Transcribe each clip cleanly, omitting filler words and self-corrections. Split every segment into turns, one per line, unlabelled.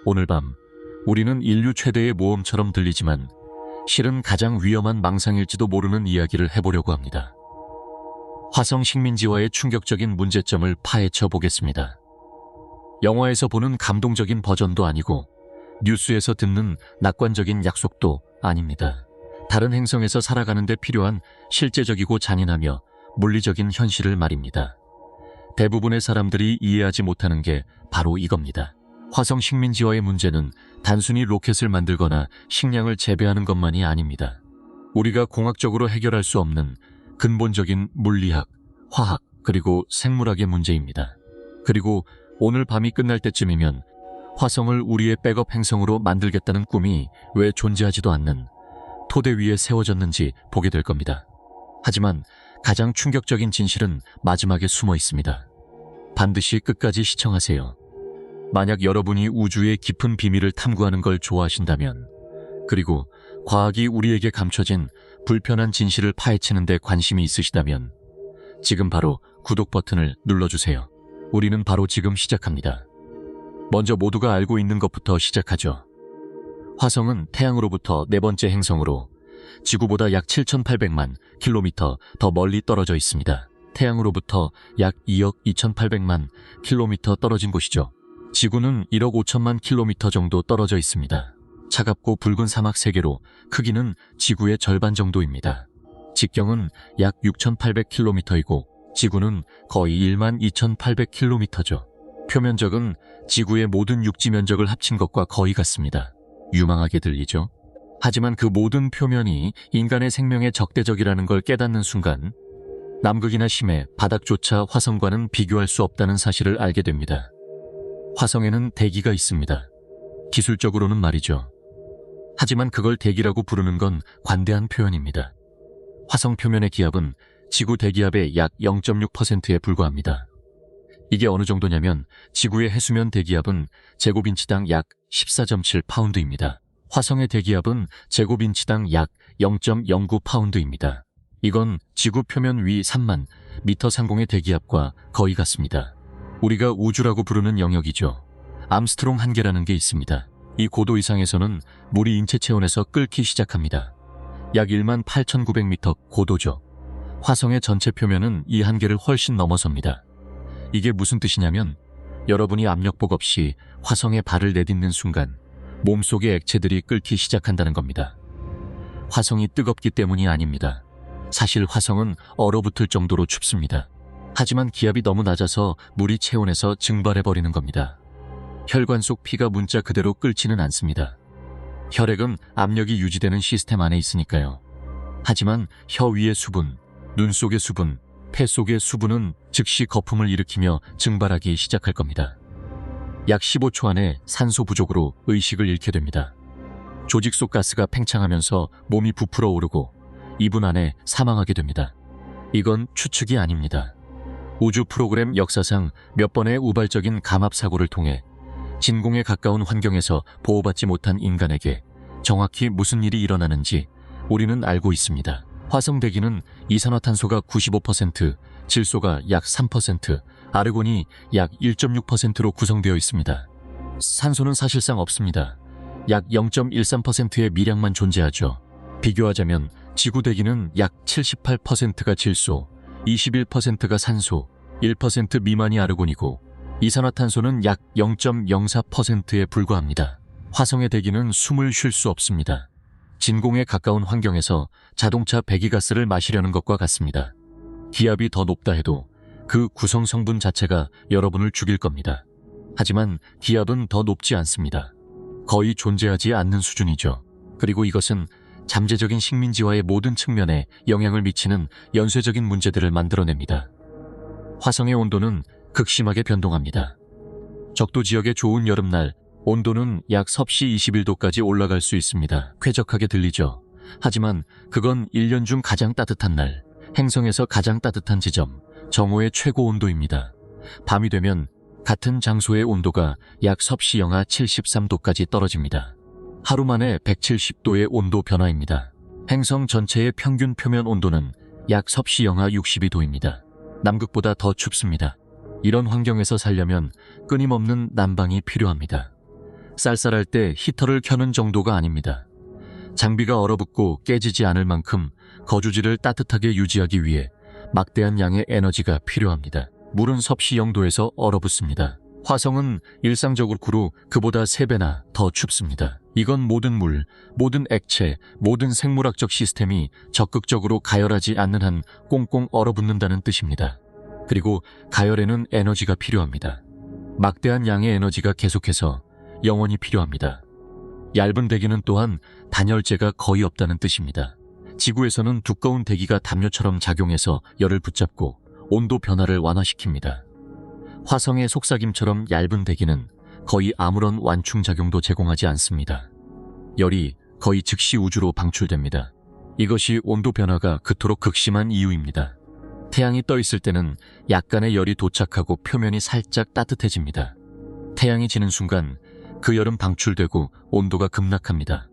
오늘 밤 우리는 인류 최대의 모험처럼 들리지만 실은 가장 위험한 망상일지도 모르는 이야기를 해보려고 합니다. 화성 식민지와의 충격적인 문제점을 파헤쳐 보겠습니다. 영화에서 보는 감동적인 버전도 아니고 뉴스에서 듣는 낙관적인 약속도 아닙니다. 다른 행성에서 살아가는 데 필요한 실제적이고 잔인하며 물리적인 현실을 말입니다. 대부분의 사람들이 이해하지 못하는 게 바로 이겁니다. 화성 식민지와의 문제는 단순히 로켓을 만들거나 식량을 재배하는 것만이 아닙니다. 우리가 공학적으로 해결할 수 없는 근본적인 물리학, 화학, 그리고 생물학의 문제입니다. 그리고 오늘 밤이 끝날 때쯤이면 화성을 우리의 백업 행성으로 만들겠다는 꿈이 왜 존재하지도 않는 토대 위에 세워졌는지 보게 될 겁니다. 하지만 가장 충격적인 진실은 마지막에 숨어 있습니다. 반드시 끝까지 시청하세요. 만약 여러분이 우주의 깊은 비밀을 탐구하는 걸 좋아하신다면, 그리고 과학이 우리에게 감춰진 불편한 진실을 파헤치는 데 관심이 있으시다면 지금 바로 구독 버튼을 눌러주세요. 우리는 바로 지금 시작합니다. 먼저 모두가 알고 있는 것부터 시작하죠. 화성은 태양으로부터 네 번째 행성으로 지구보다 약 7,800만 킬로미터 더 멀리 떨어져 있습니다. 태양으로부터 약 2억 2,800만 킬로미터 떨어진 곳이죠. 지구는 1억 5천만 킬로미터 정도 떨어져 있습니다. 차갑고 붉은 사막 세계로 크기는 지구의 절반 정도입니다. 직경은 약 6,800킬로미터이고 지구는 거의 1만 2,800킬로미터죠. 표면적은 지구의 모든 육지 면적을 합친 것과 거의 같습니다. 유망하게 들리죠? 하지만 그 모든 표면이 인간의 생명에 적대적이라는 걸 깨닫는 순간 남극이나 심해, 바닥조차 화성과는 비교할 수 없다는 사실을 알게 됩니다. 화성에는 대기가 있습니다. 기술적으로는 말이죠. 하지만 그걸 대기라고 부르는 건 관대한 표현입니다. 화성 표면의 기압은 지구 대기압의 약 0.6%에 불과합니다. 이게 어느 정도냐면 지구의 해수면 대기압은 제곱인치당 약 14.7파운드입니다. 화성의 대기압은 제곱인치당 약 0.09파운드입니다. 이건 지구 표면 위 3만 미터 상공의 대기압과 거의 같습니다. 우리가 우주라고 부르는 영역이죠. 암스트롱 한계라는 게 있습니다. 이 고도 이상에서는 물이 인체 체온에서 끓기 시작합니다. 약 1만 8,900미터 고도죠. 화성의 전체 표면은 이 한계를 훨씬 넘어섭니다. 이게 무슨 뜻이냐면 여러분이 압력복 없이 화성에 발을 내딛는 순간 몸속의 액체들이 끓기 시작한다는 겁니다. 화성이 뜨겁기 때문이 아닙니다. 사실 화성은 얼어붙을 정도로 춥습니다. 하지만 기압이 너무 낮아서 물이 체온에서 증발해버리는 겁니다. 혈관 속 피가 문자 그대로 끓지는 않습니다. 혈액은 압력이 유지되는 시스템 안에 있으니까요. 하지만 혀 위의 수분, 눈 속의 수분, 폐 속의 수분은 즉시 거품을 일으키며 증발하기 시작할 겁니다. 약 15초 안에 산소 부족으로 의식을 잃게 됩니다. 조직 속 가스가 팽창하면서 몸이 부풀어 오르고 2분 안에 사망하게 됩니다. 이건 추측이 아닙니다. 우주 프로그램 역사상 몇 번의 우발적인 감압 사고를 통해 진공에 가까운 환경에서 보호받지 못한 인간에게 정확히 무슨 일이 일어나는지 우리는 알고 있습니다. 화성 대기는 이산화탄소가 95%, 질소가 약 3%, 아르곤이 약 1.6%로 구성되어 있습니다. 산소는 사실상 없습니다. 약 0.13%의 미량만 존재하죠. 비교하자면 지구 대기는 약 78%가 질소, 21%가 산소, 1% 미만이 아르곤이고 이산화탄소는 약 0.04%에 불과합니다. 화성의 대기는 숨을 쉴 수 없습니다. 진공에 가까운 환경에서 자동차 배기가스를 마시려는 것과 같습니다. 기압이 더 높다 해도 그 구성 성분 자체가 여러분을 죽일 겁니다. 하지만 기압은 더 높지 않습니다. 거의 존재하지 않는 수준이죠. 그리고 이것은 잠재적인 식민지와의 모든 측면에 영향을 미치는 연쇄적인 문제들을 만들어냅니다. 화성의 온도는 극심하게 변동합니다. 적도 지역의 좋은 여름날 온도는 약 섭씨 21도까지 올라갈 수 있습니다. 쾌적하게 들리죠. 하지만 그건 1년 중 가장 따뜻한 날, 행성에서 가장 따뜻한 지점, 정오의 최고 온도입니다. 밤이 되면 같은 장소의 온도가 약 섭씨 영하 73도까지 떨어집니다. 하루 만에 170도의 온도 변화입니다. 행성 전체의 평균 표면 온도는 약 섭씨 영하 62도입니다. 남극보다 더 춥습니다. 이런 환경에서 살려면 끊임없는 난방이 필요합니다. 쌀쌀할 때 히터를 켜는 정도가 아닙니다. 장비가 얼어붙고 깨지지 않을 만큼 거주지를 따뜻하게 유지하기 위해 막대한 양의 에너지가 필요합니다. 물은 섭씨 0도에서 얼어붙습니다. 화성은 일상적으로 그보다 3배나 더 춥습니다. 이건 모든 물, 모든 액체, 모든 생물학적 시스템이 적극적으로 가열하지 않는 한 꽁꽁 얼어붙는다는 뜻입니다. 그리고 가열에는 에너지가 필요합니다. 막대한 양의 에너지가 계속해서 영원히 필요합니다. 얇은 대기는 또한 단열재가 거의 없다는 뜻입니다. 지구에서는 두꺼운 대기가 담요처럼 작용해서 열을 붙잡고 온도 변화를 완화시킵니다. 화성의 속삭임처럼 얇은 대기는 거의 아무런 완충작용도 제공하지 않습니다. 열이 거의 즉시 우주로 방출됩니다. 이것이 온도 변화가 그토록 극심한 이유입니다. 태양이 떠 있을 때는 약간의 열이 도착하고 표면이 살짝 따뜻해집니다. 태양이 지는 순간 그 열은 방출되고 온도가 급락합니다.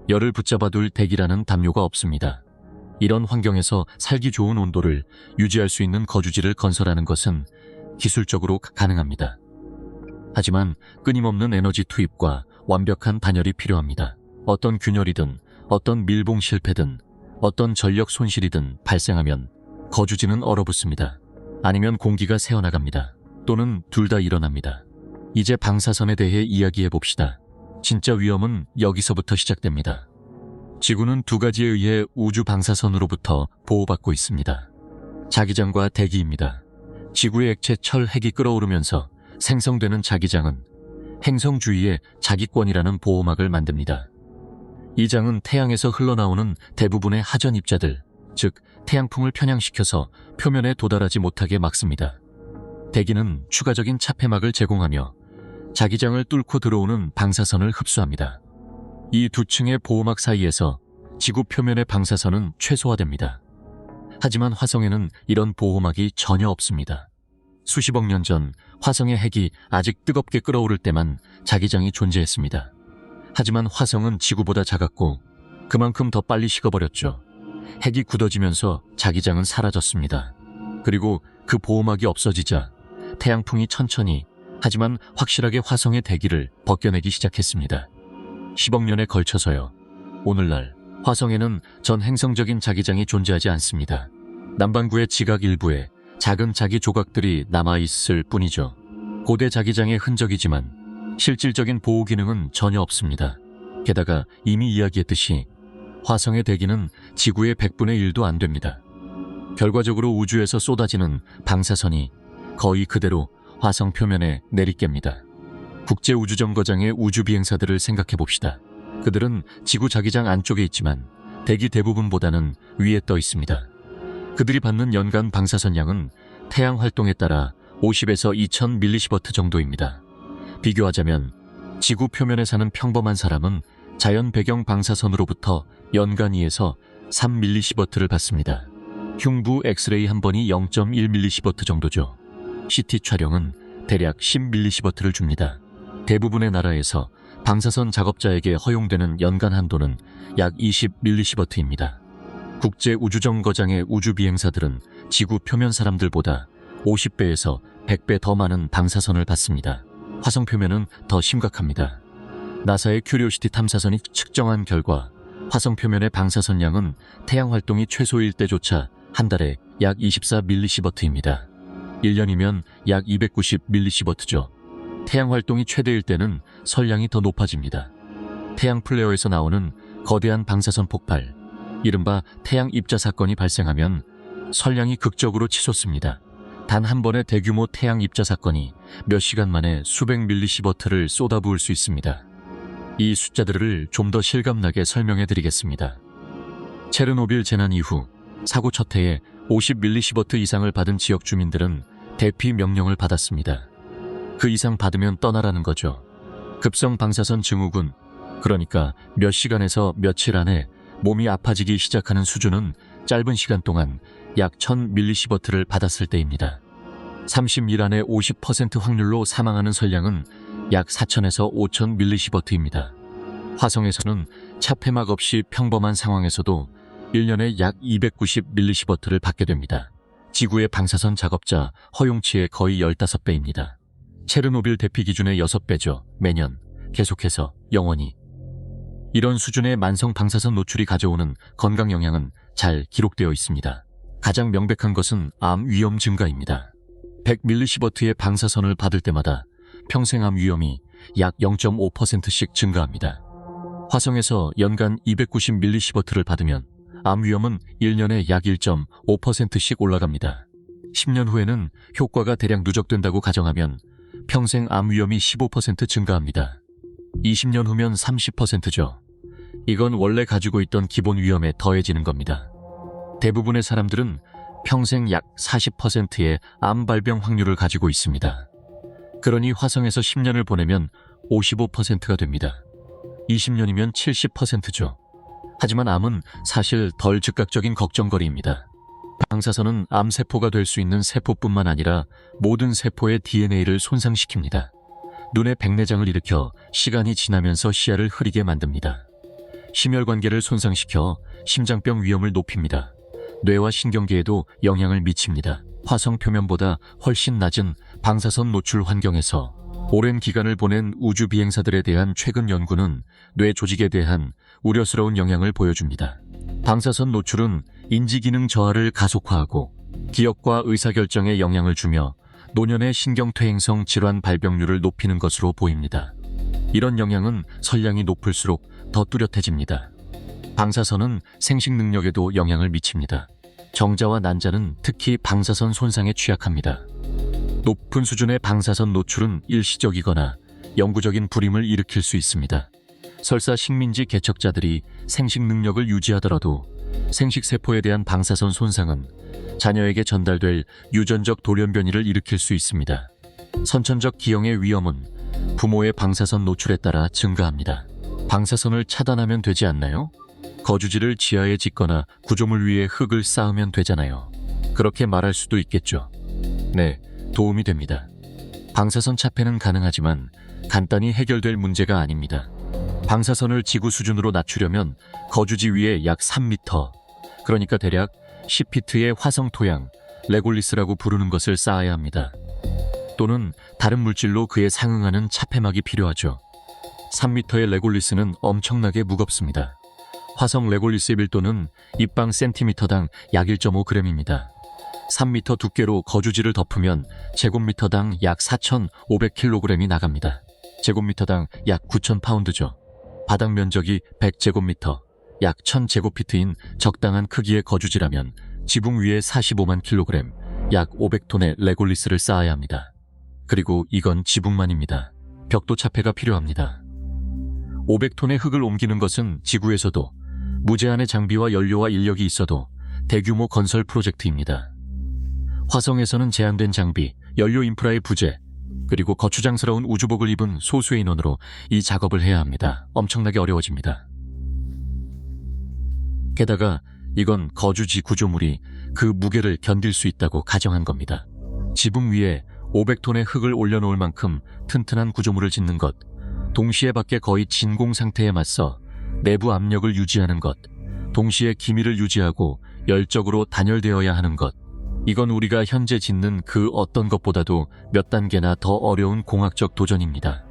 열을 붙잡아둘 대기라는 담요가 없습니다. 이런 환경에서 살기 좋은 온도를 유지할 수 있는 거주지를 건설하는 것은 기술적으로 가능합니다. 하지만 끊임없는 에너지 투입과 완벽한 단열이 필요합니다. 어떤 균열이든 어떤 밀봉 실패든 어떤 전력 손실이든 발생하면 거주지는 얼어붙습니다. 아니면 공기가 새어나갑니다. 또는 둘 다 일어납니다. 이제 방사선에 대해 이야기해 봅시다. 진짜 위험은 여기서부터 시작됩니다. 지구는 2가지에 의해 우주 방사선으로부터 보호받고 있습니다. 자기장과 대기입니다. 지구의 액체 철 핵이 끓어오르면서 생성되는 자기장은 행성 주위에 자기권이라는 보호막을 만듭니다. 이 장은 태양에서 흘러나오는 대부분의 하전 입자들, 즉 태양풍을 편향시켜서 표면에 도달하지 못하게 막습니다. 대기는 추가적인 차폐막을 제공하며 자기장을 뚫고 들어오는 방사선을 흡수합니다. 이 두 층의 보호막 사이에서 지구 표면의 방사선은 최소화됩니다. 하지만 화성에는 이런 보호막이 전혀 없습니다. 수십억 년 전 화성의 핵이 아직 뜨겁게 끓어오를 때만 자기장이 존재했습니다. 하지만 화성은 지구보다 작았고 그만큼 더 빨리 식어버렸죠. 핵이 굳어지면서 자기장은 사라졌습니다. 그리고 그 보호막이 없어지자 태양풍이 천천히 하지만 확실하게 화성의 대기를 벗겨내기 시작했습니다. 10억 년에 걸쳐서요. 오늘날 화성에는 전 행성적인 자기장이 존재하지 않습니다. 남반구의 지각 일부에 작은 자기 조각들이 남아있을 뿐이죠. 고대 자기장의 흔적이지만 실질적인 보호 기능은 전혀 없습니다. 게다가 이미 이야기했듯이 화성의 대기는 지구의 100분의 1도 안 됩니다. 결과적으로 우주에서 쏟아지는 방사선이 거의 그대로 화성 표면에 내리깹니다. 국제우주정거장의 우주비행사들을 생각해봅시다. 그들은 지구 자기장 안쪽에 있지만 대기 대부분보다는 위에 떠 있습니다. 그들이 받는 연간 방사선 양은 태양 활동에 따라 50에서 2000mSv 정도입니다. 비교하자면 지구 표면에 사는 평범한 사람은 자연 배경 방사선으로부터 연간 2에서 3mSv를 받습니다. 흉부 엑스레이 한 번이 0.1mSv 정도죠. CT 촬영은 대략 10mSv를 줍니다. 대부분의 나라에서 방사선 작업자에게 허용되는 연간 한도는 약 20mSv입니다. 국제우주정거장의 우주비행사들은 지구 표면 사람들보다 50배에서 100배 더 많은 방사선을 받습니다. 화성 표면은 더 심각합니다. 나사의 큐리오시티 탐사선이 측정한 결과 화성 표면의 방사선 양은 태양 활동이 최소일 때조차 한 달에 약 24mSv입니다. 1년이면 약 290mSv죠. 태양 활동이 최대일 때는 설량이 더 높아집니다. 태양 플레어에서 나오는 거대한 방사선 폭발, 이른바 태양 입자 사건이 발생하면 설량이 극적으로 치솟습니다. 단 한 번의 대규모 태양 입자 사건이 몇 시간 만에 수백 mSv를 쏟아부을 수 있습니다. 이 숫자들을 좀 더 실감나게 설명해 드리겠습니다. 체르노빌 재난 이후 사고 첫 해에 50mSv 이상을 받은 지역 주민들은 대피 명령을 받았습니다. 그 이상 받으면 떠나라는 거죠. 급성 방사선 증후군, 그러니까 몇 시간에서 며칠 안에 몸이 아파지기 시작하는 수준은 짧은 시간 동안 약 1000mSv를 받았을 때입니다. 30일 안에 50% 확률로 사망하는 설량은 약 4000에서 5000mSv입니다. 화성에서는 차폐막 없이 평범한 상황에서도 1년에 약 290mSv를 받게 됩니다. 지구의 방사선 작업자 허용치의 거의 15배입니다. 체르노빌 대피 기준의 6배죠. 매년 계속해서 영원히. 이런 수준의 만성 방사선 노출이 가져오는 건강 영향은 잘 기록되어 있습니다. 가장 명백한 것은 암 위험 증가입니다. 100mS의 방사선을 받을 때마다 평생 암 위험이 약 0.5%씩 증가합니다. 화성에서 연간 290mS를 받으면 암 위험은 1년에 약 1.5%씩 올라갑니다. 10년 후에는 효과가 대략 누적된다고 가정하면 평생 암 위험이 15% 증가합니다. 20년 후면 30%죠. 이건 원래 가지고 있던 기본 위험에 더해지는 겁니다. 대부분의 사람들은 평생 약 40%의 암 발병 확률을 가지고 있습니다. 그러니 화성에서 10년을 보내면 55%가 됩니다. 20년이면 70%죠. 하지만 암은 사실 덜 즉각적인 걱정거리입니다. 방사선은 암세포가 될 수 있는 세포뿐만 아니라 모든 세포의 DNA를 손상시킵니다. 눈의 백내장을 일으켜 시간이 지나면서 시야를 흐리게 만듭니다. 심혈관계를 손상시켜 심장병 위험을 높입니다. 뇌와 신경계에도 영향을 미칩니다. 화성 표면보다 훨씬 낮은 방사선 노출 환경에서 오랜 기간을 보낸 우주 비행사들에 대한 최근 연구는 뇌 조직에 대한 우려스러운 영향을 보여줍니다. 방사선 노출은 인지기능 저하를 가속화하고 기억과 의사결정에 영향을 주며 노년의 신경퇴행성 질환 발병률을 높이는 것으로 보입니다. 이런 영향은 선량이 높을수록 더 뚜렷해집니다. 방사선은 생식 능력에도 영향을 미칩니다. 정자와 난자는 특히 방사선 손상에 취약합니다. 높은 수준의 방사선 노출은 일시적이거나 영구적인 불임을 일으킬 수 있습니다. 설사 식민지 개척자들이 생식 능력을 유지하더라도 생식세포에 대한 방사선 손상은 자녀에게 전달될 유전적 돌연변이를 일으킬 수 있습니다. 선천적 기형의 위험은 부모의 방사선 노출에 따라 증가합니다. 방사선을 차단하면 되지 않나요? 거주지를 지하에 짓거나 구조물 위에 흙을 쌓으면 되잖아요. 그렇게 말할 수도 있겠죠. 네, 도움이 됩니다. 방사선 차폐는 가능하지만 간단히 해결될 문제가 아닙니다. 방사선을 지구 수준으로 낮추려면 거주지 위에 약 3m, 그러니까 대략 10피트의 화성 토양, 레골리스라고 부르는 것을 쌓아야 합니다. 또는 다른 물질로 그에 상응하는 차폐막이 필요하죠. 3m의 레골리스는 엄청나게 무겁습니다. 화성 레골리스의 밀도는 입방 센티미터당 약 1.5g입니다. 3m 두께로 거주지를 덮으면 제곱미터당 약 4,500kg이 나갑니다. 제곱미터당 약 9,000파운드죠. 바닥 면적이 100제곱미터, 약 1,000제곱피트인 적당한 크기의 거주지라면 지붕 위에 45만 kg, 약 500톤의 레골리스를 쌓아야 합니다. 그리고 이건 지붕만입니다. 벽도 차폐가 필요합니다. 500톤의 흙을 옮기는 것은 지구에서도 무제한의 장비와 연료와 인력이 있어도 대규모 건설 프로젝트입니다. 화성에서는 제한된 장비, 연료 인프라의 부재, 그리고 거추장스러운 우주복을 입은 소수의 인원으로 이 작업을 해야 합니다. 엄청나게 어려워집니다. 게다가 이건 거주지 구조물이 그 무게를 견딜 수 있다고 가정한 겁니다. 지붕 위에 500톤의 흙을 올려놓을 만큼 튼튼한 구조물을 짓는 것, 동시에 밖에 거의 진공 상태에 맞서 내부 압력을 유지하는 것, 동시에 기밀을 유지하고 열적으로 단열되어야 하는 것, 이건 우리가 현재 짓는 그 어떤 것보다도 몇 단계나 더 어려운 공학적 도전입니다.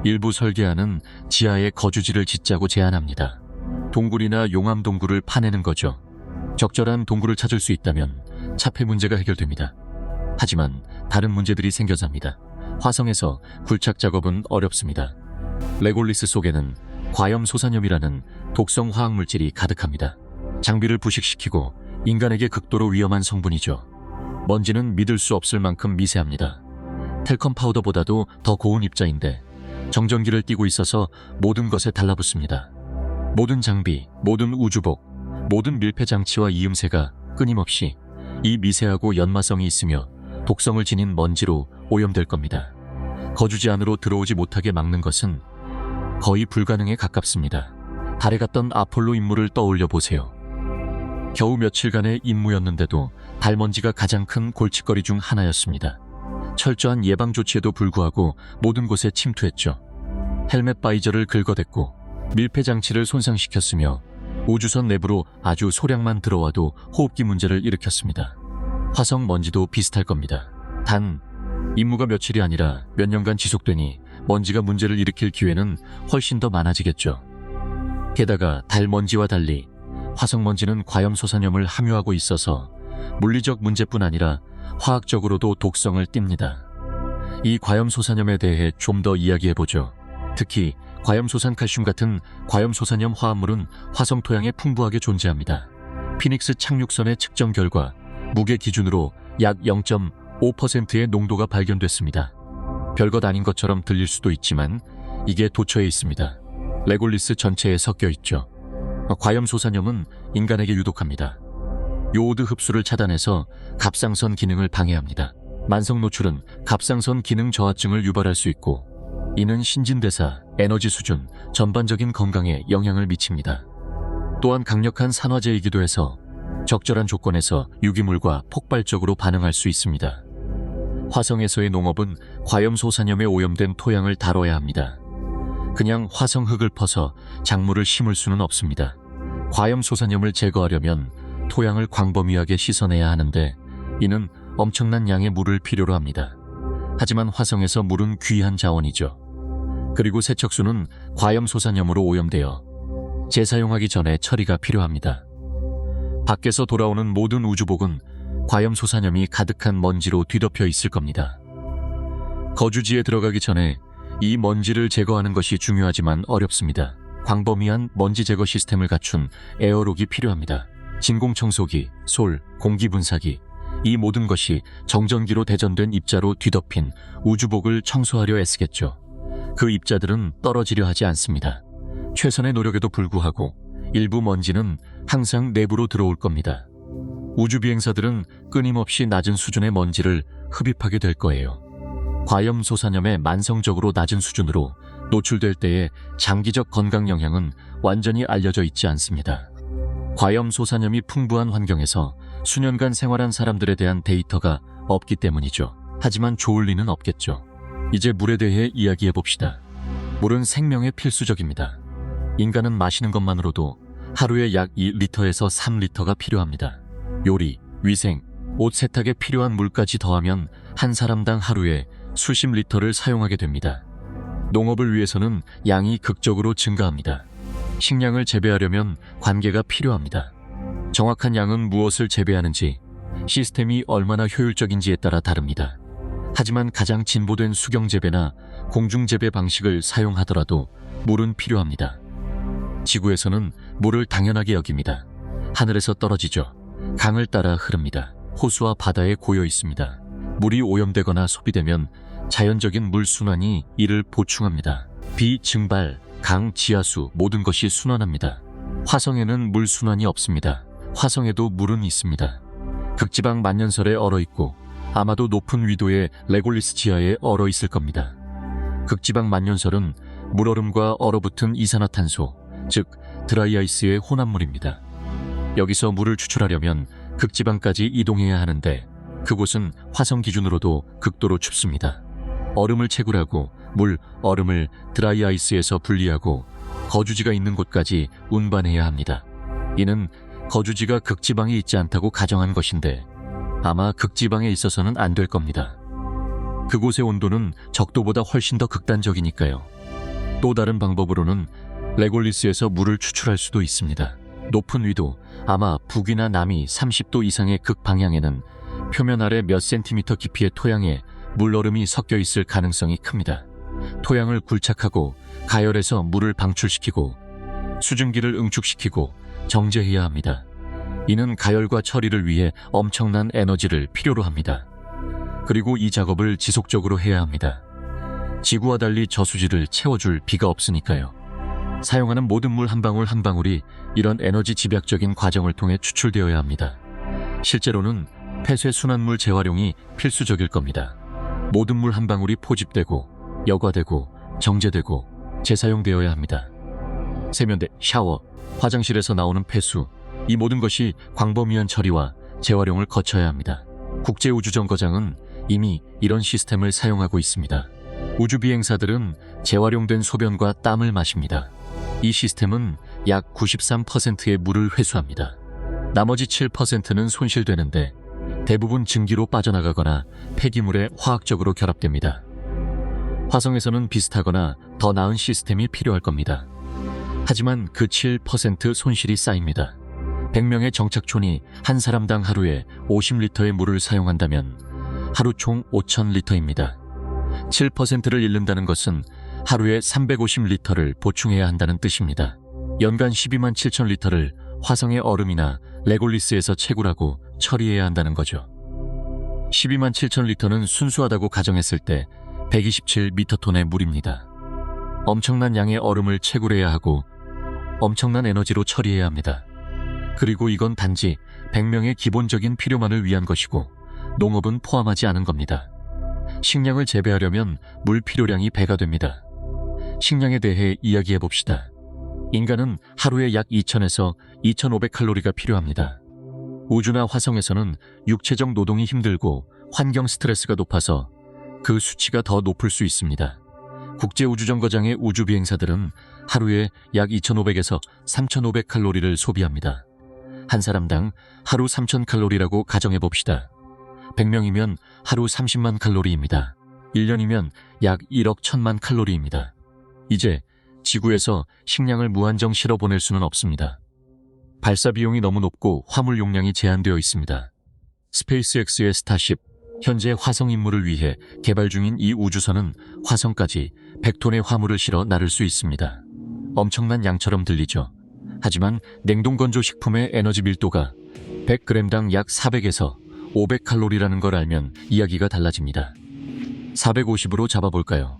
일부 설계안은 지하에 거주지를 짓자고 제안합니다. 동굴이나 용암 동굴을 파내는 거죠. 적절한 동굴을 찾을 수 있다면 차폐 문제가 해결됩니다. 하지만 다른 문제들이 생겨납니다. 화성에서 굴착 작업은 어렵습니다. 레골리스 속에는 과염소산염이라는 독성 화학물질이 가득합니다. 장비를 부식시키고 인간에게 극도로 위험한 성분이죠. 먼지는 믿을 수 없을 만큼 미세합니다. 텔컴 파우더보다도 더 고운 입자인데 정전기를 띠고 있어서 모든 것에 달라붙습니다. 모든 장비, 모든 우주복, 모든 밀폐 장치와 이음새가 끊임없이 이 미세하고 연마성이 있으며 독성을 지닌 먼지로 오염될 겁니다. 거주지 안으로 들어오지 못하게 막는 것은 거의 불가능에 가깝습니다. 달에 갔던 아폴로 임무를 떠올려 보세요. 겨우 며칠간의 임무였는데도 달먼지가 가장 큰 골칫거리 중 하나였습니다. 철저한 예방 조치에도 불구하고 모든 곳에 침투했죠. 헬멧 바이저를 긁어댔고 밀폐 장치를 손상시켰으며 우주선 내부로 아주 소량만 들어와도 호흡기 문제를 일으켰습니다. 화성 먼지도 비슷할 겁니다. 단 임무가 며칠이 아니라 몇 년간 지속되니 먼지가 문제를 일으킬 기회는 훨씬 더 많아지겠죠. 게다가 달 먼지와 달리 화성 먼지는 과염소산염을 함유하고 있어서 물리적 문제뿐 아니라 화학적으로도 독성을 띱니다. 이 과염소산염에 대해 좀 더 이야기해보죠. 특히 과염소산칼슘 같은 과염소산염 화합물은 화성 토양에 풍부하게 존재합니다. 피닉스 착륙선의 측정 결과 무게 기준으로 약 0.5%의 농도가 발견됐습니다. 별것 아닌 것처럼 들릴 수도 있지만 이게 도처에 있습니다. 레골리스 전체에 섞여 있죠. 과염소산염은 인간에게 유독합니다. 요오드 흡수를 차단해서 갑상선 기능을 방해합니다. 만성 노출은 갑상선 기능 저하증을 유발할 수 있고 이는 신진대사, 에너지 수준, 전반적인 건강에 영향을 미칩니다. 또한 강력한 산화제이기도 해서 적절한 조건에서 유기물과 폭발적으로 반응할 수 있습니다. 화성에서의 농업은 과염소산염에 오염된 토양을 다뤄야 합니다. 그냥 화성 흙을 퍼서 작물을 심을 수는 없습니다. 과염소산염을 제거하려면 토양을 광범위하게 씻어내야 하는데 이는 엄청난 양의 물을 필요로 합니다. 하지만 화성에서 물은 귀한 자원이죠. 그리고 세척수는 과염소산염으로 오염되어 재사용하기 전에 처리가 필요합니다. 밖에서 돌아오는 모든 우주복은 과염소산염이 가득한 먼지로 뒤덮여 있을 겁니다. 거주지에 들어가기 전에 이 먼지를 제거하는 것이 중요하지만 어렵습니다. 광범위한 먼지 제거 시스템을 갖춘 에어록이 필요합니다. 진공청소기, 솔, 공기분사기, 이 모든 것이 정전기로 대전된 입자로 뒤덮인 우주복을 청소하려 애쓰겠죠. 그 입자들은 떨어지려 하지 않습니다. 최선의 노력에도 불구하고 일부 먼지는 항상 내부로 들어올 겁니다. 우주비행사들은 끊임없이 낮은 수준의 먼지를 흡입하게 될 거예요. 과염소산염의 만성적으로 낮은 수준으로 노출될 때의 장기적 건강 영향은 완전히 알려져 있지 않습니다. 과염소산염이 풍부한 환경에서 수년간 생활한 사람들에 대한 데이터가 없기 때문이죠. 하지만 좋을 리는 없겠죠. 이제 물에 대해 이야기해봅시다. 물은 생명에 필수적입니다. 인간은 마시는 것만으로도 하루에 약 2리터에서 3리터가 필요합니다. 요리, 위생, 옷 세탁에 필요한 물까지 더하면 한 사람당 하루에 수십 리터를 사용하게 됩니다. 농업을 위해서는 양이 극적으로 증가합니다. 식량을 재배하려면 관계가 필요합니다. 정확한 양은 무엇을 재배하는지, 시스템이 얼마나 효율적인지에 따라 다릅니다. 하지만 가장 진보된 수경재배나 공중재배 방식을 사용하더라도 물은 필요합니다. 지구에서는 물을 당연하게 여깁니다. 하늘에서 떨어지죠. 강을 따라 흐릅니다. 호수와 바다에 고여 있습니다. 물이 오염되거나 소비되면 자연적인 물 순환이 이를 보충합니다. 비 증발, 강, 지하수 모든 것이 순환합니다. 화성에는 물 순환이 없습니다. 화성에도 물은 있습니다. 극지방 만년설에 얼어있고 아마도 높은 위도의 레골리스 지하에 얼어있을 겁니다. 극지방 만년설은 물얼음과 얼어붙은 이산화탄소, 즉 드라이아이스의 혼합물입니다. 여기서 물을 추출하려면 극지방까지 이동해야 하는데 그곳은 화성 기준으로도 극도로 춥습니다. 얼음을 채굴하고 물, 얼음을 드라이아이스에서 분리하고 거주지가 있는 곳까지 운반해야 합니다. 이는 거주지가 극지방에 있지 않다고 가정한 것인데 아마 극지방에 있어서는 안 될 겁니다. 그곳의 온도는 적도보다 훨씬 더 극단적이니까요. 또 다른 방법으로는 레골리스에서 물을 추출할 수도 있습니다. 높은 위도, 아마 북위나 남위 30도 이상의 극방향에는 표면 아래 몇 센티미터 깊이의 토양에 물얼음이 섞여 있을 가능성이 큽니다. 토양을 굴착하고 가열해서 물을 방출시키고 수증기를 응축시키고 정제해야 합니다. 이는 가열과 처리를 위해 엄청난 에너지를 필요로 합니다. 그리고 이 작업을 지속적으로 해야 합니다. 지구와 달리 저수지를 채워줄 비가 없으니까요. 사용하는 모든 물 한 방울 한 방울이 이런 에너지 집약적인 과정을 통해 추출되어야 합니다. 실제로는 폐쇄 순환물 재활용이 필수적일 겁니다. 모든 물 한 방울이 포집되고 여과되고 정제되고 재사용되어야 합니다. 세면대, 샤워, 화장실에서 나오는 폐수, 이 모든 것이 광범위한 처리와 재활용을 거쳐야 합니다. 국제우주정거장은 이미 이런 시스템을 사용하고 있습니다. 우주비행사들은 재활용된 소변과 땀을 마십니다. 이 시스템은 약 93%의 물을 회수합니다. 나머지 7%는 화성에서는 비슷하거나 더 나은 시스템이 필요할 겁니다. 하지만 그 7% 손실이 쌓입니다. 100명의 정착촌이 한 사람당 하루에 50리터의 물을 사용한다면 하루 총 5,000리터입니다. 7%를 잃는다는 것은 하루에 350리터를 보충해야 한다는 뜻입니다. 연간 12만 7천 리터를 화성의 얼음이나 레골리스에서 채굴하고 처리해야 한다는 거죠. 12만 7천 리터는 순수하다고 가정했을 때 127미터톤의 물입니다. 엄청난 양의 얼음을 채굴해야 하고 엄청난 에너지로 처리해야 합니다. 그리고 이건 단지 100명의 기본적인 필요만을 위한 것이고 농업은 포함하지 않은 겁니다. 식량을 재배하려면 물 필요량이 배가 됩니다. 식량에 대해 이야기해 봅시다. 인간은 하루에 약 2,000에서 2,500칼로리가 필요합니다. 우주나 화성에서는 육체적 노동이 힘들고 환경 스트레스가 높아서 그 수치가 더 높을 수 있습니다. 국제우주정거장의 우주비행사들은 하루에 약 2,500에서 3,500칼로리를 소비합니다. 한 사람당 하루 3,000칼로리라고 가정해봅시다. 100명이면 하루 30만 칼로리입니다. 1년이면 약 1억 1,000만 칼로리입니다. 이제 지구에서 식량을 무한정 실어 보낼 수는 없습니다. 발사 비용이 너무 높고 화물 용량이 제한되어 있습니다. 스페이스X의 스타쉽, 현재 화성 임무를 위해 개발 중인 이 우주선은 화성까지 100톤의 화물을 실어 나를 수 있습니다. 엄청난 양처럼 들리죠. 하지만 냉동건조 식품의 에너지 밀도가 100g당 약 400에서 500칼로리라는 걸 알면 이야기가 달라집니다. 450으로 잡아볼까요?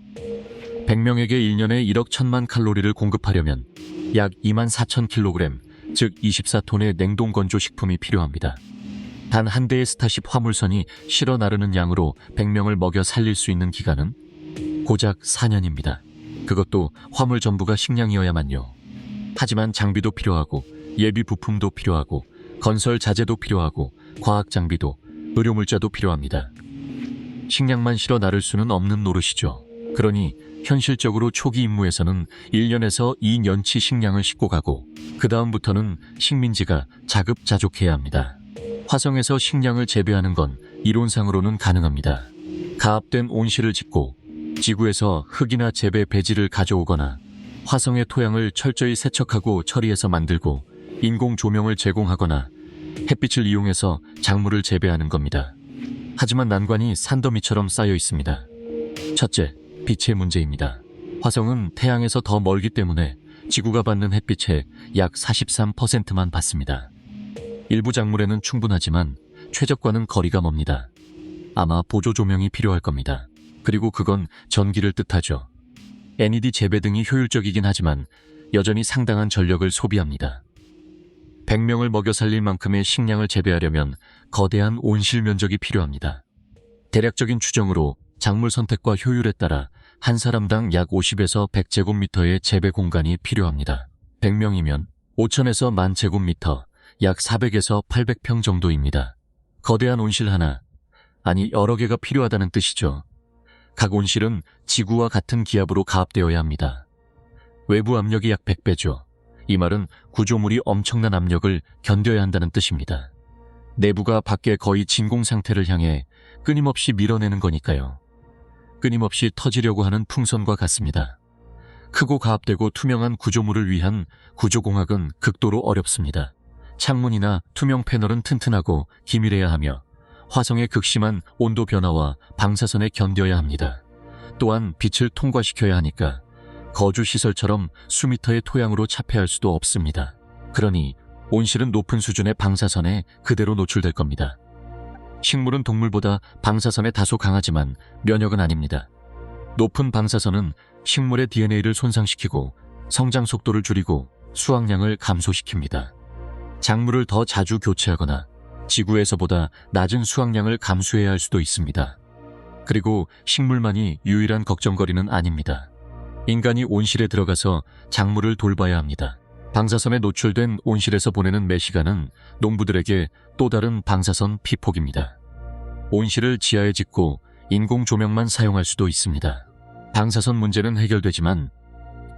100명에게 1년에 1억 1,000만 칼로리를 공급하려면 약 2만 4천 킬로그램, 즉 24톤의 냉동건조 식품이 필요합니다. 단 한 대의 스타쉽 화물선이 실어 나르는 양으로 100명을 먹여 살릴 수 있는 기간은 고작 4년입니다. 그것도 화물 전부가 식량이어야만요. 하지만 장비도 필요하고 예비 부품도 필요하고 건설 자재도 필요하고 과학 장비도 의료물자도 필요합니다. 식량만 실어 나를 수는 없는 노릇이죠. 그러니 현실적으로 초기 임무에서는 1년에서 2년치 식량을 싣고 가고 그 다음부터는 식민지가 자급자족해야 합니다. 화성에서 식량을 재배하는 건 이론상으로는 가능합니다. 가압된 온실을 짓고 지구에서 흙이나 재배 배지를 가져오거나 화성의 토양을 철저히 세척하고 처리해서 만들고 인공 조명을 제공하거나 햇빛을 이용해서 작물을 재배하는 겁니다. 하지만 난관이 산더미처럼 쌓여 있습니다. 첫째, 빛의 문제입니다. 화성은 태양에서 더 멀기 때문에 지구가 받는 햇빛의 약 43%만 받습니다. 일부 작물에는 충분하지만 최적과는 거리가 멉니다. 아마 보조 조명이 필요할 겁니다. 그리고 그건 전기를 뜻하죠. LED 재배 등이 효율적이긴 하지만 여전히 상당한 전력을 소비합니다. 100명을 먹여 살릴 만큼의 식량을 재배하려면 거대한 온실 면적이 필요합니다. 대략적인 추정으로 작물 선택과 효율에 따라 한 사람당 약 50에서 100제곱미터의 재배 공간이 필요합니다. 100명이면 5,000에서 10,000제곱미터, 약 400에서 800평 정도입니다. 거대한 온실 하나, 아니 여러 개가 필요하다는 뜻이죠. 각 온실은 지구와 같은 기압으로 가압되어야 합니다. 외부 압력이 약 100배죠. 이 말은 구조물이 엄청난 압력을 견뎌야 한다는 뜻입니다. 내부가 밖에 거의 진공 상태를 향해 끊임없이 밀어내는 거니까요. 끊임없이 터지려고 하는 풍선과 같습니다. 크고 가압되고 투명한 구조물을 위한 구조공학은 극도로 어렵습니다. 창문이나 투명 패널은 튼튼하고 기밀해야 하며 화성의 극심한 온도 변화와 방사선에 견뎌야 합니다. 또한 빛을 통과시켜야 하니까 거주시설처럼 수미터의 토양으로 차폐할 수도 없습니다. 그러니 온실은 높은 수준의 방사선에 그대로 노출될 겁니다. 식물은 동물보다 방사선에 다소 강하지만 면역은 아닙니다. 높은 방사선은 식물의 DNA를 손상시키고 성장 속도를 줄이고 수확량을 감소시킵니다. 작물을 더 자주 교체하거나 지구에서보다 낮은 수확량을 감수해야 할 수도 있습니다. 그리고 식물만이 유일한 걱정거리는 아닙니다. 인간이 온실에 들어가서 작물을 돌봐야 합니다. 방사선에 노출된 온실에서 보내는 매시간은 농부들에게 또 다른 방사선 피폭입니다. 온실을 지하에 짓고 인공 조명만 사용할 수도 있습니다. 방사선 문제는 해결되지만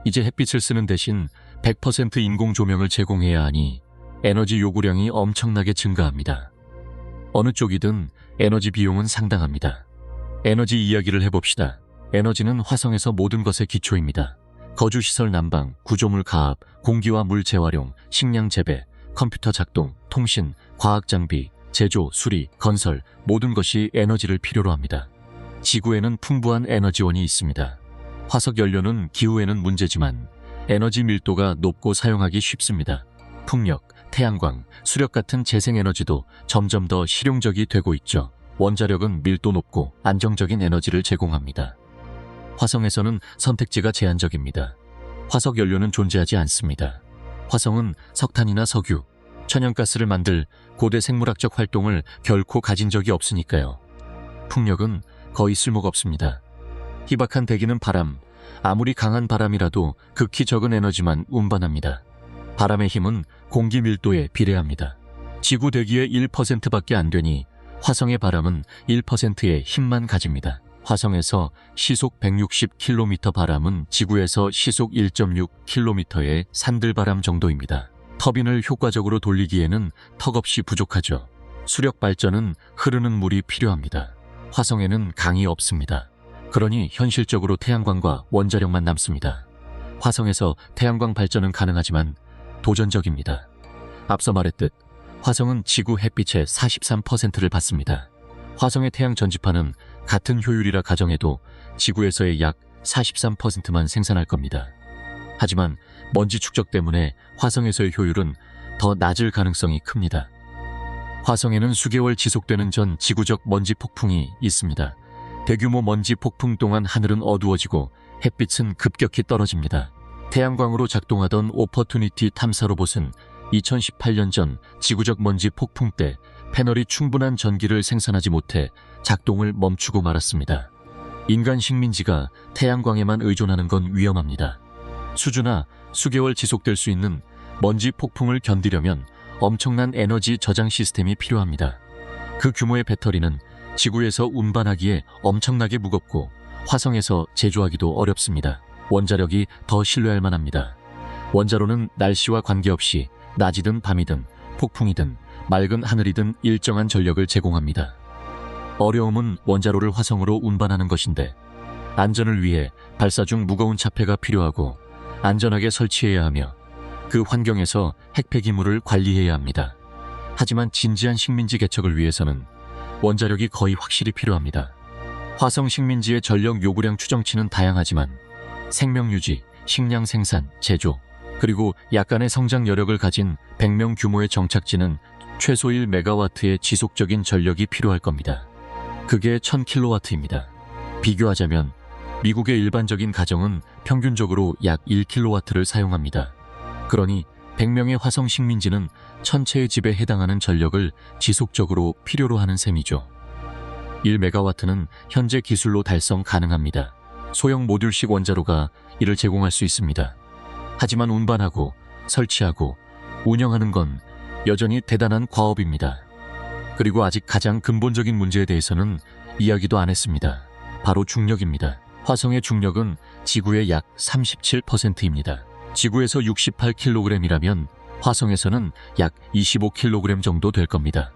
이제 햇빛을 쓰는 대신 100% 인공 조명을 제공해야 하니 에너지 요구량이 엄청나게 증가합니다. 어느 쪽이든 에너지 비용은 상당합니다. 에너지 이야기를 해봅시다. 에너지는 화성에서 모든 것의 기초입니다. 거주시설 난방, 구조물 가압, 공기와 물 재활용, 식량 재배, 컴퓨터 작동, 통신, 과학 장비, 제조, 수리, 건설 모든 것이 에너지를 필요로 합니다. 지구에는 풍부한 에너지원이 있습니다. 화석 연료는 기후에는 문제지만 에너지 밀도가 높고 사용하기 쉽습니다. 풍력, 태양광, 수력 같은 재생에너지도 점점 더 실용적이 되고 있죠. 원자력은 밀도 높고 안정적인 에너지를 제공합니다. 화성에서는 선택지가 제한적입니다. 화석 연료는 존재하지 않습니다. 화성은 석탄이나 석유, 천연가스를 만들 고대 생물학적 활동을 결코 가진 적이 없으니까요. 풍력은 거의 쓸모가 없습니다. 희박한 대기는 바람, 아무리 강한 바람이라도 극히 적은 에너지만 운반합니다. 바람의 힘은 공기 밀도에 비례합니다. 지구 대기의 1%밖에 안 되니 화성의 바람은 1%의 힘만 가집니다. 화성에서 시속 160km 바람은 지구에서 시속 1.6km의 산들바람 정도입니다. 터빈을 효과적으로 돌리기에는 턱없이 부족하죠. 수력 발전은 흐르는 물이 필요합니다. 화성에는 강이 없습니다. 그러니 현실적으로 태양광과 원자력만 남습니다. 화성에서 태양광 발전은 가능하지만 도전적입니다. 앞서 말했듯 화성은 지구 햇빛의 43%를 받습니다. 화성의 태양 전지파는 같은 효율이라 가정해도 지구에서의 약 43%만 생산할 겁니다. 하지만 먼지 축적 때문에 화성에서의 효율은 더 낮을 가능성이 큽니다. 화성에는 수개월 지속되는 전 지구적 먼지 폭풍이 있습니다. 대규모 먼지 폭풍 동안 하늘은 어두워지고 햇빛은 급격히 떨어집니다. 태양광으로 작동하던 오퍼튜니티 탐사 로봇은 2018년 전 지구적 먼지 폭풍 때 패널이 충분한 전기를 생산하지 못해 작동을 멈추고 말았습니다. 인간 식민지가 태양광에만 의존하는 건 위험합니다. 수주나 수개월 지속될 수 있는 먼지 폭풍을 견디려면 엄청난 에너지 저장 시스템이 필요합니다. 그 규모의 배터리는 지구에서 운반하기에 엄청나게 무겁고 화성에서 제조하기도 어렵습니다. 원자력이 더 신뢰할 만합니다. 원자로는 날씨와 관계없이 낮이든 밤이든 폭풍이든 맑은 하늘이든 일정한 전력을 제공합니다. 어려움은 원자로를 화성으로 운반하는 것인데 안전을 위해 발사 중 무거운 차폐가 필요하고 안전하게 설치해야 하며 그 환경에서 핵폐기물을 관리해야 합니다. 하지만 진지한 식민지 개척을 위해서는 원자력이 거의 확실히 필요합니다. 화성 식민지의 전력 요구량 추정치는 다양하지만 생명 유지, 식량 생산, 제조, 그리고 약간의 성장 여력을 가진 100명 규모의 정착지는 최소 1메가와트의 지속적인 전력이 필요할 겁니다. 그게 1000kW입니다. 비교하자면 미국의 일반적인 가정은 평균적으로 약 1kW를 사용합니다. 그러니 100명의 화성 식민지는 1000채의 집에 해당하는 전력을 지속적으로 필요로 하는 셈이죠. 1메가와트는 현재 기술로 달성 가능합니다. 소형 모듈식 원자로가 이를 제공할 수 있습니다. 하지만 운반하고 설치하고 운영하는 건 여전히 대단한 과업입니다. 그리고 아직 가장 근본적인 문제에 대해서는 이야기도 안 했습니다. 바로 중력입니다. 화성의 중력은 지구의 약 37%입니다. 지구에서 68kg이라면 화성에서는 약 25kg 정도 될 겁니다.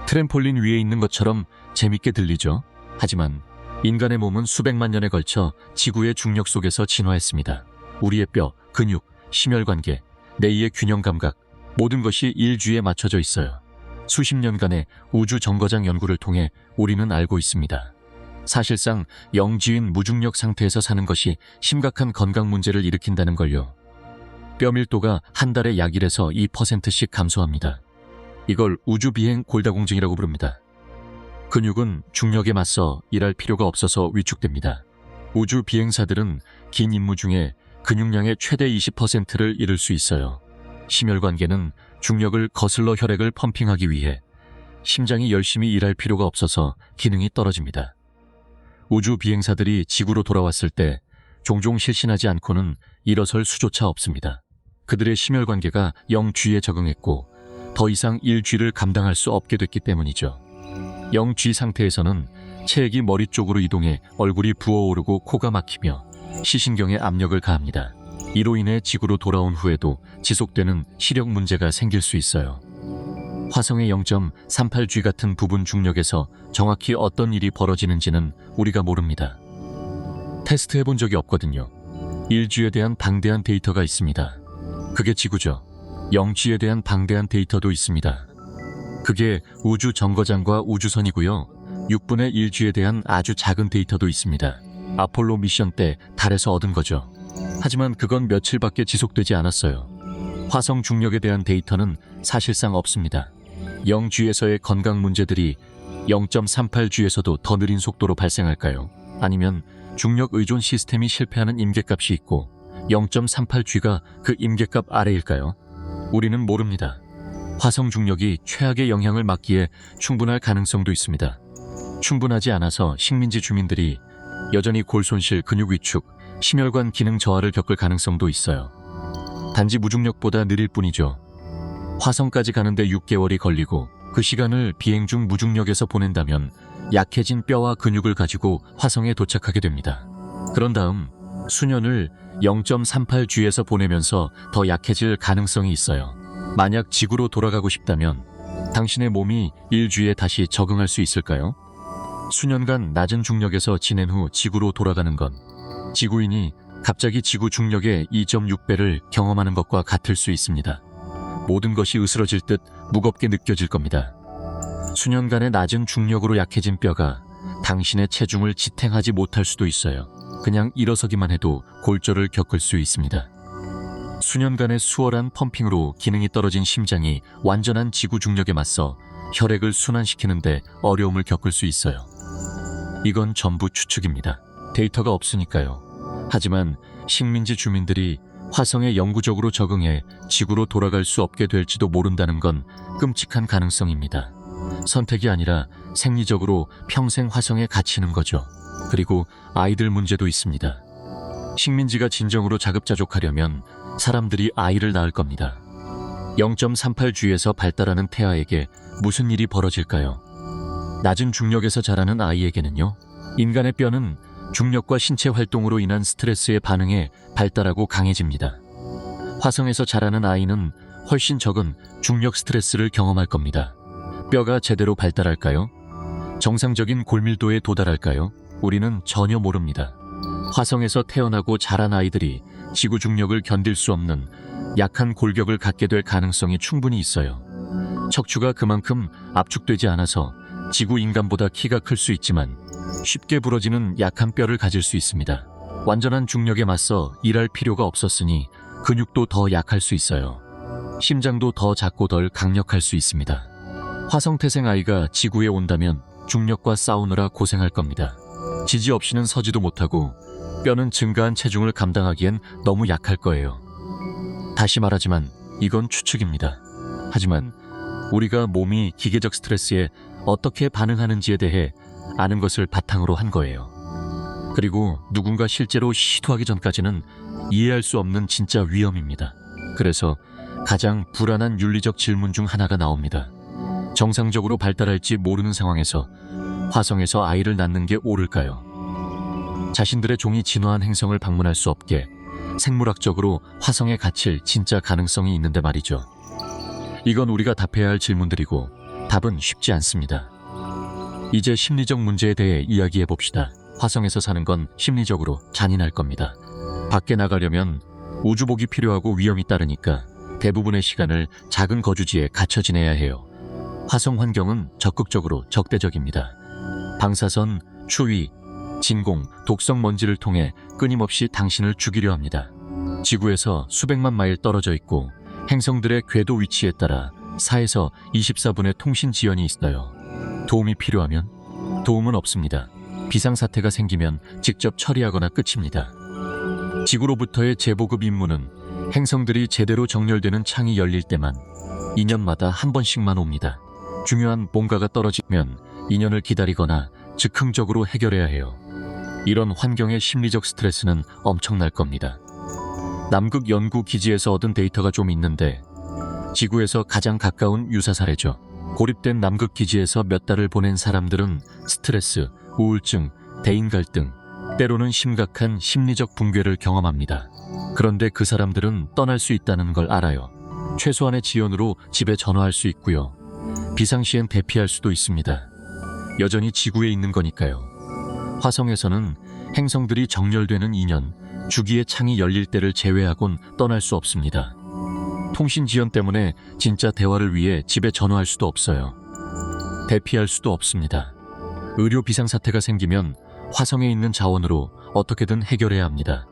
트램폴린 위에 있는 것처럼 재밌게 들리죠? 하지만 인간의 몸은 수백만 년에 걸쳐 지구의 중력 속에서 진화했습니다. 우리의 뼈, 근육, 심혈관계, 뇌의 균형 감각, 모든 것이 일주에 맞춰져 있어요. 수십 년간의 우주 정거장 연구를 통해 우리는 알고 있습니다. 사실상 영지인 무중력 상태에서 사는 것이 심각한 건강 문제를 일으킨다는 걸요. 뼈 밀도가 한 달에 약 1에서 2%씩 감소합니다. 이걸 우주비행 골다공증이라고 부릅니다. 근육은 중력에 맞서 일할 필요가 없어서 위축됩니다. 우주 비행사들은 긴 임무 중에 근육량의 최대 20%를 잃을 수 있어요. 심혈관계는 중력을 거슬러 혈액을 펌핑하기 위해 심장이 열심히 일할 필요가 없어서 기능이 떨어집니다. 우주 비행사들이 지구로 돌아왔을 때 종종 실신하지 않고는 일어설 수조차 없습니다. 그들의 심혈관계가 0G에 적응했고 더 이상 1G를 감당할 수 없게 됐기 때문이죠. 0G 상태에서는 체액이 머리 쪽으로 이동해 얼굴이 부어오르고 코가 막히며 시신경에 압력을 가합니다. 이로 인해 지구로 돌아온 후에도 지속되는 시력 문제가 생길 수 있어요. 화성의 0.38G 같은 부분 중력에서 정확히 어떤 일이 벌어지는지는 우리가 모릅니다. 테스트해본 적이 없거든요. 일주에 대한 방대한 데이터가 있습니다. 그게 지구죠. 영지에 대한 방대한 데이터도 있습니다. 그게 우주 정거장과 우주선이고요. 6분의 1G에 대한 아주 작은 데이터도 있습니다. 아폴로 미션 때 달에서 얻은 거죠. 하지만 그건 며칠밖에 지속되지 않았어요. 화성 중력에 대한 데이터는 사실상 없습니다. 0G에서의 건강 문제들이 0.38G에서도 더 느린 속도로 발생할까요? 아니면 중력 의존 시스템이 실패하는 임계값이 있고 0.38G가 그 임계값 아래일까요? 우리는 모릅니다. 화성 중력이 최악의 영향을 막기에 충분할 가능성도 있습니다. 충분하지 않아서 식민지 주민들이 여전히 골 손실, 근육 위축, 심혈관 기능 저하를 겪을 가능성도 있어요. 단지 무중력보다 느릴 뿐이죠. 화성까지 가는데 6개월이 걸리고 그 시간을 비행 중 무중력에서 보낸다면 약해진 뼈와 근육을 가지고 화성에 도착하게 됩니다. 그런 다음 수년을 0.38G에서 보내면서 더 약해질 가능성이 있어요. 만약 지구로 돌아가고 싶다면 당신의 몸이 1G에 다시 적응할 수 있을까요? 수년간 낮은 중력에서 지낸 후 지구로 돌아가는 건 지구인이 갑자기 지구 중력의 2.6배를 경험하는 것과 같을 수 있습니다. 모든 것이 으스러질 듯 무겁게 느껴질 겁니다. 수년간의 낮은 중력으로 약해진 뼈가 당신의 체중을 지탱하지 못할 수도 있어요. 그냥 일어서기만 해도 골절을 겪을 수 있습니다. 수년간의 수월한 펌핑으로 기능이 떨어진 심장이 완전한 지구 중력에 맞서 혈액을 순환시키는데 어려움을 겪을 수 있어요. 이건 전부 추측입니다. 데이터가 없으니까요. 하지만 식민지 주민들이 화성에 영구적으로 적응해 지구로 돌아갈 수 없게 될지도 모른다는 건 끔찍한 가능성입니다. 선택이 아니라 생리적으로 평생 화성에 갇히는 거죠. 그리고 아이들 문제도 있습니다. 식민지가 진정으로 자급자족하려면 사람들이 아이를 낳을 겁니다. 0.38G에서 발달하는 태아에게 무슨 일이 벌어질까요? 낮은 중력에서 자라는 아이에게는요? 인간의 뼈는 중력과 신체 활동으로 인한 스트레스에 반응해 발달하고 강해집니다. 화성에서 자라는 아이는 훨씬 적은 중력 스트레스를 경험할 겁니다. 뼈가 제대로 발달할까요? 정상적인 골밀도에 도달할까요? 우리는 전혀 모릅니다. 화성에서 태어나고 자란 아이들이 지구 중력을 견딜 수 없는 약한 골격을 갖게 될 가능성이 충분히 있어요. 척추가 그만큼 압축되지 않아서 지구 인간보다 키가 클 수 있지만 쉽게 부러지는 약한 뼈를 가질 수 있습니다. 완전한 중력에 맞서 일할 필요가 없었으니 근육도 더 약할 수 있어요. 심장도 더 작고 덜 강력할 수 있습니다. 화성 태생 아이가 지구에 온다면 중력과 싸우느라 고생할 겁니다. 지지 없이는 서지도 못하고 뼈는 증가한 체중을 감당하기엔 너무 약할 거예요. 다시 말하지만 이건 추측입니다. 하지만 우리가 몸이 기계적 스트레스에 어떻게 반응하는지에 대해 아는 것을 바탕으로 한 거예요. 그리고 누군가 실제로 시도하기 전까지는 이해할 수 없는 진짜 위험입니다. 그래서 가장 불안한 윤리적 질문 중 하나가 나옵니다. 정상적으로 발달할지 모르는 상황에서 화성에서 아이를 낳는 게 옳을까요? 자신들의 종이 진화한 행성을 방문할 수 없게 생물학적으로 화성에 갇힐 진짜 가능성이 있는데 말이죠. 이건 우리가 답해야 할 질문들이고 답은 쉽지 않습니다. 이제 심리적 문제에 대해 이야기해 봅시다. 화성에서 사는 건 심리적으로 잔인할 겁니다. 밖에 나가려면 우주복이 필요하고 위험이 따르니까 대부분의 시간을 작은 거주지에 갇혀 지내야 해요. 화성 환경은 적극적으로 적대적입니다. 방사선, 추위, 진공, 독성 먼지를 통해 끊임없이 당신을 죽이려 합니다. 지구에서 수백만 마일 떨어져 있고 행성들의 궤도 위치에 따라 4에서 24분의 통신 지연이 있어요. 도움이 필요하면? 도움은 없습니다. 비상사태가 생기면 직접 처리하거나 끝입니다. 지구로부터의 재보급 임무는 행성들이 제대로 정렬되는 창이 열릴 때만 2년마다 한 번씩만 옵니다. 중요한 뭔가가 떨어지면 2년을 기다리거나 즉흥적으로 해결해야 해요. 이런 환경의 심리적 스트레스는 엄청날 겁니다. 남극 연구 기지에서 얻은 데이터가 좀 있는데 지구에서 가장 가까운 유사 사례죠. 고립된 남극 기지에서 몇 달을 보낸 사람들은 스트레스, 우울증, 대인 갈등, 때로는 심각한 심리적 붕괴를 경험합니다. 그런데 그 사람들은 떠날 수 있다는 걸 알아요. 최소한의 지연으로 집에 전화할 수 있고요. 비상시엔 대피할 수도 있습니다. 여전히 지구에 있는 거니까요. 화성에서는 행성들이 정렬되는 2년, 주기의 창이 열릴 때를 제외하곤 떠날 수 없습니다. 통신 지연 때문에 진짜 대화를 위해 집에 전화할 수도 없어요. 대피할 수도 없습니다. 의료 비상사태가 생기면 화성에 있는 자원으로 어떻게든 해결해야 합니다.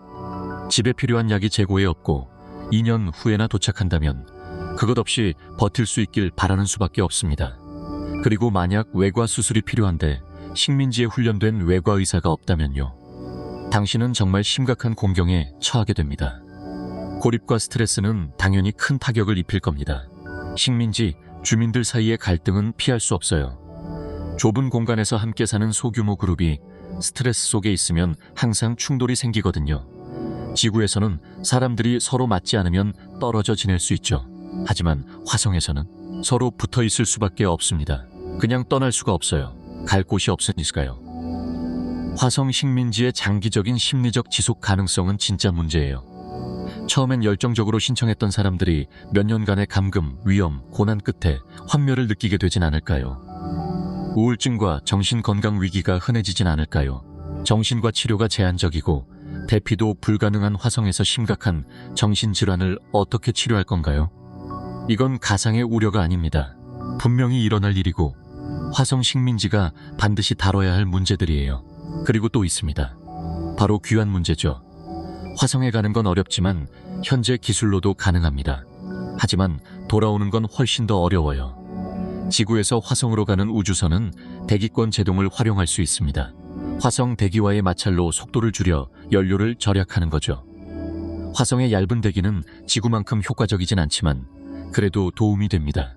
집에 필요한 약이 재고에 없고 2년 후에나 도착한다면 그것 없이 버틸 수 있길 바라는 수밖에 없습니다. 그리고 만약 외과 수술이 필요한데 식민지에 훈련된 외과 의사가 없다면요. 당신은 정말 심각한 공경에 처하게 됩니다. 고립과 스트레스는 당연히 큰 타격을 입힐 겁니다. 식민지, 주민들 사이의 갈등은 피할 수 없어요. 좁은 공간에서 함께 사는 소규모 그룹이 스트레스 속에 있으면 항상 충돌이 생기거든요. 지구에서는 사람들이 서로 맞지 않으면 떨어져 지낼 수 있죠. 하지만 화성에서는 서로 붙어 있을 수밖에 없습니다. 그냥 떠날 수가 없어요. 갈 곳이 없으니까요. 화성 식민지의 장기적인 심리적 지속 가능성은 진짜 문제예요. 처음엔 열정적으로 신청했던 사람들이 몇 년간의 감금, 위험, 고난 끝에 환멸을 느끼게 되진 않을까요? 우울증과 정신건강 위기가 흔해지진 않을까요? 정신과 치료가 제한적이고 대피도 불가능한 화성에서 심각한 정신질환을 어떻게 치료할 건가요? 이건 가상의 우려가 아닙니다. 분명히 일어날 일이고 화성 식민지가 반드시 다뤄야 할 문제들이에요. 그리고 또 있습니다. 바로 귀환 문제죠. 화성에 가는 건 어렵지만 현재 기술로도 가능합니다. 하지만 돌아오는 건 훨씬 더 어려워요. 지구에서 화성으로 가는 우주선은 대기권 제동을 활용할 수 있습니다. 화성 대기와의 마찰로 속도를 줄여 연료를 절약하는 거죠. 화성의 얇은 대기는 지구만큼 효과적이진 않지만 그래도 도움이 됩니다.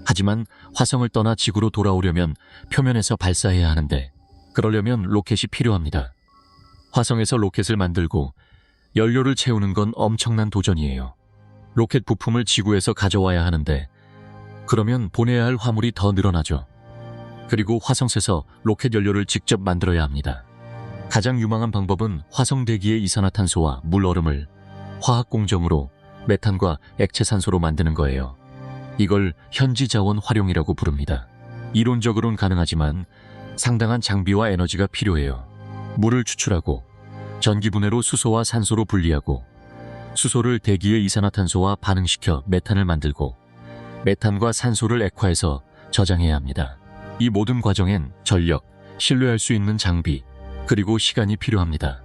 하지만 화성을 떠나 지구로 돌아오려면 표면에서 발사해야 하는데 그러려면 로켓이 필요합니다. 화성에서 로켓을 만들고 연료를 채우는 건 엄청난 도전이에요. 로켓 부품을 지구에서 가져와야 하는데 그러면 보내야 할 화물이 더 늘어나죠. 그리고 화성에서 로켓 연료를 직접 만들어야 합니다. 가장 유망한 방법은 화성 대기의 이산화탄소와 물얼음을 화학 공정으로 메탄과 액체 산소로 만드는 거예요. 이걸 현지 자원 활용이라고 부릅니다. 이론적으로는 가능하지만 상당한 장비와 에너지가 필요해요. 물을 추출하고 전기 분해로 수소와 산소로 분리하고 수소를 대기의 이산화탄소와 반응시켜 메탄을 만들고 메탄과 산소를 액화해서 저장해야 합니다. 이 모든 과정엔 전력, 신뢰할 수 있는 장비, 그리고 시간이 필요합니다.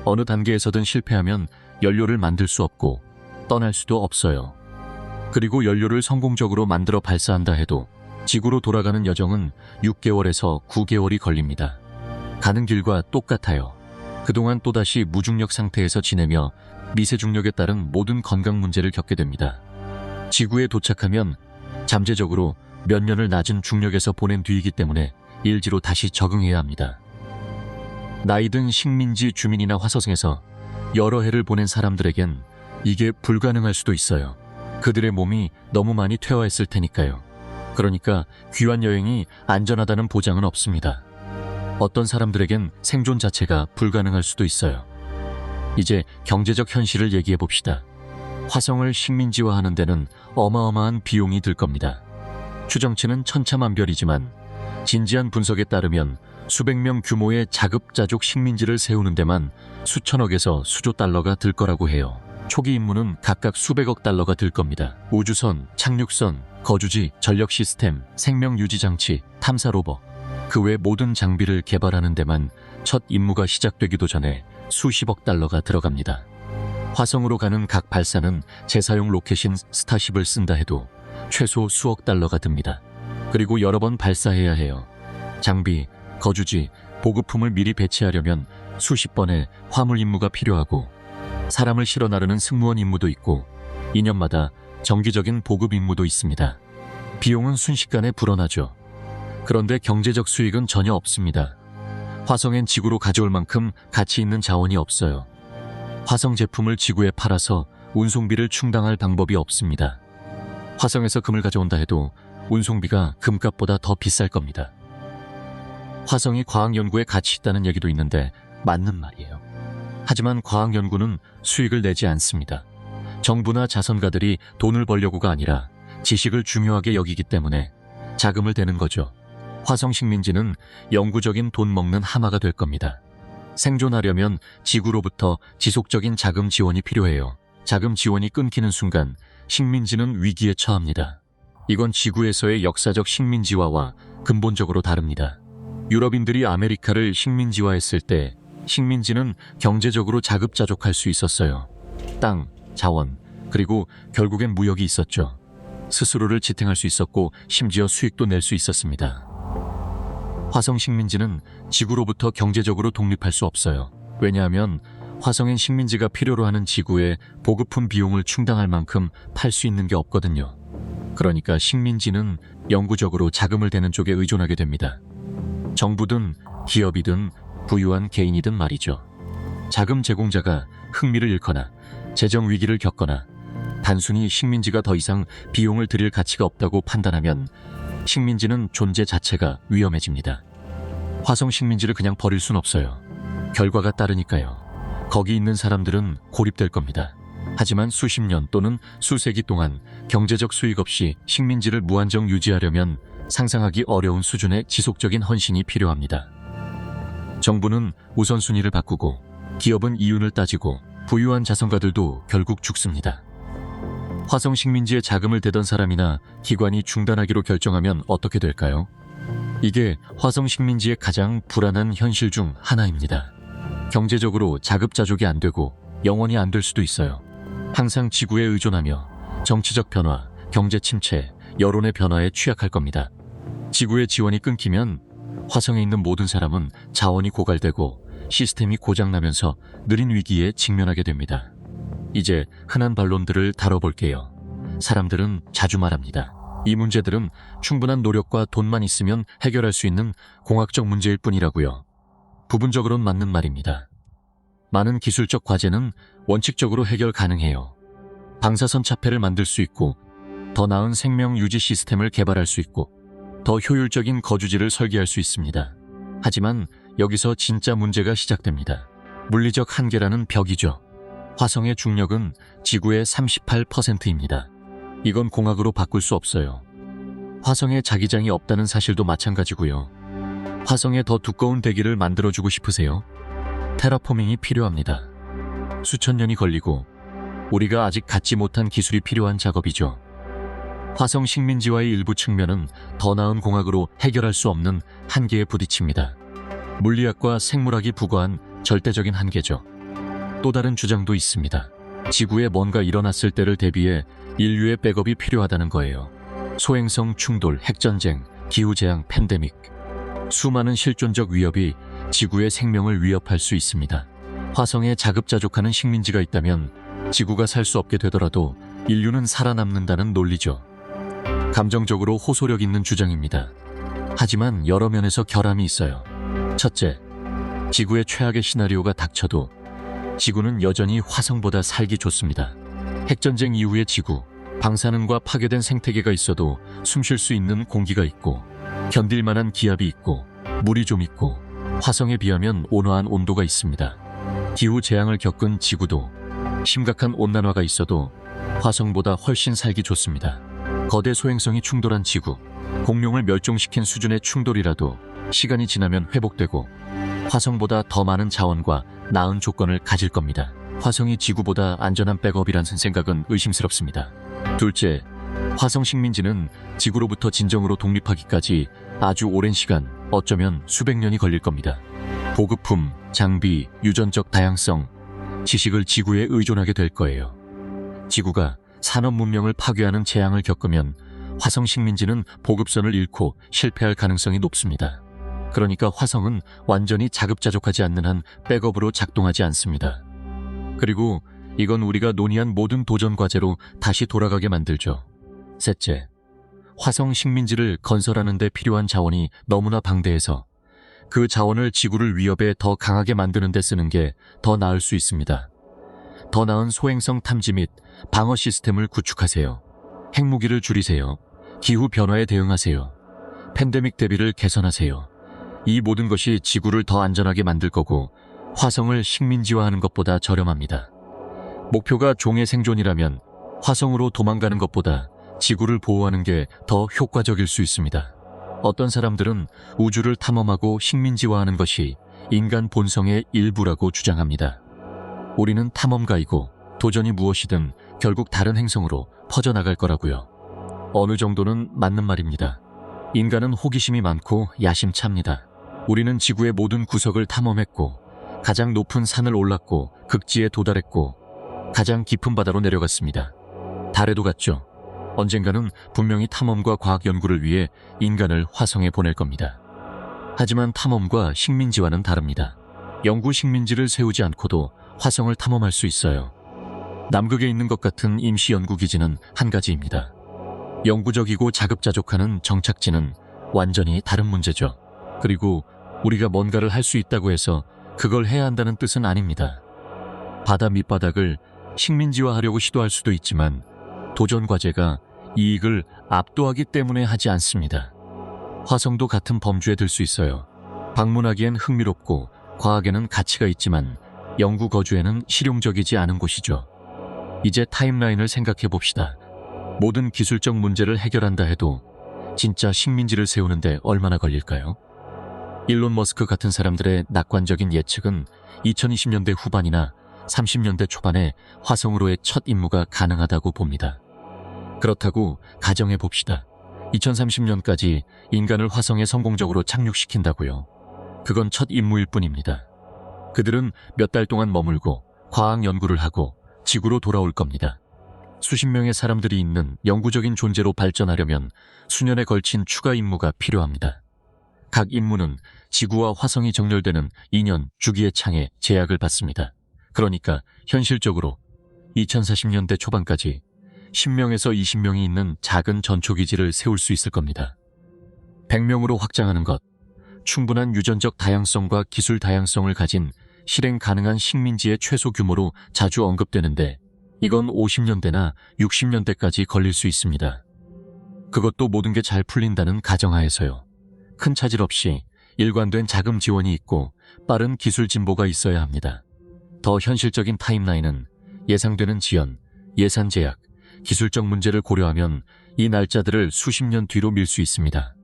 어느 단계에서든 실패하면 연료를 만들 수 없고 떠날 수도 없어요. 그리고 연료를 성공적으로 만들어 발사한다 해도 지구로 돌아가는 여정은 6개월에서 9개월이 걸립니다. 가는 길과 똑같아요. 그동안 또다시 무중력 상태에서 지내며 미세중력에 따른 모든 건강 문제를 겪게 됩니다. 지구에 도착하면 잠재적으로 몇 년을 낮은 중력에서 보낸 뒤이기 때문에 일지로 다시 적응해야 합니다. 나이든 식민지 주민이나 화성에서 여러 해를 보낸 사람들에겐 이게 불가능할 수도 있어요. 그들의 몸이 너무 많이 퇴화했을 테니까요. 그러니까 귀환 여행이 안전하다는 보장은 없습니다. 어떤 사람들에겐 생존 자체가 불가능할 수도 있어요. 이제 경제적 현실을 얘기해 봅시다. 화성을 식민지화하는 데는 어마어마한 비용이 들 겁니다. 추정치는 천차만별이지만 진지한 분석에 따르면 수백 명 규모의 자급자족 식민지를 세우는 데만 수천억에서 수조 달러가 들 거라고 해요. 초기 임무는 각각 수백억 달러가 들 겁니다. 우주선, 착륙선, 거주지, 전력 시스템, 생명 유지 장치, 탐사 로버, 그 외 모든 장비를 개발하는 데만 첫 임무가 시작되기도 전에 수십억 달러가 들어갑니다. 화성으로 가는 각 발사는 재사용 로켓인 스타쉽을 쓴다 해도 최소 수억 달러가 듭니다. 그리고 여러 번 발사해야 해요. 장비, 거주지, 보급품을 미리 배치하려면 수십 번의 화물 임무가 필요하고 사람을 실어 나르는 승무원 임무도 있고 2년마다 정기적인 보급 임무도 있습니다. 비용은 순식간에 불어나죠. 그런데 경제적 수익은 전혀 없습니다. 화성엔 지구로 가져올 만큼 가치 있는 자원이 없어요. 화성 제품을 지구에 팔아서 운송비를 충당할 방법이 없습니다. 화성에서 금을 가져온다 해도 운송비가 금값보다 더 비쌀 겁니다. 화성이 과학 연구에 가치 있다는 얘기도 있는데 맞는 말이에요. 하지만 과학 연구는 수익을 내지 않습니다. 정부나 자선가들이 돈을 벌려고가 아니라 지식을 중요하게 여기기 때문에 자금을 대는 거죠. 화성 식민지는 영구적인 돈 먹는 하마가 될 겁니다. 생존하려면 지구로부터 지속적인 자금 지원이 필요해요. 자금 지원이 끊기는 순간 식민지는 위기에 처합니다. 이건 지구에서의 역사적 식민지화와 근본적으로 다릅니다. 유럽인들이 아메리카를 식민지화했을 때 식민지는 경제적으로 자급자족할 수 있었어요. 땅, 자원, 그리고 결국엔 무역이 있었죠. 스스로를 지탱할 수 있었고 심지어 수익도 낼 수 있었습니다. 화성 식민지는 지구로부터 경제적으로 독립할 수 없어요. 왜냐하면 화성엔 식민지가 필요로 하는 지구에 보급품 비용을 충당할 만큼 팔 수 있는 게 없거든요. 그러니까 식민지는 영구적으로 자금을 대는 쪽에 의존하게 됩니다. 정부든 기업이든 부유한 개인이든 말이죠. 자금 제공자가 흥미를 잃거나 재정 위기를 겪거나 단순히 식민지가 더 이상 비용을 들일 가치가 없다고 판단하면 식민지는 존재 자체가 위험해집니다. 화성 식민지를 그냥 버릴 순 없어요. 결과가 따르니까요. 거기 있는 사람들은 고립될 겁니다. 하지만 수십 년 또는 수세기 동안 경제적 수익 없이 식민지를 무한정 유지하려면 상상하기 어려운 수준의 지속적인 헌신이 필요합니다. 정부는 우선순위를 바꾸고 기업은 이윤을 따지고 부유한 자선가들도 결국 죽습니다. 화성 식민지에 자금을 대던 사람이나 기관이 중단하기로 결정하면 어떻게 될까요? 이게 화성 식민지의 가장 불안한 현실 중 하나입니다. 경제적으로 자급자족이 안 되고 영원히 안 될 수도 있어요. 항상 지구에 의존하며 정치적 변화, 경제 침체, 여론의 변화에 취약할 겁니다. 지구의 지원이 끊기면 화성에 있는 모든 사람은 자원이 고갈되고 시스템이 고장나면서 느린 위기에 직면하게 됩니다. 이제 흔한 반론들을 다뤄볼게요. 사람들은 자주 말합니다. 이 문제들은 충분한 노력과 돈만 있으면 해결할 수 있는 공학적 문제일 뿐이라고요. 부분적으로는 맞는 말입니다. 많은 기술적 과제는 원칙적으로 해결 가능해요. 방사선 차폐를 만들 수 있고, 더 나은 생명 유지 시스템을 개발할 수 있고, 더 효율적인 거주지를 설계할 수 있습니다. 하지만 여기서 진짜 문제가 시작됩니다. 물리적 한계라는 벽이죠. 화성의 중력은 지구의 38%입니다. 이건 공학으로 바꿀 수 없어요. 화성에 자기장이 없다는 사실도 마찬가지고요. 화성에 더 두꺼운 대기를 만들어주고 싶으세요? 테라포밍이 필요합니다. 수천 년이 걸리고 우리가 아직 갖지 못한 기술이 필요한 작업이죠. 화성 식민지와의 일부 측면은 더 나은 공학으로 해결할 수 없는 한계에 부딪힙니다. 물리학과 생물학이 부과한 절대적인 한계죠. 또 다른 주장도 있습니다. 지구에 뭔가 일어났을 때를 대비해 인류의 백업이 필요하다는 거예요. 소행성 충돌, 핵전쟁, 기후재앙, 팬데믹. 수많은 실존적 위협이 지구의 생명을 위협할 수 있습니다. 화성에 자급자족하는 식민지가 있다면 지구가 살 수 없게 되더라도 인류는 살아남는다는 논리죠. 감정적으로 호소력 있는 주장입니다. 하지만 여러 면에서 결함이 있어요. 첫째, 지구의 최악의 시나리오가 닥쳐도 지구는 여전히 화성보다 살기 좋습니다. 핵전쟁 이후의 지구, 방사능과 파괴된 생태계가 있어도 숨 쉴 수 있는 공기가 있고 견딜 만한 기압이 있고 물이 좀 있고 화성에 비하면 온화한 온도가 있습니다. 기후 재앙을 겪은 지구도 심각한 온난화가 있어도 화성보다 훨씬 살기 좋습니다. 거대 소행성이 충돌한 지구, 공룡을 멸종시킨 수준의 충돌이라도 시간이 지나면 회복되고 화성보다 더 많은 자원과 나은 조건을 가질 겁니다. 화성이 지구보다 안전한 백업이란 생각은 의심스럽습니다. 둘째, 화성 식민지는 지구로부터 진정으로 독립하기까지 아주 오랜 시간, 어쩌면 수백 년이 걸릴 겁니다. 보급품, 장비, 유전적 다양성, 지식을 지구에 의존하게 될 거예요. 지구가 산업 문명을 파괴하는 재앙을 겪으면 화성 식민지는 보급선을 잃고 실패할 가능성이 높습니다. 그러니까 화성은 완전히 자급자족하지 않는 한 백업으로 작동하지 않습니다. 그리고 이건 우리가 논의한 모든 도전 과제로 다시 돌아가게 만들죠. 셋째, 화성 식민지를 건설하는 데 필요한 자원이 너무나 방대해서 그 자원을 지구를 위협에 더 강하게 만드는 데 쓰는 게 더 나을 수 있습니다. 더 나은 소행성 탐지 및 방어 시스템을 구축하세요. 핵무기를 줄이세요. 기후 변화에 대응하세요. 팬데믹 대비를 개선하세요. 이 모든 것이 지구를 더 안전하게 만들 거고 화성을 식민지화하는 것보다 저렴합니다. 목표가 종의 생존이라면 화성으로 도망가는 것보다 지구를 보호하는 게 더 효과적일 수 있습니다. 어떤 사람들은 우주를 탐험하고 식민지화하는 것이 인간 본성의 일부라고 주장합니다. 우리는 탐험가이고 도전이 무엇이든 결국 다른 행성으로 퍼져나갈 거라고요. 어느 정도는 맞는 말입니다. 인간은 호기심이 많고 야심찹니다. 우리는 지구의 모든 구석을 탐험했고 가장 높은 산을 올랐고 극지에 도달했고 가장 깊은 바다로 내려갔습니다. 달에도 갔죠. 언젠가는 분명히 탐험과 과학 연구를 위해 인간을 화성에 보낼 겁니다. 하지만 탐험과 식민지와는 다릅니다. 영구 식민지를 세우지 않고도 화성을 탐험할 수 있어요. 남극에 있는 것 같은 임시 연구기지는 한 가지입니다. 영구적이고 자급자족하는 정착지는 완전히 다른 문제죠. 그리고 우리가 뭔가를 할 수 있다고 해서 그걸 해야 한다는 뜻은 아닙니다. 바다 밑바닥을 식민지화하려고 시도할 수도 있지만 도전 과제가 이익을 압도하기 때문에 하지 않습니다. 화성도 같은 범주에 들 수 있어요. 방문하기엔 흥미롭고 과학에는 가치가 있지만 영구 거주에는 실용적이지 않은 곳이죠. 이제 타임라인을 생각해 봅시다. 모든 기술적 문제를 해결한다 해도 진짜 식민지를 세우는데 얼마나 걸릴까요? 일론 머스크 같은 사람들의 낙관적인 예측은 2020년대 후반이나 30년대 초반에 화성으로의 첫 임무가 가능하다고 봅니다. 그렇다고 가정해 봅시다. 2030년까지 인간을 화성에 성공적으로 착륙시킨다고요. 그건 첫 임무일 뿐입니다. 그들은 몇 달 동안 머물고 과학 연구를 하고 지구로 돌아올 겁니다. 수십 명의 사람들이 있는 영구적인 존재로 발전하려면 수년에 걸친 추가 임무가 필요합니다. 각 임무는 지구와 화성이 정렬되는 2년 주기의 창에 제약을 받습니다. 그러니까 현실적으로 2040년대 초반까지 10명에서 20명이 있는 작은 전초기지를 세울 수 있을 겁니다. 100명으로 확장하는 것, 충분한 유전적 다양성과 기술 다양성을 가진 실행 가능한 식민지의 최소 규모로 자주 언급되는데 이건 50년대나 60년대까지 걸릴 수 있습니다. 그것도 모든 게 잘 풀린다는 가정하에서요. 큰 차질 없이 일관된 자금 지원이 있고 빠른 기술 진보가 있어야 합니다. 더 현실적인 타임라인은 예상되는 지연, 예산 제약, 기술적 문제를 고려하면 이 날짜들을 수십 년 뒤로 밀 수 있습니다.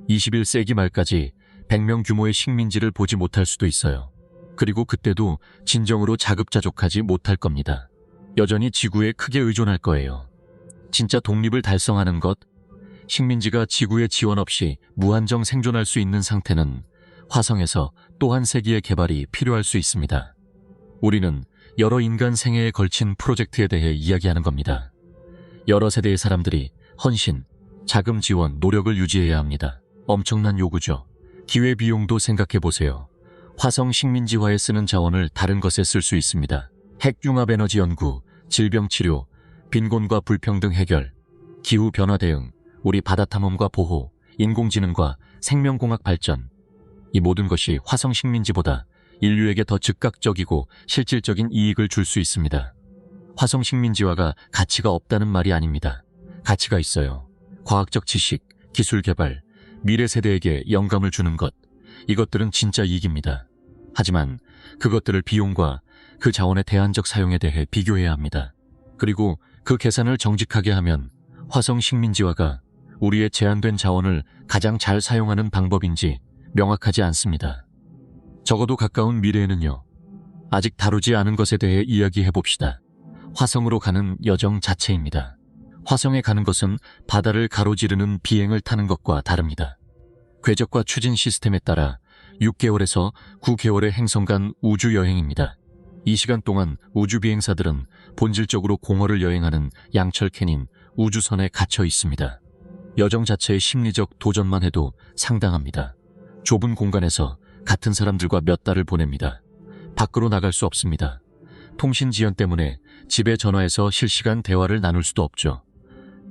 21세기 말까지 100명 규모의 식민지를 보지 못할 수도 있어요. 그리고 그때도 진정으로 자급자족하지 못할 겁니다. 여전히 지구에 크게 의존할 거예요. 진짜 독립을 달성하는 것, 식민지가 지구의 지원 없이 무한정 생존할 수 있는 상태는 화성에서 또 한 세기의 개발이 필요할 수 있습니다. 우리는 여러 인간 생애에 걸친 프로젝트에 대해 이야기하는 겁니다. 여러 세대의 사람들이 헌신, 자금 지원, 노력을 유지해야 합니다. 엄청난 요구죠. 기회비용도 생각해보세요. 화성 식민지화에 쓰는 자원을 다른 것에 쓸 수 있습니다. 핵융합에너지 연구, 질병치료, 빈곤과 불평등 해결, 기후변화 대응, 우리 바다 탐험과 보호, 인공지능과 생명공학 발전. 이 모든 것이 화성 식민지보다 인류에게 더 즉각적이고 실질적인 이익을 줄 수 있습니다. 화성 식민지화가 가치가 없다는 말이 아닙니다. 가치가 있어요. 과학적 지식, 기술 개발, 미래 세대에게 영감을 주는 것, 이것들은 진짜 이익입니다. 하지만 그것들을 비용과 그 자원의 대안적 사용에 대해 비교해야 합니다. 그리고 그 계산을 정직하게 하면 화성 식민지화가 우리의 제한된 자원을 가장 잘 사용하는 방법인지 명확하지 않습니다. 적어도 가까운 미래에는요. 아직 다루지 않은 것에 대해 이야기해봅시다. 화성으로 가는 여정 자체입니다. 화성에 가는 것은 바다를 가로지르는 비행을 타는 것과 다릅니다. 궤적과 추진 시스템에 따라 6개월에서 9개월의 행성 간 우주 여행입니다. 이 시간 동안 우주 비행사들은 본질적으로 공허를 여행하는 양철캔인 우주선에 갇혀 있습니다. 여정 자체의 심리적 도전만 해도 상당합니다. 좁은 공간에서 같은 사람들과 몇 달을 보냅니다. 밖으로 나갈 수 없습니다. 통신 지연 때문에 집에 전화해서 실시간 대화를 나눌 수도 없죠.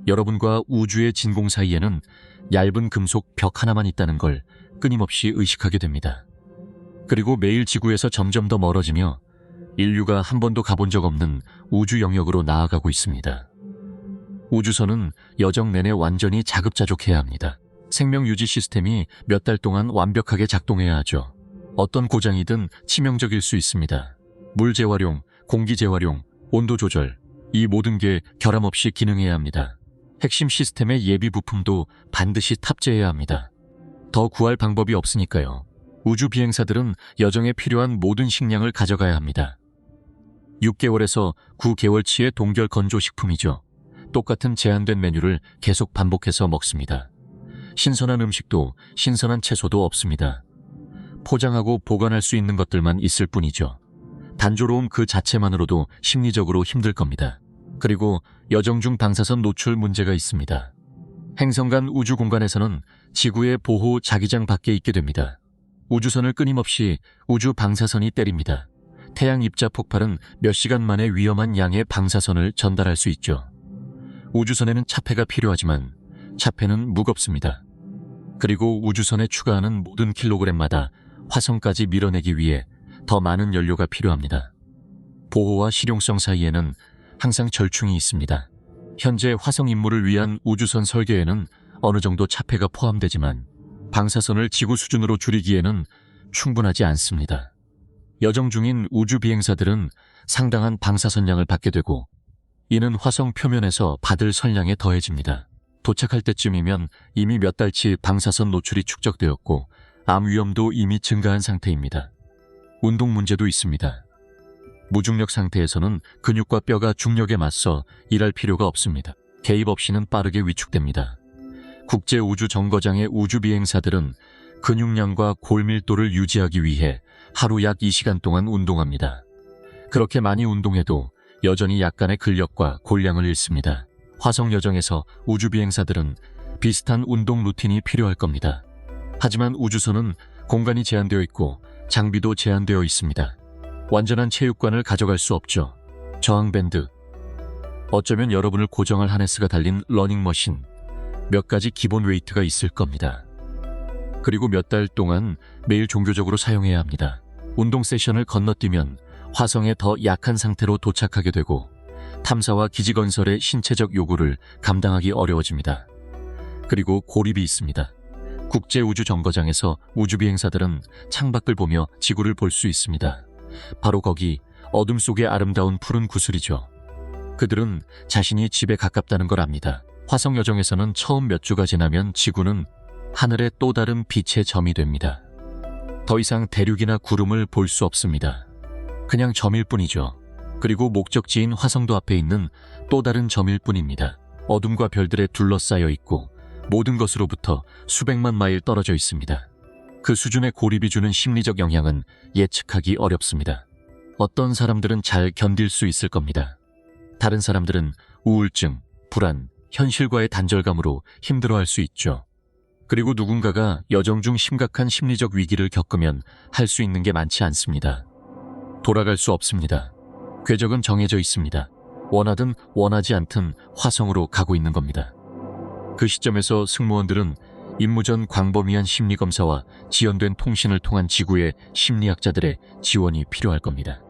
여러분과 우주의 진공 사이에는 얇은 금속 벽 하나만 있다는 걸 끊임없이 의식하게 됩니다. 그리고 매일 지구에서 점점 더 멀어지며 인류가 한 번도 가본 적 없는 우주 영역으로 나아가고 있습니다. 우주선은 여정 내내 완전히 자급자족해야 합니다. 생명 유지 시스템이 몇 달 동안 완벽하게 작동해야 하죠. 어떤 고장이든 치명적일 수 있습니다. 물 재활용, 공기 재활용, 온도 조절, 이 모든 게 결함 없이 기능해야 합니다. 핵심 시스템의 예비 부품도 반드시 탑재해야 합니다. 더 구할 방법이 없으니까요. 우주 비행사들은 여정에 필요한 모든 식량을 가져가야 합니다. 6개월에서 9개월치의 동결 건조 식품이죠. 똑같은 제한된 메뉴를 계속 반복해서 먹습니다. 신선한 음식도 신선한 채소도 없습니다. 포장하고 보관할 수 있는 것들만 있을 뿐이죠. 단조로움 그 자체만으로도 심리적으로 힘들 겁니다. 그리고 여정 중 방사선 노출 문제가 있습니다. 행성 간 우주 공간에서는 지구의 보호 자기장 밖에 있게 됩니다. 우주선을 끊임없이 우주 방사선이 때립니다. 태양 입자 폭발은 몇 시간 만에 위험한 양의 방사선을 전달할 수 있죠. 우주선에는 차폐가 필요하지만 차폐는 무겁습니다. 그리고 우주선에 추가하는 모든 킬로그램마다 화성까지 밀어내기 위해 더 많은 연료가 필요합니다. 보호와 실용성 사이에는 항상 절충이 있습니다. 현재 화성 임무를 위한 우주선 설계에는 어느 정도 차폐가 포함되지만 방사선을 지구 수준으로 줄이기에는 충분하지 않습니다. 여정 중인 우주 비행사들은 상당한 방사선량을 받게 되고 이는 화성 표면에서 받을 선량에 더해집니다. 도착할 때쯤이면 이미 몇 달치 방사선 노출이 축적되었고 암 위험도 이미 증가한 상태입니다. 운동 문제도 있습니다. 무중력 상태에서는 근육과 뼈가 중력에 맞서 일할 필요가 없습니다. 개입 없이는 빠르게 위축됩니다. 국제우주정거장의 우주비행사들은 근육량과 골밀도를 유지하기 위해 하루 약 2시간 동안 운동합니다. 그렇게 많이 운동해도 여전히 약간의 근력과 골량을 잃습니다. 화성 여정에서 우주비행사들은 비슷한 운동 루틴이 필요할 겁니다. 하지만 우주선은 공간이 제한되어 있고 장비도 제한되어 있습니다. 완전한 체육관을 가져갈 수 없죠. 저항밴드, 어쩌면 여러분을 고정할 하네스가 달린 러닝머신, 몇 가지 기본 웨이트가 있을 겁니다. 그리고 몇 달 동안 매일 종교적으로 사용해야 합니다. 운동 세션을 건너뛰면 화성에 더 약한 상태로 도착하게 되고 탐사와 기지 건설의 신체적 요구를 감당하기 어려워집니다. 그리고 고립이 있습니다. 국제우주정거장에서 우주비행사들은 창밖을 보며 지구를 볼 수 있습니다. 바로 거기 어둠 속의 아름다운 푸른 구슬이죠. 그들은 자신이 집에 가깝다는 걸 압니다. 화성 여정에서는 처음 몇 주가 지나면 지구는 하늘의 또 다른 빛의 점이 됩니다. 더 이상 대륙이나 구름을 볼 수 없습니다. 그냥 점일 뿐이죠. 그리고 목적지인 화성도 앞에 있는 또 다른 점일 뿐입니다. 어둠과 별들에 둘러싸여 있고 모든 것으로부터 수백만 마일 떨어져 있습니다. 그 수준의 고립이 주는 심리적 영향은 예측하기 어렵습니다. 어떤 사람들은 잘 견딜 수 있을 겁니다. 다른 사람들은 우울증, 불안, 현실과의 단절감으로 힘들어할 수 있죠. 그리고 누군가가 여정 중 심각한 심리적 위기를 겪으면 할 수 있는 게 많지 않습니다. 돌아갈 수 없습니다. 궤적은 정해져 있습니다. 원하든 원하지 않든 화성으로 가고 있는 겁니다. 그 시점에서 승무원들은 임무 전 광범위한 심리검사와 지연된 통신을 통한 지구의 심리학자들의 지원이 필요할 겁니다.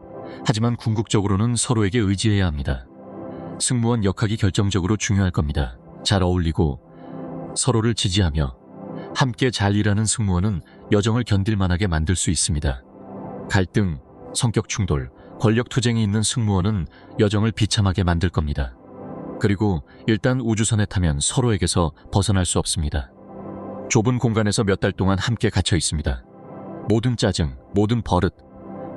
하지만 궁극적으로는 서로에게 의지해야 합니다. 승무원 역학이 결정적으로 중요할 겁니다. 잘 어울리고 서로를 지지하며 함께 잘 일하는 승무원은 여정을 견딜 만하게 만들 수 있습니다. 갈등, 성격 충돌, 권력 투쟁이 있는 승무원은 여정을 비참하게 만들 겁니다. 그리고 일단 우주선에 타면 서로에게서 벗어날 수 없습니다. 좁은 공간에서 몇 달 동안 함께 갇혀 있습니다. 모든 짜증, 모든 버릇,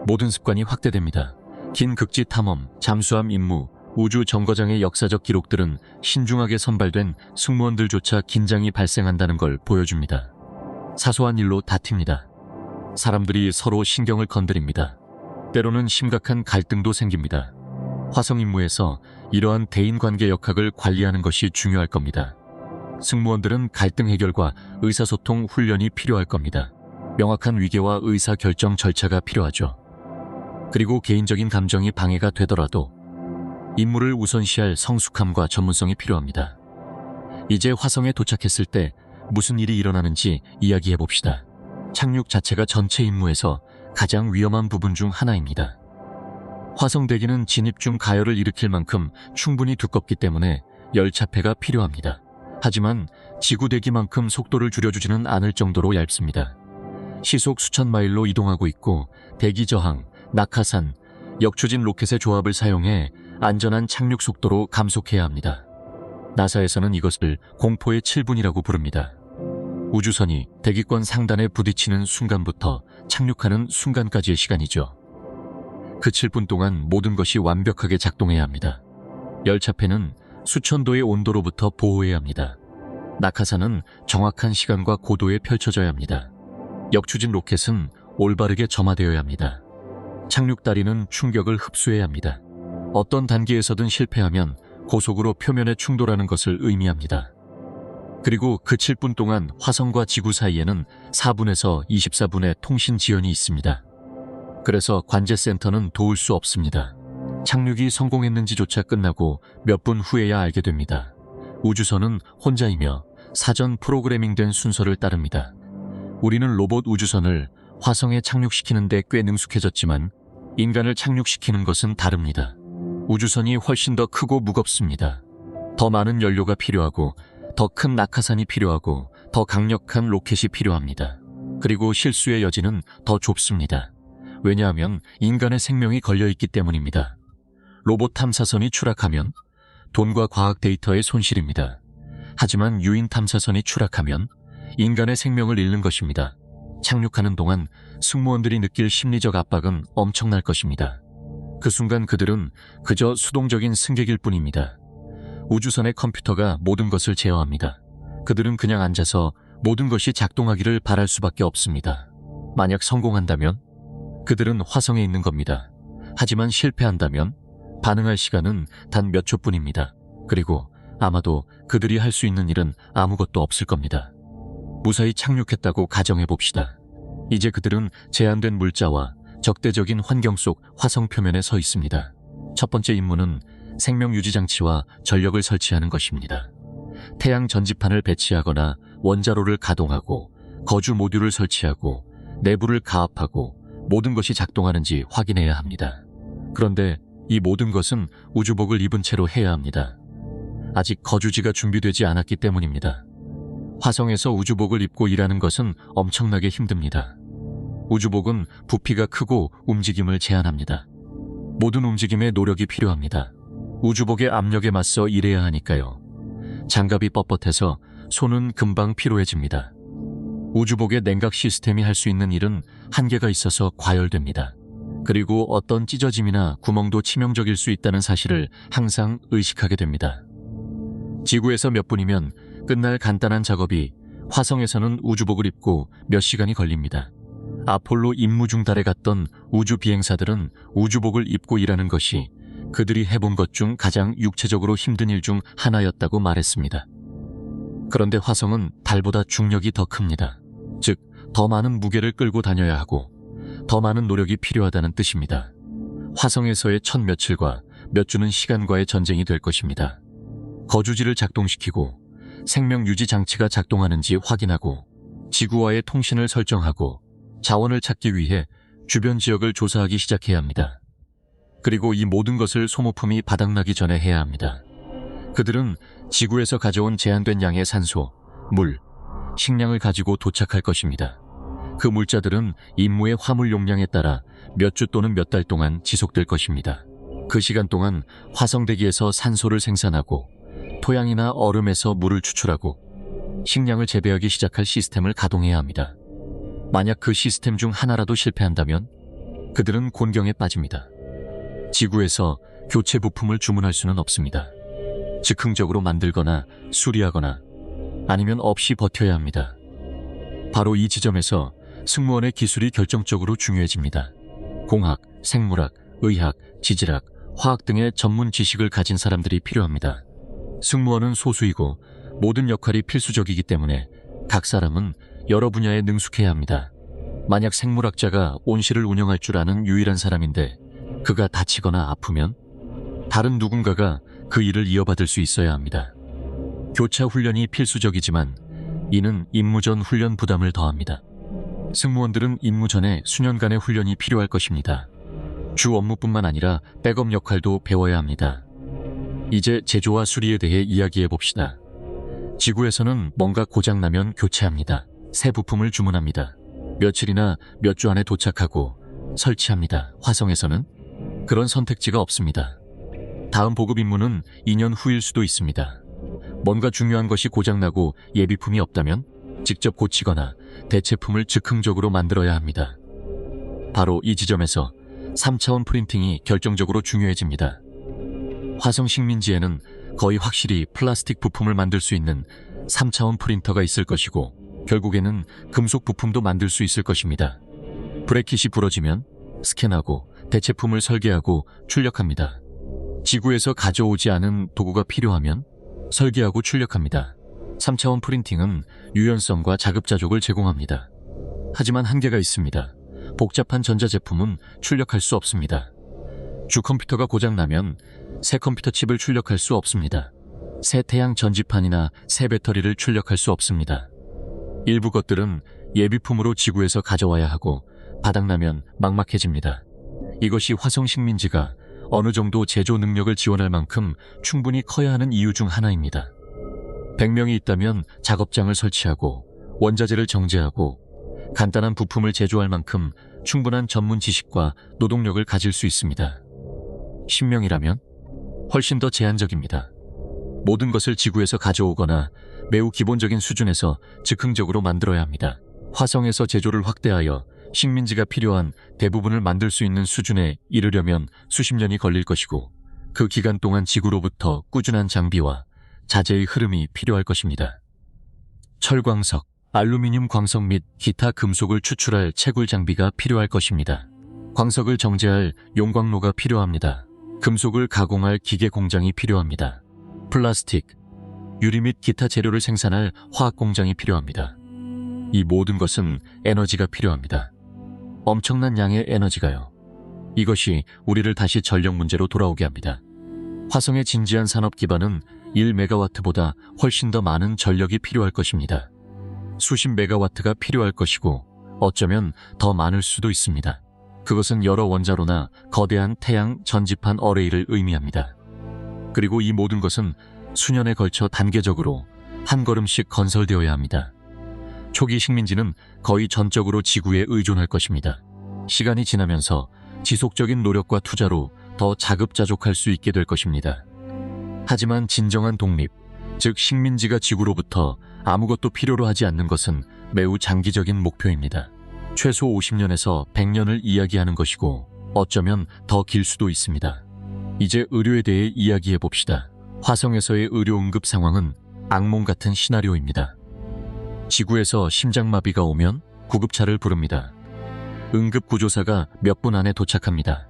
모든 습관이 확대됩니다. 긴 극지 탐험, 잠수함 임무, 우주 정거장의 역사적 기록들은 신중하게 선발된 승무원들조차 긴장이 발생한다는 걸 보여줍니다. 사소한 일로 다튑니다. 사람들이 서로 신경을 건드립니다. 때로는 심각한 갈등도 생깁니다. 화성 임무에서 이러한 대인관계 역학을 관리하는 것이 중요할 겁니다. 승무원들은 갈등 해결과 의사소통 훈련이 필요할 겁니다. 명확한 위계와 의사결정 절차가 필요하죠. 그리고 개인적인 감정이 방해가 되더라도 임무를 우선시할 성숙함과 전문성이 필요합니다. 이제 화성에 도착했을 때 무슨 일이 일어나는지 이야기해봅시다. 착륙 자체가 전체 임무에서 가장 위험한 부분 중 하나입니다. 화성 대기는 진입 중 가열을 일으킬 만큼 충분히 두껍기 때문에 열차폐가 필요합니다. 하지만 지구 대기만큼 속도를 줄여주지는 않을 정도로 얇습니다. 시속 수천 마일로 이동하고 있고 대기 저항, 낙하산, 역추진 로켓의 조합을 사용해 안전한 착륙 속도로 감속해야 합니다. 나사에서는 이것을 공포의 7분이라고 부릅니다. 우주선이 대기권 상단에 부딪히는 순간부터 착륙하는 순간까지의 시간이죠. 그 7분 동안 모든 것이 완벽하게 작동해야 합니다. 열차폐는 수천 도의 온도로부터 보호해야 합니다. 낙하산은 정확한 시간과 고도에 펼쳐져야 합니다. 역추진 로켓은 올바르게 점화되어야 합니다. 착륙다리는 충격을 흡수해야 합니다. 어떤 단계에서든 실패하면 고속으로 표면에 충돌하는 것을 의미합니다. 그리고 그 7분 동안 화성과 지구 사이에는 4분에서 24분의 통신 지연이 있습니다. 그래서 관제센터는 도울 수 없습니다. 착륙이 성공했는지조차 끝나고 몇 분 후에야 알게 됩니다. 우주선은 혼자이며 사전 프로그래밍된 순서를 따릅니다. 우리는 로봇 우주선을 화성에 착륙시키는 데 꽤 능숙해졌지만 인간을 착륙시키는 것은 다릅니다. 우주선이 훨씬 더 크고 무겁습니다. 더 많은 연료가 필요하고 더 큰 낙하산이 필요하고 더 강력한 로켓이 필요합니다. 그리고 실수의 여지는 더 좁습니다. 왜냐하면 인간의 생명이 걸려있기 때문입니다. 로봇 탐사선이 추락하면 돈과 과학 데이터의 손실입니다. 하지만 유인 탐사선이 추락하면 인간의 생명을 잃는 것입니다. 착륙하는 동안 승무원들이 느낄 심리적 압박은 엄청날 것입니다. 그 순간 그들은 그저 수동적인 승객일 뿐입니다. 우주선의 컴퓨터가 모든 것을 제어합니다. 그들은 그냥 앉아서 모든 것이 작동하기를 바랄 수밖에 없습니다. 만약 성공한다면 그들은 화성에 있는 겁니다. 하지만 실패한다면 반응할 시간은 단 몇 초뿐입니다. 그리고 아마도 그들이 할 수 있는 일은 아무것도 없을 겁니다. 무사히 착륙했다고 가정해봅시다. 이제 그들은 제한된 물자와 적대적인 환경 속 화성 표면에 서 있습니다. 첫 번째 임무는 생명 유지 장치와 전력을 설치하는 것입니다. 태양 전지판을 배치하거나 원자로를 가동하고 거주 모듈을 설치하고 내부를 가압하고 모든 것이 작동하는지 확인해야 합니다. 그런데 이 모든 것은 우주복을 입은 채로 해야 합니다. 아직 거주지가 준비되지 않았기 때문입니다. 화성에서 우주복을 입고 일하는 것은 엄청나게 힘듭니다. 우주복은 부피가 크고 움직임을 제한합니다. 모든 움직임에 노력이 필요합니다. 우주복의 압력에 맞서 일해야 하니까요. 장갑이 뻣뻣해서 손은 금방 피로해집니다. 우주복의 냉각 시스템이 할 수 있는 일은 한계가 있어서 과열됩니다. 그리고 어떤 찢어짐이나 구멍도 치명적일 수 있다는 사실을 항상 의식하게 됩니다. 지구에서 몇 분이면 끝날 간단한 작업이 화성에서는 우주복을 입고 몇 시간이 걸립니다. 아폴로 임무 중 달에 갔던 우주 비행사들은 우주복을 입고 일하는 것이 그들이 해본 것 중 가장 육체적으로 힘든 일 중 하나였다고 말했습니다. 그런데 화성은 달보다 중력이 더 큽니다. 즉, 더 많은 무게를 끌고 다녀야 하고 더 많은 노력이 필요하다는 뜻입니다. 화성에서의 첫 며칠과 몇 주는 시간과의 전쟁이 될 것입니다. 거주지를 작동시키고 생명 유지 장치가 작동하는지 확인하고 지구와의 통신을 설정하고 자원을 찾기 위해 주변 지역을 조사하기 시작해야 합니다. 그리고 이 모든 것을 소모품이 바닥나기 전에 해야 합니다. 그들은 지구에서 가져온 제한된 양의 산소, 물, 식량을 가지고 도착할 것입니다. 그 물자들은 임무의 화물 용량에 따라 몇 주 또는 몇 달 동안 지속될 것입니다. 그 시간 동안 화성 대기에서 산소를 생산하고 토양이나 얼음에서 물을 추출하고 식량을 재배하기 시작할 시스템을 가동해야 합니다. 만약 그 시스템 중 하나라도 실패한다면 그들은 곤경에 빠집니다. 지구에서 교체 부품을 주문할 수는 없습니다. 즉흥적으로 만들거나 수리하거나 아니면 없이 버텨야 합니다. 바로 이 지점에서 승무원의 기술이 결정적으로 중요해집니다. 공학, 생물학, 의학, 지질학, 화학 등의 전문 지식을 가진 사람들이 필요합니다. 승무원은 소수이고 모든 역할이 필수적이기 때문에 각 사람은 여러 분야에 능숙해야 합니다. 만약 생물학자가 온실을 운영할 줄 아는 유일한 사람인데 그가 다치거나 아프면 다른 누군가가 그 일을 이어받을 수 있어야 합니다. 교차 훈련이 필수적이지만 이는 임무 전 훈련 부담을 더합니다. 승무원들은 임무 전에 수년간의 훈련이 필요할 것입니다. 주 업무뿐만 아니라 백업 역할도 배워야 합니다. 이제 제조와 수리에 대해 이야기해 봅시다. 지구에서는 뭔가 고장나면 교체합니다. 새 부품을 주문합니다. 며칠이나 몇 주 안에 도착하고 설치합니다. 화성에서는 그런 선택지가 없습니다. 다음 보급 임무는 2년 후일 수도 있습니다. 뭔가 중요한 것이 고장나고 예비품이 없다면 직접 고치거나 대체품을 즉흥적으로 만들어야 합니다. 바로 이 지점에서 3차원 프린팅이 결정적으로 중요해집니다. 화성 식민지에는 거의 확실히 플라스틱 부품을 만들 수 있는 3차원 프린터가 있을 것이고 결국에는 금속 부품도 만들 수 있을 것입니다. 브래킷이 부러지면 스캔하고 대체품을 설계하고 출력합니다. 지구에서 가져오지 않은 도구가 필요하면 설계하고 출력합니다. 3차원 프린팅은 유연성과 자급자족을 제공합니다. 하지만 한계가 있습니다. 복잡한 전자제품은 출력할 수 없습니다. 주 컴퓨터가 고장나면 새 컴퓨터 칩을 출력할 수 없습니다. 새 태양 전지판이나 새 배터리를 출력할 수 없습니다. 일부 것들은 예비품으로 지구에서 가져와야 하고 바닥나면 막막해집니다. 이것이 화성 식민지가 어느 정도 제조 능력을 지원할 만큼 충분히 커야 하는 이유 중 하나입니다. 100명이 있다면 작업장을 설치하고 원자재를 정제하고 간단한 부품을 제조할 만큼 충분한 전문 지식과 노동력을 가질 수 있습니다. 10명이라면 훨씬 더 제한적입니다. 모든 것을 지구에서 가져오거나 매우 기본적인 수준에서 즉흥적으로 만들어야 합니다. 화성에서 제조를 확대하여 식민지가 필요한 대부분을 만들 수 있는 수준에 이르려면 수십 년이 걸릴 것이고 그 기간 동안 지구로부터 꾸준한 장비와 자재의 흐름이 필요할 것입니다. 철광석, 알루미늄 광석 및 기타 금속을 추출할 채굴 장비가 필요할 것입니다. 광석을 정제할 용광로가 필요합니다. 금속을 가공할 기계 공장이 필요합니다. 플라스틱, 유리 및 기타 재료를 생산할 화학 공장이 필요합니다. 이 모든 것은 에너지가 필요합니다. 엄청난 양의 에너지가요. 이것이 우리를 다시 전력 문제로 돌아오게 합니다. 화성의 진지한 산업 기반은 1메가와트보다 훨씬 더 많은 전력이 필요할 것입니다. 수십 메가와트가 필요할 것이고 어쩌면 더 많을 수도 있습니다. 그것은 여러 원자로나 거대한 태양 전지판 어레이를 의미합니다. 그리고 이 모든 것은 수년에 걸쳐 단계적으로 한 걸음씩 건설되어야 합니다. 초기 식민지는 거의 전적으로 지구에 의존할 것입니다. 시간이 지나면서 지속적인 노력과 투자로 더 자급자족할 수 있게 될 것입니다. 하지만 진정한 독립, 즉 식민지가 지구로부터 아무것도 필요로 하지 않는 것은 매우 장기적인 목표입니다. 최소 50년에서 100년을 이야기하는 것이고 어쩌면 더 길 수도 있습니다. 이제 의료에 대해 이야기해 봅시다. 화성에서의 의료 응급 상황은 악몽 같은 시나리오입니다. 지구에서 심장마비가 오면 구급차를 부릅니다. 응급구조사가 몇 분 안에 도착합니다.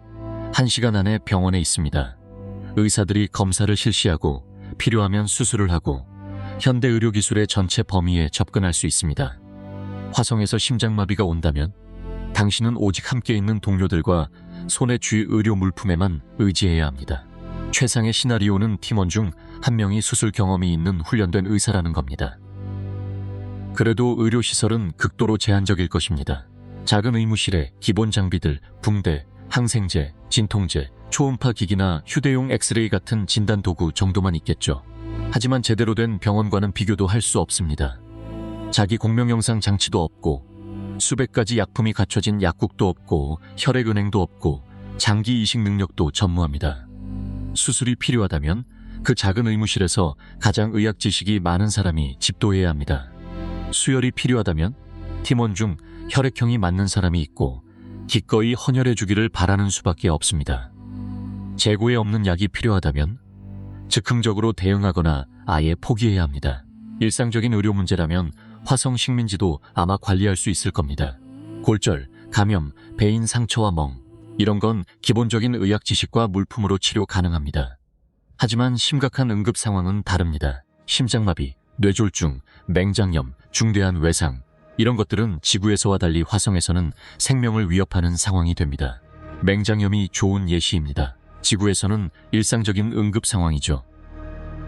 1시간 안에 병원에 있습니다. 의사들이 검사를 실시하고 필요하면 수술을 하고 현대 의료기술의 전체 범위에 접근할 수 있습니다. 화성에서 심장마비가 온다면 당신은 오직 함께 있는 동료들과 손에 쥘 의료 물품에만 의지해야 합니다. 최상의 시나리오는 팀원 중 한 명이 수술 경험이 있는 훈련된 의사라는 겁니다. 그래도 의료시설은 극도로 제한적일 것입니다. 작은 의무실에 기본 장비들, 붕대, 항생제, 진통제, 초음파 기기나 휴대용 엑스레이 같은 진단 도구 정도만 있겠죠. 하지만 제대로 된 병원과는 비교도 할 수 없습니다. 자기 공명영상 장치도 없고 수백 가지 약품이 갖춰진 약국도 없고 혈액은행도 없고 장기 이식 능력도 전무합니다. 수술이 필요하다면 그 작은 의무실에서 가장 의학 지식이 많은 사람이 집도해야 합니다. 수혈이 필요하다면 팀원 중 혈액형이 맞는 사람이 있고 기꺼이 헌혈해 주기를 바라는 수밖에 없습니다. 재고에 없는 약이 필요하다면 즉흥적으로 대응하거나 아예 포기해야 합니다. 일상적인 의료 문제라면 화성 식민지도 아마 관리할 수 있을 겁니다. 골절, 감염, 배인 상처와 멍, 이런 건 기본적인 의학 지식과 물품으로 치료 가능합니다. 하지만 심각한 응급 상황은 다릅니다. 심장마비, 뇌졸중, 맹장염, 중대한 외상, 이런 것들은 지구에서와 달리 화성에서는 생명을 위협하는 상황이 됩니다. 맹장염이 좋은 예시입니다. 지구에서는 일상적인 응급 상황이죠.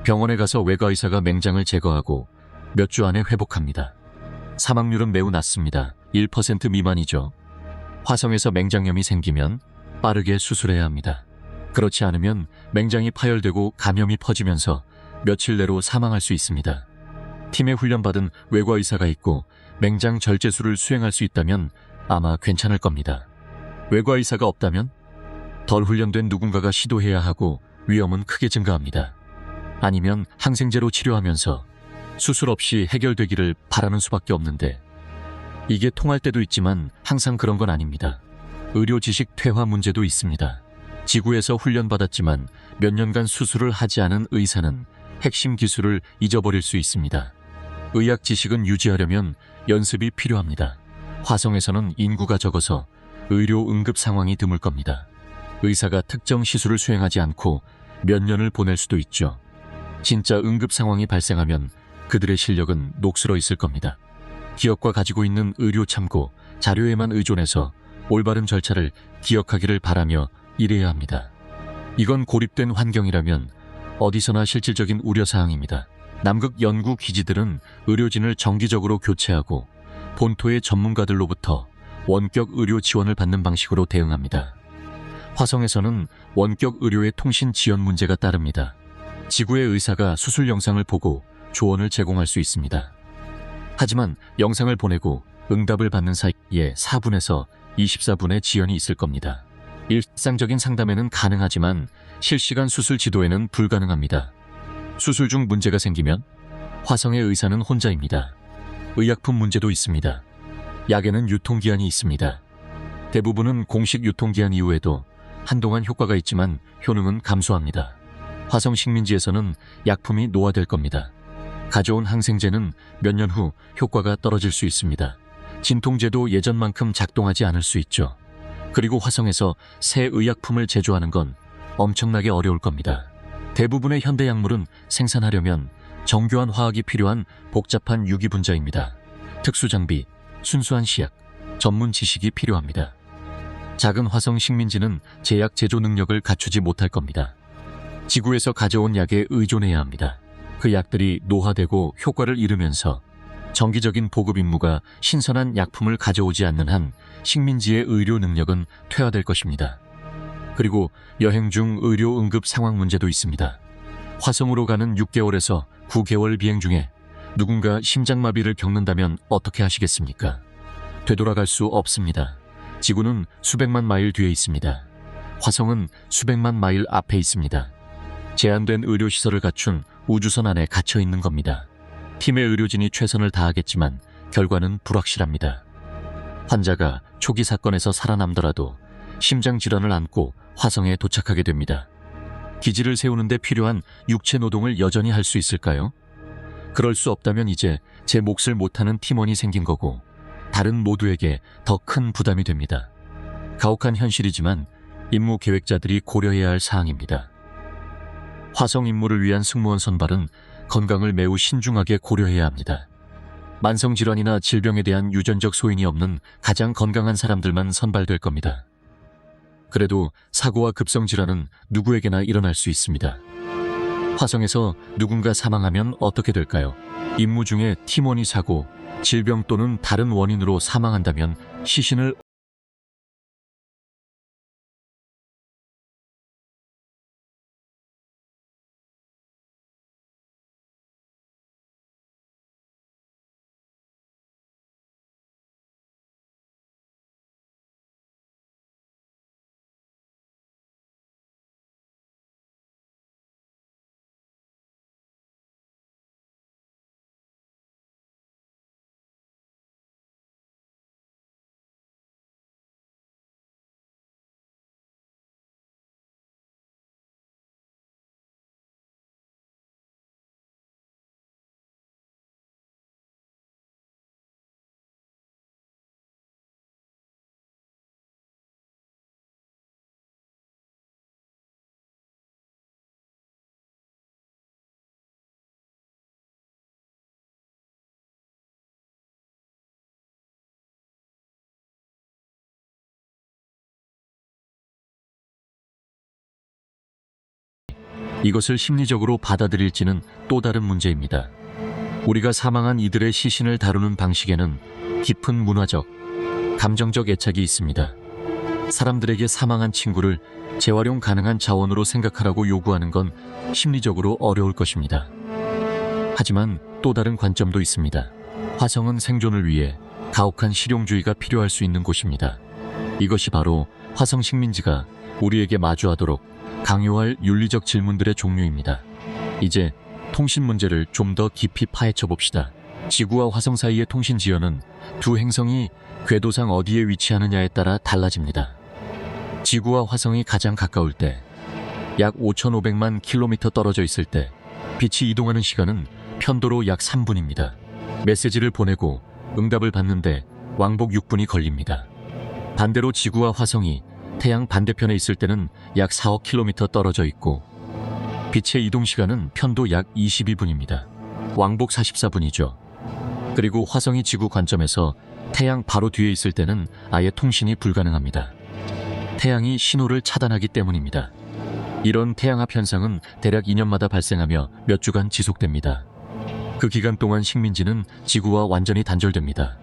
병원에 가서 외과의사가 맹장을 제거하고 몇 주 안에 회복합니다. 사망률은 매우 낮습니다. 1% 미만이죠. 화성에서 맹장염이 생기면 빠르게 수술해야 합니다. 그렇지 않으면 맹장이 파열되고 감염이 퍼지면서 며칠 내로 사망할 수 있습니다. 팀에 훈련받은 외과의사가 있고 맹장 절제술을 수행할 수 있다면 아마 괜찮을 겁니다. 외과의사가 없다면 덜 훈련된 누군가가 시도해야 하고 위험은 크게 증가합니다. 아니면 항생제로 치료하면서 수술 없이 해결되기를 바라는 수밖에 없는데 이게 통할 때도 있지만 항상 그런 건 아닙니다. 의료 지식 퇴화 문제도 있습니다. 지구에서 훈련받았지만 몇 년간 수술을 하지 않은 의사는 핵심 기술을 잊어버릴 수 있습니다. 의학 지식은 유지하려면 연습이 필요합니다. 화성에서는 인구가 적어서 의료 응급 상황이 드물 겁니다. 의사가 특정 시술을 수행하지 않고 몇 년을 보낼 수도 있죠. 진짜 응급 상황이 발생하면 그들의 실력은 녹슬어 있을 겁니다. 기업과 가지고 있는 의료 참고, 자료에만 의존해서 올바른 절차를 기억하기를 바라며 일해야 합니다. 이건 고립된 환경이라면 어디서나 실질적인 우려사항입니다. 남극 연구 기지들은 의료진을 정기적으로 교체하고 본토의 전문가들로부터 원격 의료 지원을 받는 방식으로 대응합니다. 화성에서는 원격 의료의 통신 지연 문제가 따릅니다. 지구의 의사가 수술 영상을 보고 조언을 제공할 수 있습니다. 하지만 영상을 보내고 응답을 받는 사이에 4분에서 24분의 지연이 있을 겁니다. 일상적인 상담에는 가능하지만 실시간 수술 지도에는 불가능합니다. 수술 중 문제가 생기면 화성의 의사는 혼자입니다. 의약품 문제도 있습니다. 약에는 유통기한이 있습니다. 대부분은 공식 유통기한 이후에도 한동안 효과가 있지만 효능은 감소합니다. 화성 식민지에서는 약품이 노화될 겁니다. 가져온 항생제는 몇 년 후 효과가 떨어질 수 있습니다. 진통제도 예전만큼 작동하지 않을 수 있죠. 그리고 화성에서 새 의약품을 제조하는 건 엄청나게 어려울 겁니다. 대부분의 현대 약물은 생산하려면 정교한 화학이 필요한 복잡한 유기분자입니다. 특수장비, 순수한 시약, 전문 지식이 필요합니다. 작은 화성 식민지는 제약 제조 능력을 갖추지 못할 겁니다. 지구에서 가져온 약에 의존해야 합니다. 그 약들이 노화되고 효과를 잃으면서 정기적인 보급 임무가 신선한 약품을 가져오지 않는 한 식민지의 의료 능력은 퇴화될 것입니다. 그리고 여행 중 의료 응급 상황 문제도 있습니다. 화성으로 가는 6개월에서 9개월 비행 중에 누군가 심장마비를 겪는다면 어떻게 하시겠습니까? 되돌아갈 수 없습니다. 지구는 수백만 마일 뒤에 있습니다. 화성은 수백만 마일 앞에 있습니다. 제한된 의료시설을 갖춘 우주선 안에 갇혀 있는 겁니다. 팀의 의료진이 최선을 다하겠지만 결과는 불확실합니다. 환자가 초기 사건에서 살아남더라도 심장질환을 안고 화성에 도착하게 됩니다. 기지를 세우는 데 필요한 육체 노동을 여전히 할 수 있을까요? 그럴 수 없다면 이제 제 몫을 못하는 팀원이 생긴 거고 다른 모두에게 더 큰 부담이 됩니다. 가혹한 현실이지만 임무 계획자들이 고려해야 할 사항입니다. 화성 임무를 위한 승무원 선발은 건강을 매우 신중하게 고려해야 합니다. 만성질환이나 질병에 대한 유전적 소인이 없는 가장 건강한 사람들만 선발될 겁니다. 그래도 사고와 급성질환은 누구에게나 일어날 수 있습니다. 화성에서 누군가 사망하면 어떻게 될까요? 임무 중에 팀원이 사고, 질병 또는 다른 원인으로 사망한다면 시신을 이것을 심리적으로 받아들일지는 또 다른 문제입니다. 우리가 사망한 이들의 시신을 다루는 방식에는 깊은 문화적, 감정적 애착이 있습니다. 사람들에게 사망한 친구를 재활용 가능한 자원으로 생각하라고 요구하는 건 심리적으로 어려울 것입니다. 하지만 또 다른 관점도 있습니다. 화성은 생존을 위해 가혹한 실용주의가 필요할 수 있는 곳입니다. 이것이 바로 화성 식민지가 우리에게 마주하도록 강요할 윤리적 질문들의 종류입니다. 이제 통신 문제를 좀 더 깊이 파헤쳐 봅시다. 지구와 화성 사이의 통신 지연은 두 행성이 궤도상 어디에 위치하느냐에 따라 달라집니다. 지구와 화성이 가장 가까울 때, 약 5,500만 킬로미터 떨어져 있을 때 빛이 이동하는 시간은 편도로 약 3분입니다. 메시지를 보내고 응답을 받는데 왕복 6분이 걸립니다. 반대로 지구와 화성이 태양 반대편에 있을 때는 약 4억 킬로미터 떨어져 있고 빛의 이동 시간은 편도 약 22분입니다. 왕복 44분이죠. 그리고 화성이 지구 관점에서 태양 바로 뒤에 있을 때는 아예 통신이 불가능합니다. 태양이 신호를 차단하기 때문입니다. 이런 태양합 현상은 대략 2년마다 발생하며 몇 주간 지속됩니다. 그 기간 동안 식민지는 지구와 완전히 단절됩니다.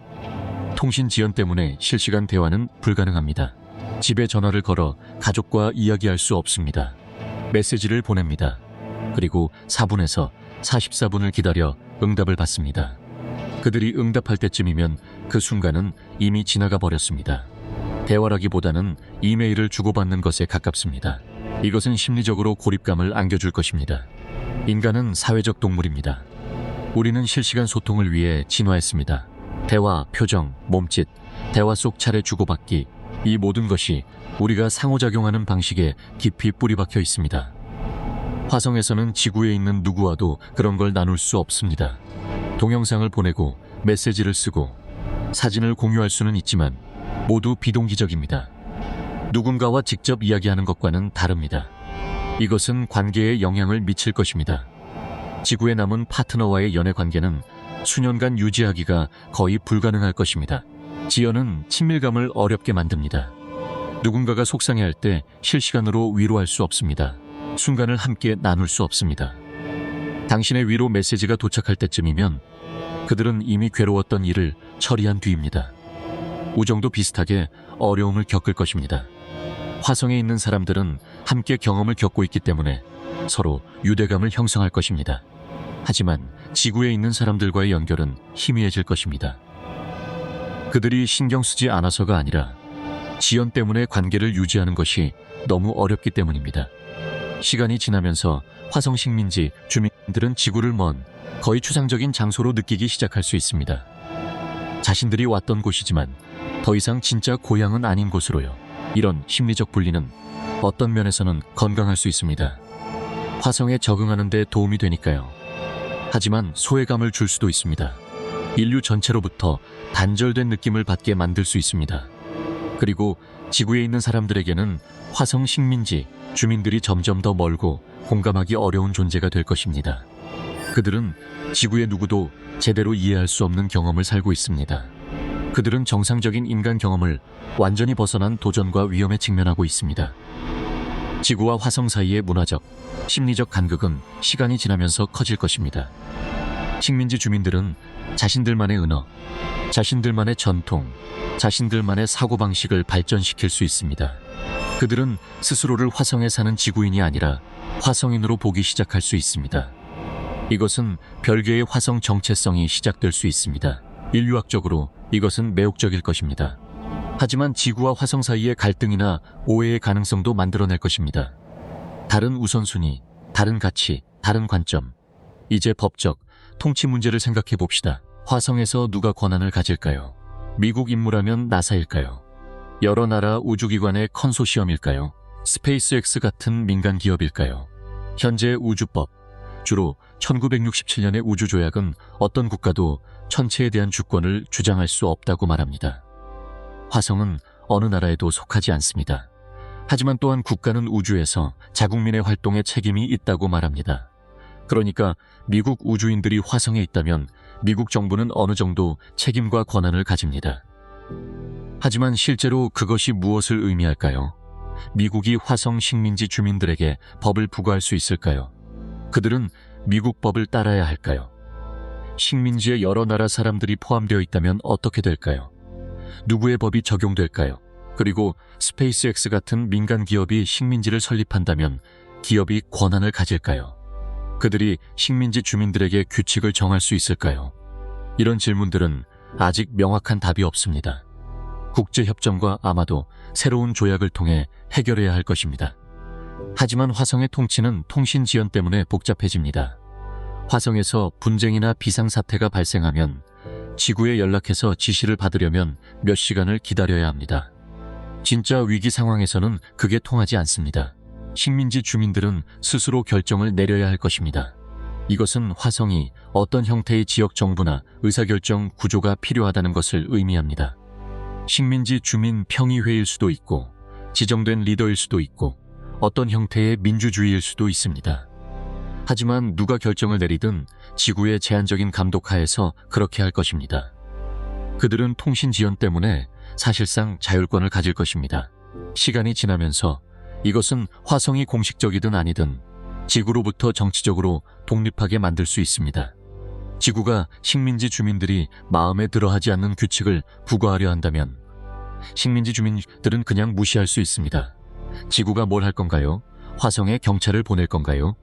통신 지연 때문에 실시간 대화는 불가능합니다. 집에 전화를 걸어 가족과 이야기할 수 없습니다. 메시지를 보냅니다. 그리고 4분에서 44분을 기다려 응답을 받습니다. 그들이 응답할 때쯤이면 그 순간은 이미 지나가 버렸습니다. 대화라기보다는 이메일을 주고받는 것에 가깝습니다. 이것은 심리적으로 고립감을 안겨줄 것입니다. 인간은 사회적 동물입니다. 우리는 실시간 소통을 위해 진화했습니다. 대화, 표정, 몸짓, 대화 속 차례 주고받기, 이 모든 것이 우리가 상호작용하는 방식에 깊이 뿌리박혀 있습니다. 화성에서는 지구에 있는 누구와도 그런 걸 나눌 수 없습니다. 동영상을 보내고 메시지를 쓰고 사진을 공유할 수는 있지만 모두 비동기적입니다. 누군가와 직접 이야기하는 것과는 다릅니다. 이것은 관계에 영향을 미칠 것입니다. 지구에 남은 파트너와의 연애 관계는 수년간 유지하기가 거의 불가능할 것입니다. 지연은 친밀감을 어렵게 만듭니다. 누군가가 속상해할 때 실시간으로 위로할 수 없습니다. 순간을 함께 나눌 수 없습니다. 당신의 위로 메시지가 도착할 때쯤이면 그들은 이미 괴로웠던 일을 처리한 뒤입니다. 우정도 비슷하게 어려움을 겪을 것입니다. 화성에 있는 사람들은 함께 경험을 겪고 있기 때문에 서로 유대감을 형성할 것입니다. 하지만 지구에 있는 사람들과의 연결은 희미해질 것입니다. 그들이 신경 쓰지 않아서가 아니라 지연 때문에 관계를 유지하는 것이 너무 어렵기 때문입니다. 시간이 지나면서 화성 식민지 주민들은 지구를 먼 거의 추상적인 장소로 느끼기 시작할 수 있습니다. 자신들이 왔던 곳이지만 더 이상 진짜 고향은 아닌 곳으로요. 이런 심리적 분리는 어떤 면에서는 건강할 수 있습니다. 화성에 적응하는 데 도움이 되니까요. 하지만 소외감을 줄 수도 있습니다. 인류 전체로부터 단절된 느낌을 받게 만들 수 있습니다. 그리고 지구에 있는 사람들에게는 화성 식민지 주민들이 점점 더 멀고 공감하기 어려운 존재가 될 것입니다. 그들은 지구의 누구도 제대로 이해할 수 없는 경험을 살고 있습니다. 그들은 정상적인 인간 경험을 완전히 벗어난 도전과 위험에 직면하고 있습니다. 지구와 화성 사이의 문화적, 심리적 간극은 시간이 지나면서 커질 것입니다. 식민지 주민들은 자신들만의 언어, 자신들만의 전통, 자신들만의 사고방식을 발전시킬 수 있습니다. 그들은 스스로를 화성에 사는 지구인이 아니라 화성인으로 보기 시작할 수 있습니다. 이것은 별개의 화성 정체성이 시작될 수 있습니다. 인류학적으로 이것은 매혹적일 것입니다. 하지만 지구와 화성 사이의 갈등이나 오해의 가능성도 만들어낼 것입니다. 다른 우선순위, 다른 가치, 다른 관점. 이제 법적, 통치 문제를 생각해 봅시다. 화성에서 누가 권한을 가질까요? 미국 임무라면 나사일까요? 여러 나라 우주기관의 컨소시엄일까요? 스페이스X 같은 민간 기업일까요? 현재 우주법, 주로 1967년의 우주조약은 어떤 국가도 천체에 대한 주권을 주장할 수 없다고 말합니다. 화성은 어느 나라에도 속하지 않습니다. 하지만 또한 국가는 우주에서 자국민의 활동에 책임이 있다고 말합니다. 그러니까 미국 우주인들이 화성에 있다면 미국 정부는 어느 정도 책임과 권한을 가집니다. 하지만 실제로 그것이 무엇을 의미할까요? 미국이 화성 식민지 주민들에게 법을 부과할 수 있을까요? 그들은 미국 법을 따라야 할까요? 식민지에 여러 나라 사람들이 포함되어 있다면 어떻게 될까요? 누구의 법이 적용될까요? 그리고 스페이스X 같은 민간 기업이 식민지를 설립한다면 기업이 권한을 가질까요? 그들이 식민지 주민들에게 규칙을 정할 수 있을까요? 이런 질문들은 아직 명확한 답이 없습니다. 국제협정과 아마도 새로운 조약을 통해 해결해야 할 것입니다. 하지만 화성의 통치는 통신 지연 때문에 복잡해집니다. 화성에서 분쟁이나 비상사태가 발생하면 지구에 연락해서 지시를 받으려면 몇 시간을 기다려야 합니다. 진짜 위기 상황에서는 그게 통하지 않습니다. 식민지 주민들은 스스로 결정을 내려야 할 것입니다. 이것은 화성이 어떤 형태의 지역 정부나 의사결정 구조가 필요하다는 것을 의미합니다. 식민지 주민 평의회일 수도 있고, 지정된 리더일 수도 있고, 어떤 형태의 민주주의일 수도 있습니다. 하지만 누가 결정을 내리든 지구의 제한적인 감독 하에서 그렇게 할 것입니다. 그들은 통신 지연 때문에 사실상 자율권을 가질 것입니다. 시간이 지나면서 이것은 화성이 공식적이든 아니든 지구로부터 정치적으로 독립하게 만들 수 있습니다. 지구가 식민지 주민들이 마음에 들어하지 않는 규칙을 부과하려 한다면 식민지 주민들은 그냥 무시할 수 있습니다. 지구가 뭘 할 건가요? 화성에 경찰을 보낼 건가요?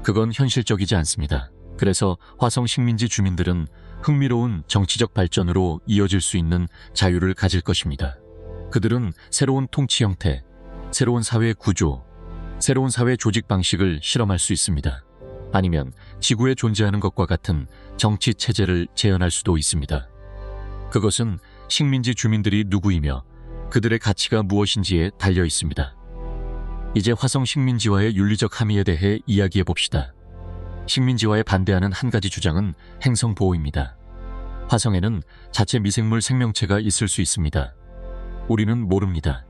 그건 현실적이지 않습니다. 그래서 화성 식민지 주민들은 흥미로운 정치적 발전으로 이어질 수 있는 자유를 가질 것입니다. 그들은 새로운 통치 형태, 새로운 사회 구조, 새로운 사회 조직 방식을 실험할 수 있습니다. 아니면 지구에 존재하는 것과 같은 정치 체제를 재현할 수도 있습니다. 그것은 식민지 주민들이 누구이며 그들의 가치가 무엇인지에 달려 있습니다. 이제 화성 식민지와의 윤리적 함의에 대해 이야기해 봅시다. 식민지와에 반대하는 한 가지 주장은 행성 보호입니다. 화성에는 자체 미생물 생명체가 있을 수 있습니다. 우리는 모릅니다.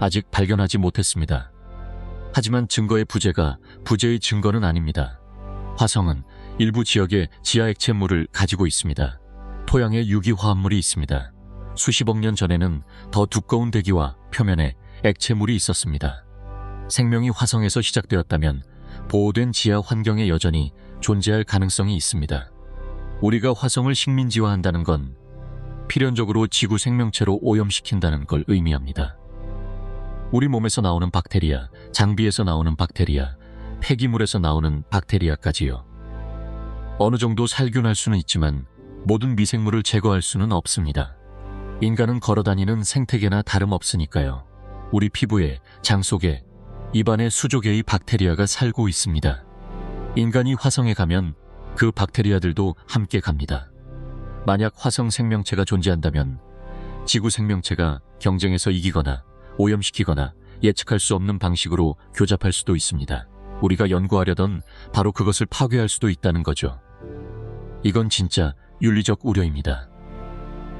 아직 발견하지 못했습니다. 하지만 증거의 부재가 부재의 증거는 아닙니다. 화성은 일부 지역에 지하 액체물을 가지고 있습니다. 토양에 유기화합물이 있습니다. 수십억 년 전에는 더 두꺼운 대기와 표면에 액체물이 있었습니다. 생명이 화성에서 시작되었다면 보호된 지하 환경에 여전히 존재할 가능성이 있습니다. 우리가 화성을 식민지화한다는 건 필연적으로 지구 생명체로 오염시킨다는 걸 의미합니다. 우리 몸에서 나오는 박테리아, 장비에서 나오는 박테리아, 폐기물에서 나오는 박테리아까지요. 어느 정도 살균할 수는 있지만 모든 미생물을 제거할 수는 없습니다. 인간은 걸어다니는 생태계나 다름없으니까요. 우리 피부에, 장 속에, 입안에 수조 개의 박테리아가 살고 있습니다. 인간이 화성에 가면 그 박테리아들도 함께 갑니다. 만약 화성 생명체가 존재한다면 지구 생명체가 경쟁에서 이기거나 오염시키거나 예측할 수 없는 방식으로 교잡할 수도 있습니다. 우리가 연구하려던 바로 그것을 파괴할 수도 있다는 거죠. 이건 진짜 윤리적 우려입니다.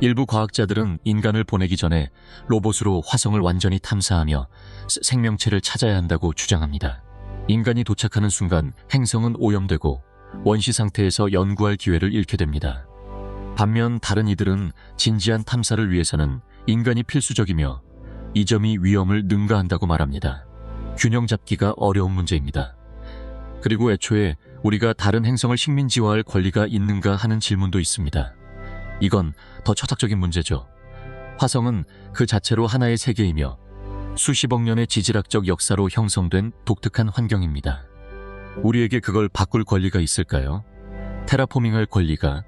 일부 과학자들은 인간을 보내기 전에 로봇으로 화성을 완전히 탐사하며 생명체를 찾아야 한다고 주장합니다. 인간이 도착하는 순간 행성은 오염되고 원시 상태에서 연구할 기회를 잃게 됩니다. 반면 다른 이들은 진지한 탐사를 위해서는 인간이 필수적이며 이 점이 위험을 능가한다고 말합니다. 균형 잡기가 어려운 문제입니다. 그리고 애초에 우리가 다른 행성을 식민지화할 권리가 있는가 하는 질문도 있습니다. 이건 더 철학적인 문제죠. 화성은 그 자체로 하나의 세계이며 수십억 년의 지질학적 역사로 형성된 독특한 환경입니다. 우리에게 그걸 바꿀 권리가 있을까요? 테라포밍할 권리가,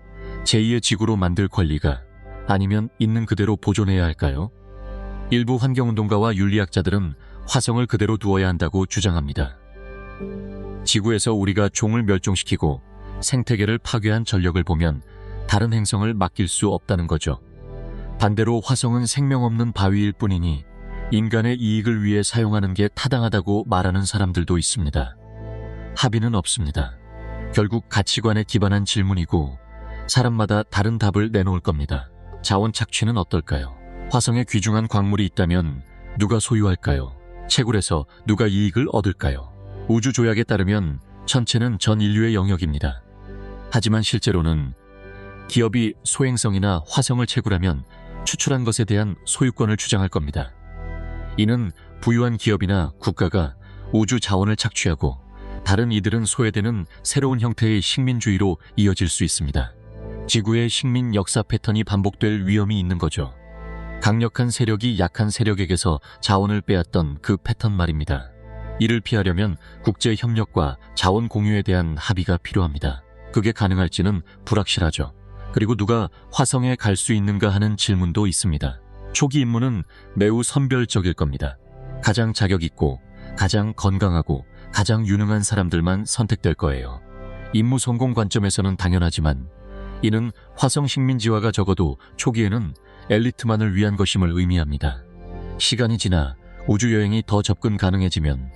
제2의 지구로 만들 권리가, 아니면 있는 그대로 보존해야 할까요? 일부 환경운동가와 윤리학자들은 화성을 그대로 두어야 한다고 주장합니다. 지구에서 우리가 종을 멸종시키고 생태계를 파괴한 전력을 보면 다른 행성을 맡길 수 없다는 거죠. 반대로 화성은 생명 없는 바위일 뿐이니 인간의 이익을 위해 사용하는 게 타당하다고 말하는 사람들도 있습니다. 합의는 없습니다. 결국 가치관에 기반한 질문이고 사람마다 다른 답을 내놓을 겁니다. 자원 착취는 어떨까요? 화성에 귀중한 광물이 있다면 누가 소유할까요? 채굴해서 누가 이익을 얻을까요? 우주조약에 따르면 천체는 전 인류의 영역입니다. 하지만 실제로는 기업이 소행성이나 화성을 채굴하면 추출한 것에 대한 소유권을 주장할 겁니다. 이는 부유한 기업이나 국가가 우주 자원을 착취하고 다른 이들은 소외되는 새로운 형태의 식민주의로 이어질 수 있습니다. 지구의 식민 역사 패턴이 반복될 위험이 있는 거죠. 강력한 세력이 약한 세력에게서 자원을 빼앗던 그 패턴 말입니다. 이를 피하려면 국제 협력과 자원 공유에 대한 합의가 필요합니다. 그게 가능할지는 불확실하죠. 그리고 누가 화성에 갈 수 있는가 하는 질문도 있습니다. 초기 임무는 매우 선별적일 겁니다. 가장 자격 있고 가장 건강하고 가장 유능한 사람들만 선택될 거예요. 임무 성공 관점에서는 당연하지만 이는 화성 식민지화가 적어도 초기에는 엘리트만을 위한 것임을 의미합니다. 시간이 지나 우주여행이 더 접근 가능해지면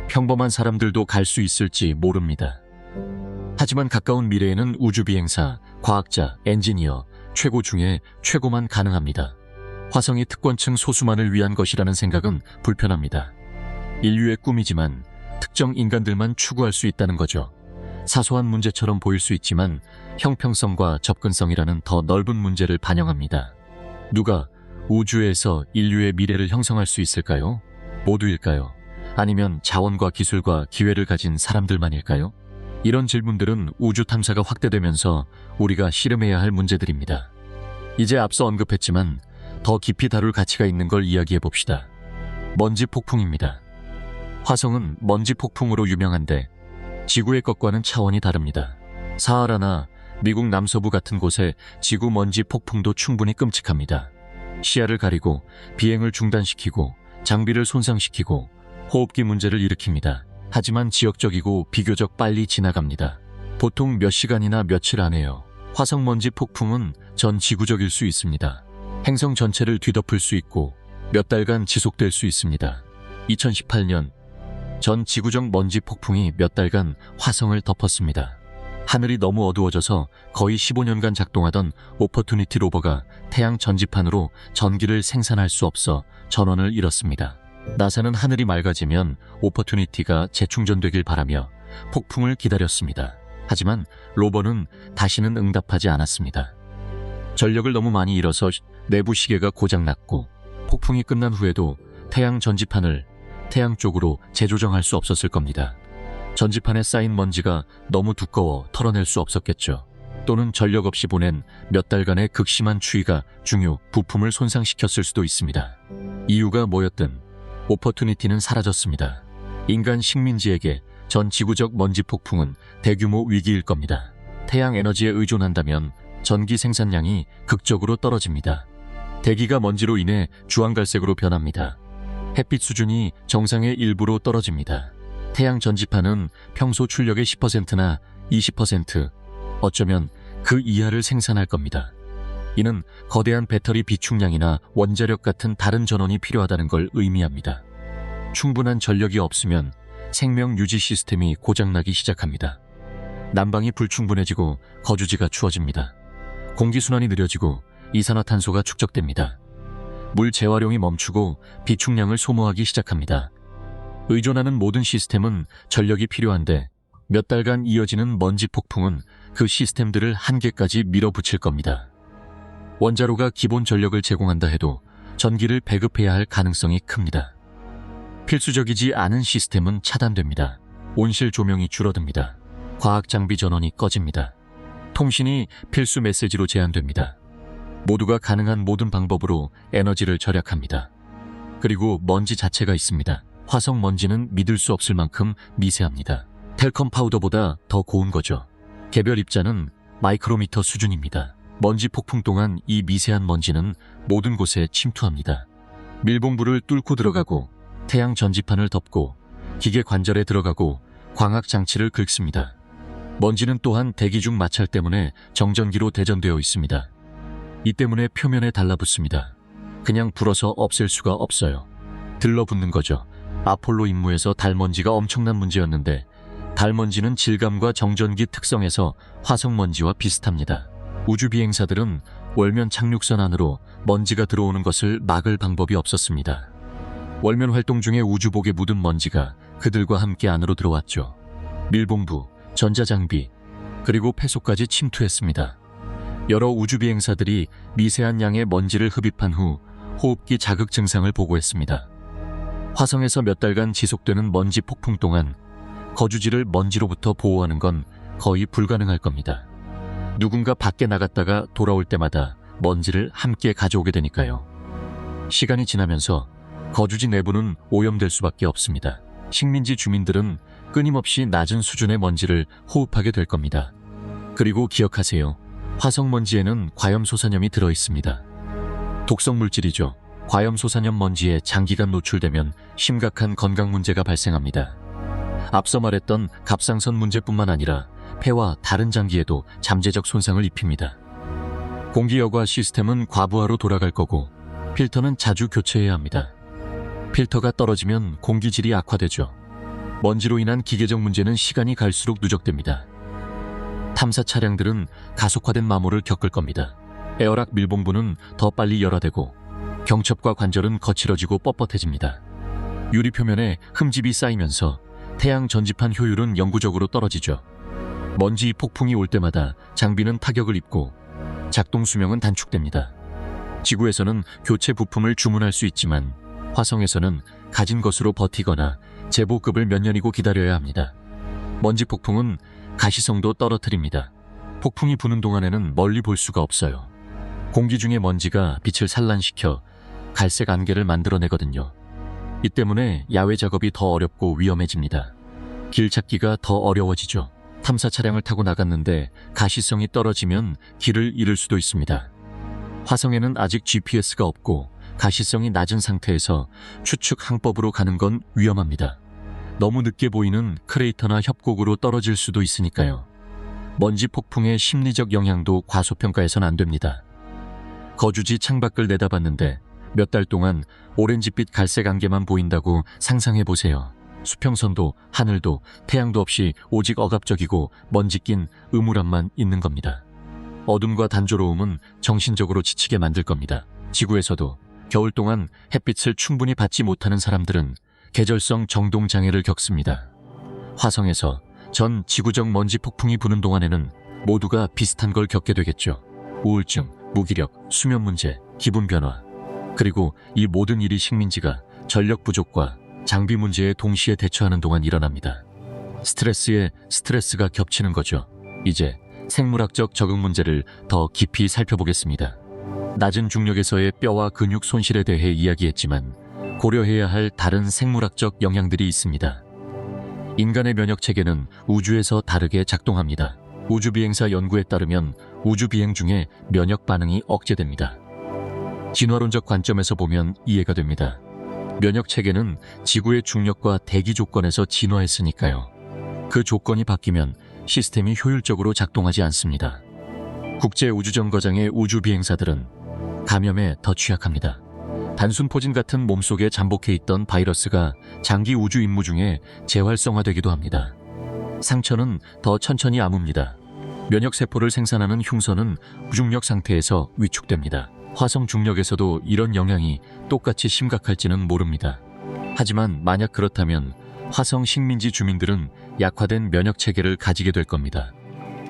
평범한 사람들도 갈 수 있을지 모릅니다. 하지만 가까운 미래에는 우주비행사, 과학자, 엔지니어, 최고 중에 최고만 가능합니다. 화성이 특권층 소수만을 위한 것이라는 생각은 불편합니다. 인류의 꿈이지만 특정 인간들만 추구할 수 있다는 거죠. 사소한 문제처럼 보일 수 있지만 형평성과 접근성이라는 더 넓은 문제를 반영합니다. 누가 우주에서 인류의 미래를 형성할 수 있을까요? 모두일까요? 아니면 자원과 기술과 기회를 가진 사람들만일까요? 이런 질문들은 우주 탐사가 확대되면서 우리가 씨름해야 할 문제들입니다. 이제 앞서 언급했지만 더 깊이 다룰 가치가 있는 걸 이야기해 봅시다. 먼지 폭풍입니다. 화성은 먼지 폭풍으로 유명한데 지구의 것과는 차원이 다릅니다. 사하라나 미국 남서부 같은 곳의 지구 먼지 폭풍도 충분히 끔찍합니다. 시야를 가리고 비행을 중단시키고 장비를 손상시키고 호흡기 문제를 일으킵니다. 하지만 지역적이고 비교적 빨리 지나갑니다. 보통 몇 시간이나 며칠 안에요. 화성 먼지 폭풍은 전 지구적일 수 있습니다. 행성 전체를 뒤덮을 수 있고 몇 달간 지속될 수 있습니다. 2018년 전 지구적 먼지 폭풍이 몇 달간 화성을 덮었습니다. 하늘이 너무 어두워져서 거의 15년간 작동하던 오퍼튜니티 로버가 태양 전지판으로 전기를 생산할 수 없어 전원을 잃었습니다. 나사는 하늘이 맑아지면 오퍼튜니티가 재충전되길 바라며 폭풍을 기다렸습니다. 하지만 로버는 다시는 응답하지 않았습니다. 전력을 너무 많이 잃어서 내부 시계가 고장났고 폭풍이 끝난 후에도 태양 전지판을 태양 쪽으로 재조정할 수 없었을 겁니다. 전지판에 쌓인 먼지가 너무 두꺼워 털어낼 수 없었겠죠. 또는 전력 없이 보낸 몇 달간의 극심한 추위가 중요 부품을 손상시켰을 수도 있습니다. 이유가 뭐였든 오퍼튜니티는 사라졌습니다. 인간 식민지에게 전 지구적 먼지 폭풍은 대규모 위기일 겁니다. 태양 에너지에 의존한다면 전기 생산량이 극적으로 떨어집니다. 대기가 먼지로 인해 주황갈색으로 변합니다. 햇빛 수준이 정상의 일부로 떨어집니다. 태양 전지판은 평소 출력의 10%나 20%, 어쩌면 그 이하를 생산할 겁니다. 이는 거대한 배터리 비축량이나 원자력 같은 다른 전원이 필요하다는 걸 의미합니다. 충분한 전력이 없으면 생명 유지 시스템이 고장나기 시작합니다. 난방이 불충분해지고 거주지가 추워집니다. 공기순환이 느려지고 이산화탄소가 축적됩니다. 물 재활용이 멈추고 비축량을 소모하기 시작합니다. 의존하는 모든 시스템은 전력이 필요한데 몇 달간 이어지는 먼지 폭풍은 그 시스템들을 한계까지 밀어붙일 겁니다. 원자로가 기본 전력을 제공한다 해도 전기를 배급해야 할 가능성이 큽니다. 필수적이지 않은 시스템은 차단됩니다. 온실 조명이 줄어듭니다. 과학 장비 전원이 꺼집니다. 통신이 필수 메시지로 제한됩니다. 모두가 가능한 모든 방법으로 에너지를 절약합니다. 그리고 먼지 자체가 있습니다. 화성 먼지는 믿을 수 없을 만큼 미세합니다. 텔컴 파우더보다 더 고운 거죠. 개별 입자는 마이크로미터 수준입니다. 먼지 폭풍 동안 이 미세한 먼지는 모든 곳에 침투합니다. 밀봉부를 뚫고 들어가고 태양 전지판을 덮고 기계 관절에 들어가고 광학 장치를 긁습니다. 먼지는 또한 대기 중 마찰 때문에 정전기로 대전되어 있습니다. 이 때문에 표면에 달라붙습니다. 그냥 불어서 없앨 수가 없어요. 들러붙는 거죠. 아폴로 임무에서 달먼지가 엄청난 문제였는데 달먼지는 질감과 정전기 특성에서 화성먼지와 비슷합니다. 우주비행사들은 월면 착륙선 안으로 먼지가 들어오는 것을 막을 방법이 없었습니다. 월면 활동 중에 우주복에 묻은 먼지가 그들과 함께 안으로 들어왔죠. 밀봉부, 전자장비, 그리고 폐소까지 침투했습니다. 여러 우주비행사들이 미세한 양의 먼지를 흡입한 후 호흡기 자극 증상을 보고했습니다. 화성에서 몇 달간 지속되는 먼지 폭풍 동안 거주지를 먼지로부터 보호하는 건 거의 불가능할 겁니다. 누군가 밖에 나갔다가 돌아올 때마다 먼지를 함께 가져오게 되니까요. 시간이 지나면서 거주지 내부는 오염될 수밖에 없습니다. 식민지 주민들은 끊임없이 낮은 수준의 먼지를 호흡하게 될 겁니다. 그리고 기억하세요. 화성 먼지에는 과염소산염이 들어있습니다. 독성 물질이죠. 과염소산염 먼지에 장기간 노출되면 심각한 건강 문제가 발생합니다. 앞서 말했던 갑상선 문제뿐만 아니라 폐와 다른 장기에도 잠재적 손상을 입힙니다. 공기여과 시스템은 과부하로 돌아갈 거고 필터는 자주 교체해야 합니다. 필터가 떨어지면 공기질이 악화되죠. 먼지로 인한 기계적 문제는 시간이 갈수록 누적됩니다. 탐사 차량들은 가속화된 마모를 겪을 겁니다. 에어락 밀봉부는 더 빨리 열화되고 경첩과 관절은 거칠어지고 뻣뻣해집니다. 유리 표면에 흠집이 쌓이면서 태양 전지판 효율은 영구적으로 떨어지죠. 먼지 폭풍이 올 때마다 장비는 타격을 입고 작동 수명은 단축됩니다. 지구에서는 교체 부품을 주문할 수 있지만 화성에서는 가진 것으로 버티거나 제보급을 몇 년이고 기다려야 합니다. 먼지 폭풍은 가시성도 떨어뜨립니다. 폭풍이 부는 동안에는 멀리 볼 수가 없어요. 공기 중의 먼지가 빛을 산란시켜 갈색 안개를 만들어내거든요. 이 때문에 야외 작업이 더 어렵고 위험해집니다. 길 찾기가 더 어려워지죠. 탐사 차량을 타고 나갔는데 가시성이 떨어지면 길을 잃을 수도 있습니다. 화성에는 아직 GPS가 없고 가시성이 낮은 상태에서 추측 항법으로 가는 건 위험합니다. 너무 늦게 보이는 크레이터나 협곡으로 떨어질 수도 있으니까요. 먼지 폭풍의 심리적 영향도 과소평가해선 안 됩니다. 거주지 창밖을 내다봤는데 몇 달 동안 오렌지빛 갈색 안개만 보인다고 상상해보세요. 수평선도 하늘도 태양도 없이 오직 억압적이고 먼지 낀 음울함만 있는 겁니다. 어둠과 단조로움은 정신적으로 지치게 만들 겁니다. 지구에서도 겨울 동안 햇빛을 충분히 받지 못하는 사람들은 계절성 정동장애를 겪습니다. 화성에서 전 지구적 먼지 폭풍이 부는 동안에는 모두가 비슷한 걸 겪게 되겠죠. 우울증, 무기력, 수면 문제, 기분 변화. 그리고 이 모든 일이 식민지가 전력 부족과 장비 문제에 동시에 대처하는 동안 일어납니다. 스트레스에 스트레스가 겹치는 거죠. 이제 생물학적 적응 문제를 더 깊이 살펴보겠습니다. 낮은 중력에서의 뼈와 근육 손실에 대해 이야기했지만 고려해야 할 다른 생물학적 영향들이 있습니다. 인간의 면역 체계는 우주에서 다르게 작동합니다. 우주비행사 연구에 따르면 우주비행 중에 면역 반응이 억제됩니다. 진화론적 관점에서 보면 이해가 됩니다. 면역 체계는 지구의 중력과 대기 조건에서 진화했으니까요. 그 조건이 바뀌면 시스템이 효율적으로 작동하지 않습니다. 국제우주정거장의 우주비행사들은 감염에 더 취약합니다. 단순 포진 같은 몸속에 잠복해 있던 바이러스가 장기 우주 임무 중에 재활성화되기도 합니다. 상처는 더 천천히 아뭅니다. 면역세포를 생산하는 흉선은 무중력 상태에서 위축됩니다. 화성 중력에서도 이런 영향이 똑같이 심각할지는 모릅니다. 하지만 만약 그렇다면 화성 식민지 주민들은 약화된 면역체계를 가지게 될 겁니다.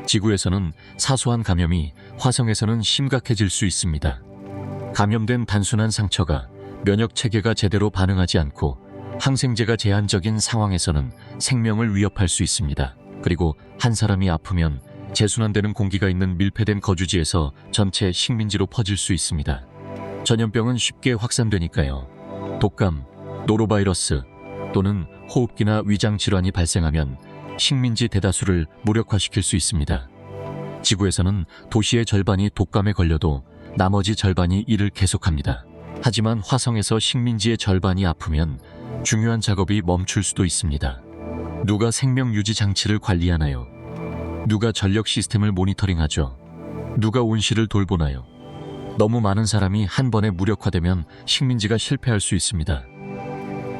지구에서는 사소한 감염이 화성에서는 심각해질 수 있습니다. 감염된 단순한 상처가 면역체계가 제대로 반응하지 않고 항생제가 제한적인 상황에서는 생명을 위협할 수 있습니다. 그리고 한 사람이 아프면 재순환되는 공기가 있는 밀폐된 거주지에서 전체 식민지로 퍼질 수 있습니다. 전염병은 쉽게 확산되니까요. 독감, 노로바이러스 또는 호흡기나 위장 질환이 발생하면 식민지 대다수를 무력화시킬 수 있습니다. 지구에서는 도시의 절반이 독감에 걸려도 나머지 절반이 이를 계속합니다. 하지만 화성에서 식민지의 절반이 아프면 중요한 작업이 멈출 수도 있습니다. 누가 생명 유지 장치를 관리하나요? 누가 전력 시스템을 모니터링하죠? 누가 온실을 돌보나요? 너무 많은 사람이 한 번에 무력화되면 식민지가 실패할 수 있습니다.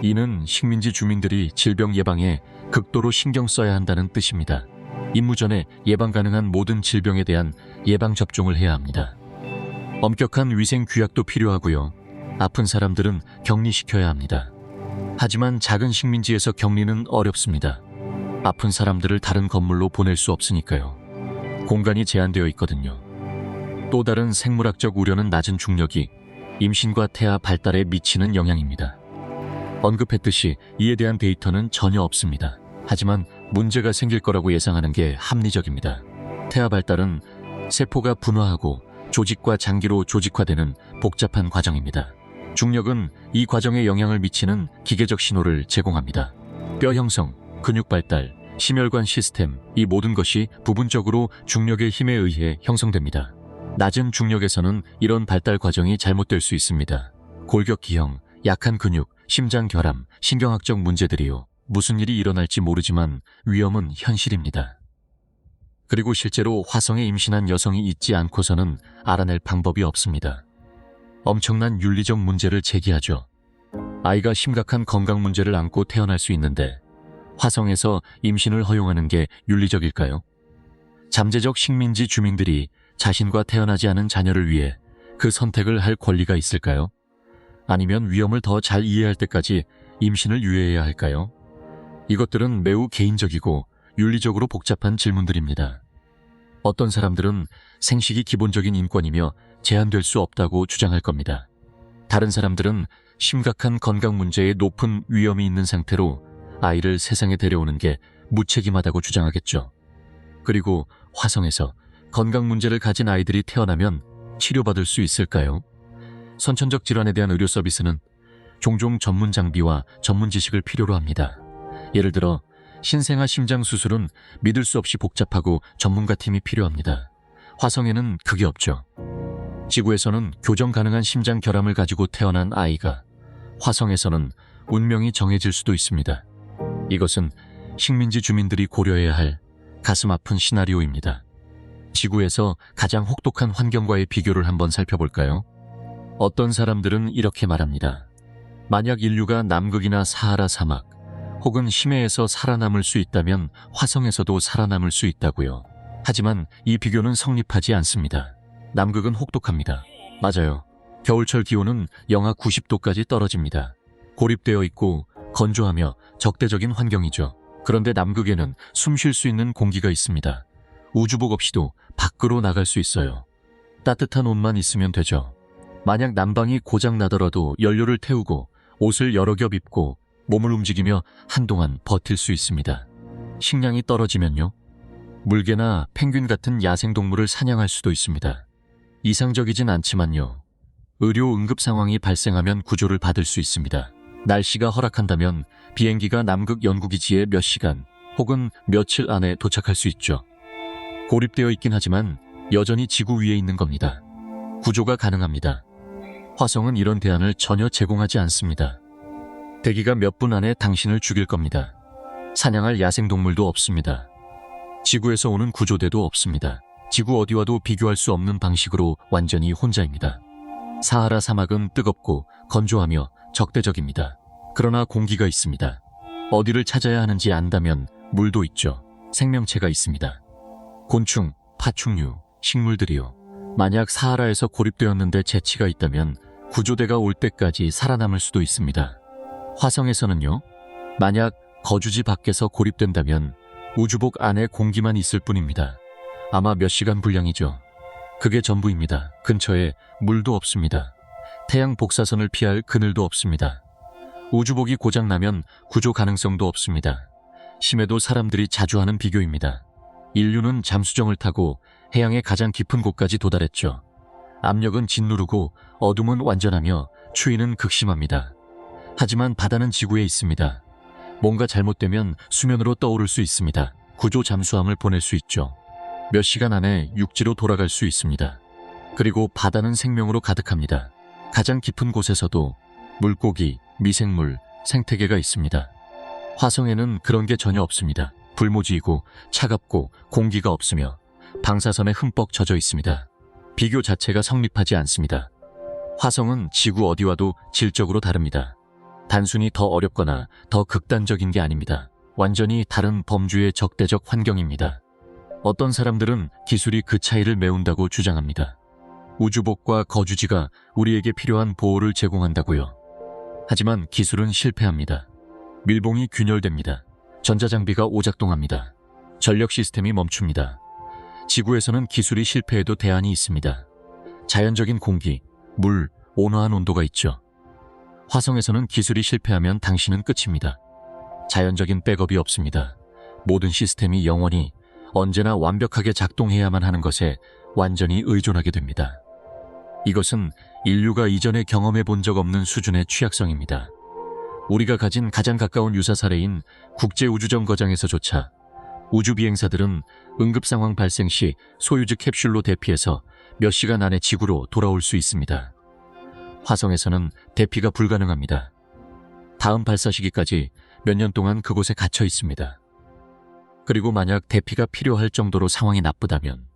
이는 식민지 주민들이 질병 예방에 극도로 신경 써야 한다는 뜻입니다. 임무 전에 예방 가능한 모든 질병에 대한 예방 접종을 해야 합니다. 엄격한 위생 규약도 필요하고요. 아픈 사람들은 격리시켜야 합니다. 하지만 작은 식민지에서 격리는 어렵습니다. 아픈 사람들을 다른 건물로 보낼 수 없으니까요. 공간이 제한되어 있거든요. 또 다른 생물학적 우려는 낮은 중력이 임신과 태아 발달에 미치는 영향입니다. 언급했듯이 이에 대한 데이터는 전혀 없습니다. 하지만 문제가 생길 거라고 예상하는 게 합리적입니다. 태아 발달은 세포가 분화하고 조직과 장기로 조직화되는 복잡한 과정입니다. 중력은 이 과정에 영향을 미치는 기계적 신호를 제공합니다. 뼈 형성, 근육 발달, 심혈관 시스템, 이 모든 것이 부분적으로 중력의 힘에 의해 형성됩니다. 낮은 중력에서는 이런 발달 과정이 잘못될 수 있습니다. 골격 기형, 약한 근육, 심장 결함, 신경학적 문제들이요. 무슨 일이 일어날지 모르지만 위험은 현실입니다. 그리고 실제로 화성에 임신한 여성이 있지 않고서는 알아낼 방법이 없습니다. 엄청난 윤리적 문제를 제기하죠. 아이가 심각한 건강 문제를 안고 태어날 수 있는데 화성에서 임신을 허용하는 게 윤리적일까요? 잠재적 식민지 주민들이 자신과 태어나지 않은 자녀를 위해 그 선택을 할 권리가 있을까요? 아니면 위험을 더 잘 이해할 때까지 임신을 유예해야 할까요? 이것들은 매우 개인적이고 윤리적으로 복잡한 질문들입니다. 어떤 사람들은 생식이 기본적인 인권이며 제한될 수 없다고 주장할 겁니다. 다른 사람들은 심각한 건강 문제에 높은 위험이 있는 상태로 아이를 세상에 데려오는 게 무책임하다고 주장하겠죠. 그리고 화성에서 건강 문제를 가진 아이들이 태어나면 치료받을 수 있을까요? 선천적 질환에 대한 의료 서비스는 종종 전문 장비와 전문 지식을 필요로 합니다. 예를 들어 신생아 심장 수술은 믿을 수 없이 복잡하고 전문가 팀이 필요합니다. 화성에는 그게 없죠. 지구에서는 교정 가능한 심장 결함을 가지고 태어난 아이가 화성에서는 운명이 정해질 수도 있습니다. 이것은 식민지 주민들이 고려해야 할 가슴 아픈 시나리오입니다. 지구에서 가장 혹독한 환경과의 비교를 한번 살펴볼까요? 어떤 사람들은 이렇게 말합니다. 만약 인류가 남극이나 사하라 사막 혹은 심해에서 살아남을 수 있다면 화성에서도 살아남을 수 있다고요. 하지만 이 비교는 성립하지 않습니다. 남극은 혹독합니다. 맞아요. 겨울철 기온은 영하 90도까지 떨어집니다. 고립되어 있고 건조하며 적대적인 환경이죠. 그런데 남극에는 숨 쉴 수 있는 공기가 있습니다. 우주복 없이도 밖으로 나갈 수 있어요. 따뜻한 옷만 있으면 되죠. 만약 난방이 고장 나더라도 연료를 태우고 옷을 여러 겹 입고 몸을 움직이며 한동안 버틸 수 있습니다. 식량이 떨어지면요? 물개나 펭귄 같은 야생동물을 사냥할 수도 있습니다. 이상적이진 않지만요. 의료 응급 상황이 발생하면 구조를 받을 수 있습니다. 날씨가 허락한다면 비행기가 남극 연구기지에 몇 시간 혹은 며칠 안에 도착할 수 있죠. 고립되어 있긴 하지만 여전히 지구 위에 있는 겁니다. 구조가 가능합니다. 화성은 이런 대안을 전혀 제공하지 않습니다. 대기가 몇 분 안에 당신을 죽일 겁니다. 사냥할 야생동물도 없습니다. 지구에서 오는 구조대도 없습니다. 지구 어디와도 비교할 수 없는 방식으로 완전히 혼자입니다. 사하라 사막은 뜨겁고 건조하며 적대적입니다. 그러나 공기가 있습니다. 어디를 찾아야 하는지 안다면 물도 있죠. 생명체가 있습니다. 곤충, 파충류, 식물들이요. 만약 사하라에서 고립되었는데 재치가 있다면 구조대가 올 때까지 살아남을 수도 있습니다. 화성에서는요. 만약 거주지 밖에서 고립된다면 우주복 안에 공기만 있을 뿐입니다. 아마 몇 시간 분량이죠. 그게 전부입니다. 근처에 물도 없습니다. 태양 복사선을 피할 그늘도 없습니다. 우주복이 고장나면 구조 가능성도 없습니다. 심해도 사람들이 자주 하는 비교입니다. 인류는 잠수정을 타고 해양의 가장 깊은 곳까지 도달했죠. 압력은 짓누르고 어둠은 완전하며 추위는 극심합니다. 하지만 바다는 지구에 있습니다. 뭔가 잘못되면 수면으로 떠오를 수 있습니다. 구조 잠수함을 보낼 수 있죠. 몇 시간 안에 육지로 돌아갈 수 있습니다. 그리고 바다는 생명으로 가득합니다. 가장 깊은 곳에서도 물고기, 미생물, 생태계가 있습니다. 화성에는 그런 게 전혀 없습니다. 불모지이고 차갑고 공기가 없으며 방사선에 흠뻑 젖어 있습니다. 비교 자체가 성립하지 않습니다. 화성은 지구 어디와도 질적으로 다릅니다. 단순히 더 어렵거나 더 극단적인 게 아닙니다. 완전히 다른 범주의 적대적 환경입니다. 어떤 사람들은 기술이 그 차이를 메운다고 주장합니다. 우주복과 거주지가 우리에게 필요한 보호를 제공한다고요. 하지만 기술은 실패합니다. 밀봉이 균열됩니다. 전자장비가 오작동합니다. 전력 시스템이 멈춥니다. 지구에서는 기술이 실패해도 대안이 있습니다. 자연적인 공기, 물, 온화한 온도가 있죠. 화성에서는 기술이 실패하면 당신은 끝입니다. 자연적인 백업이 없습니다. 모든 시스템이 영원히 언제나 완벽하게 작동해야만 하는 것에 완전히 의존하게 됩니다. 이것은 인류가 이전에 경험해 본 적 없는 수준의 취약성입니다. 우리가 가진 가장 가까운 유사 사례인 국제우주정거장에서조차 우주비행사들은 응급상황 발생 시 소유주 캡슐로 대피해서 몇 시간 안에 지구로 돌아올 수 있습니다. 화성에서는 대피가 불가능합니다. 다음 발사 시기까지 몇 년 동안 그곳에 갇혀 있습니다. 그리고 만약 대피가 필요할 정도로 상황이 나쁘다면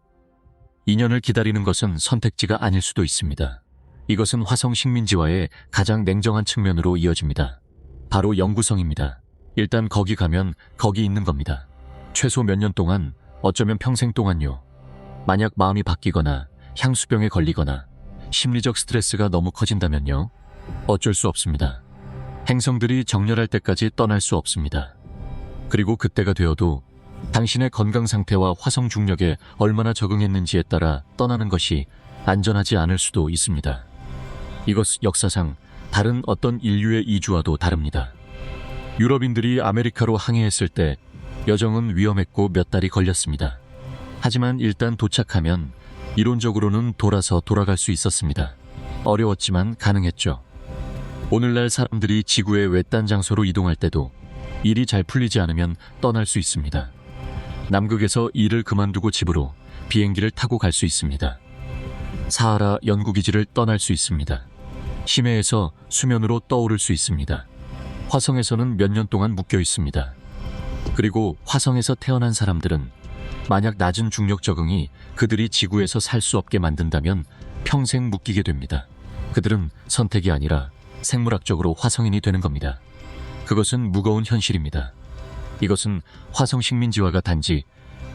2년을 기다리는 것은 선택지가 아닐 수도 있습니다. 이것은 화성 식민지와의 가장 냉정한 측면으로 이어집니다. 바로 영구성입니다. 일단 거기 가면 거기 있는 겁니다. 최소 몇 년 동안, 어쩌면 평생 동안요. 만약 마음이 바뀌거나 향수병에 걸리거나 심리적 스트레스가 너무 커진다면요. 어쩔 수 없습니다. 행성들이 정렬할 때까지 떠날 수 없습니다. 그리고 그때가 되어도 당신의 건강 상태와 화성 중력에 얼마나 적응했는지에 따라 떠나는 것이 안전하지 않을 수도 있습니다. 이것 역사상 다른 어떤 인류의 이주와도 다릅니다. 유럽인들이 아메리카로 항해했을 때 여정은 위험했고 몇 달이 걸렸습니다. 하지만 일단 도착하면 이론적으로는 돌아갈 수 있었습니다. 어려웠지만 가능했죠. 오늘날 사람들이 지구의 외딴 장소로 이동할 때도 일이 잘 풀리지 않으면 떠날 수 있습니다. 남극에서 일을 그만두고 집으로 비행기를 타고 갈 수 있습니다. 사하라 연구기지를 떠날 수 있습니다. 심해에서 수면으로 떠오를 수 있습니다. 화성에서는 몇 년 동안 묶여 있습니다. 그리고 화성에서 태어난 사람들은 만약 낮은 중력 적응이 그들이 지구에서 살 수 없게 만든다면 평생 묶이게 됩니다. 그들은 선택이 아니라 생물학적으로 화성인이 되는 겁니다. 그것은 무거운 현실입니다. 이것은 화성 식민지화가 단지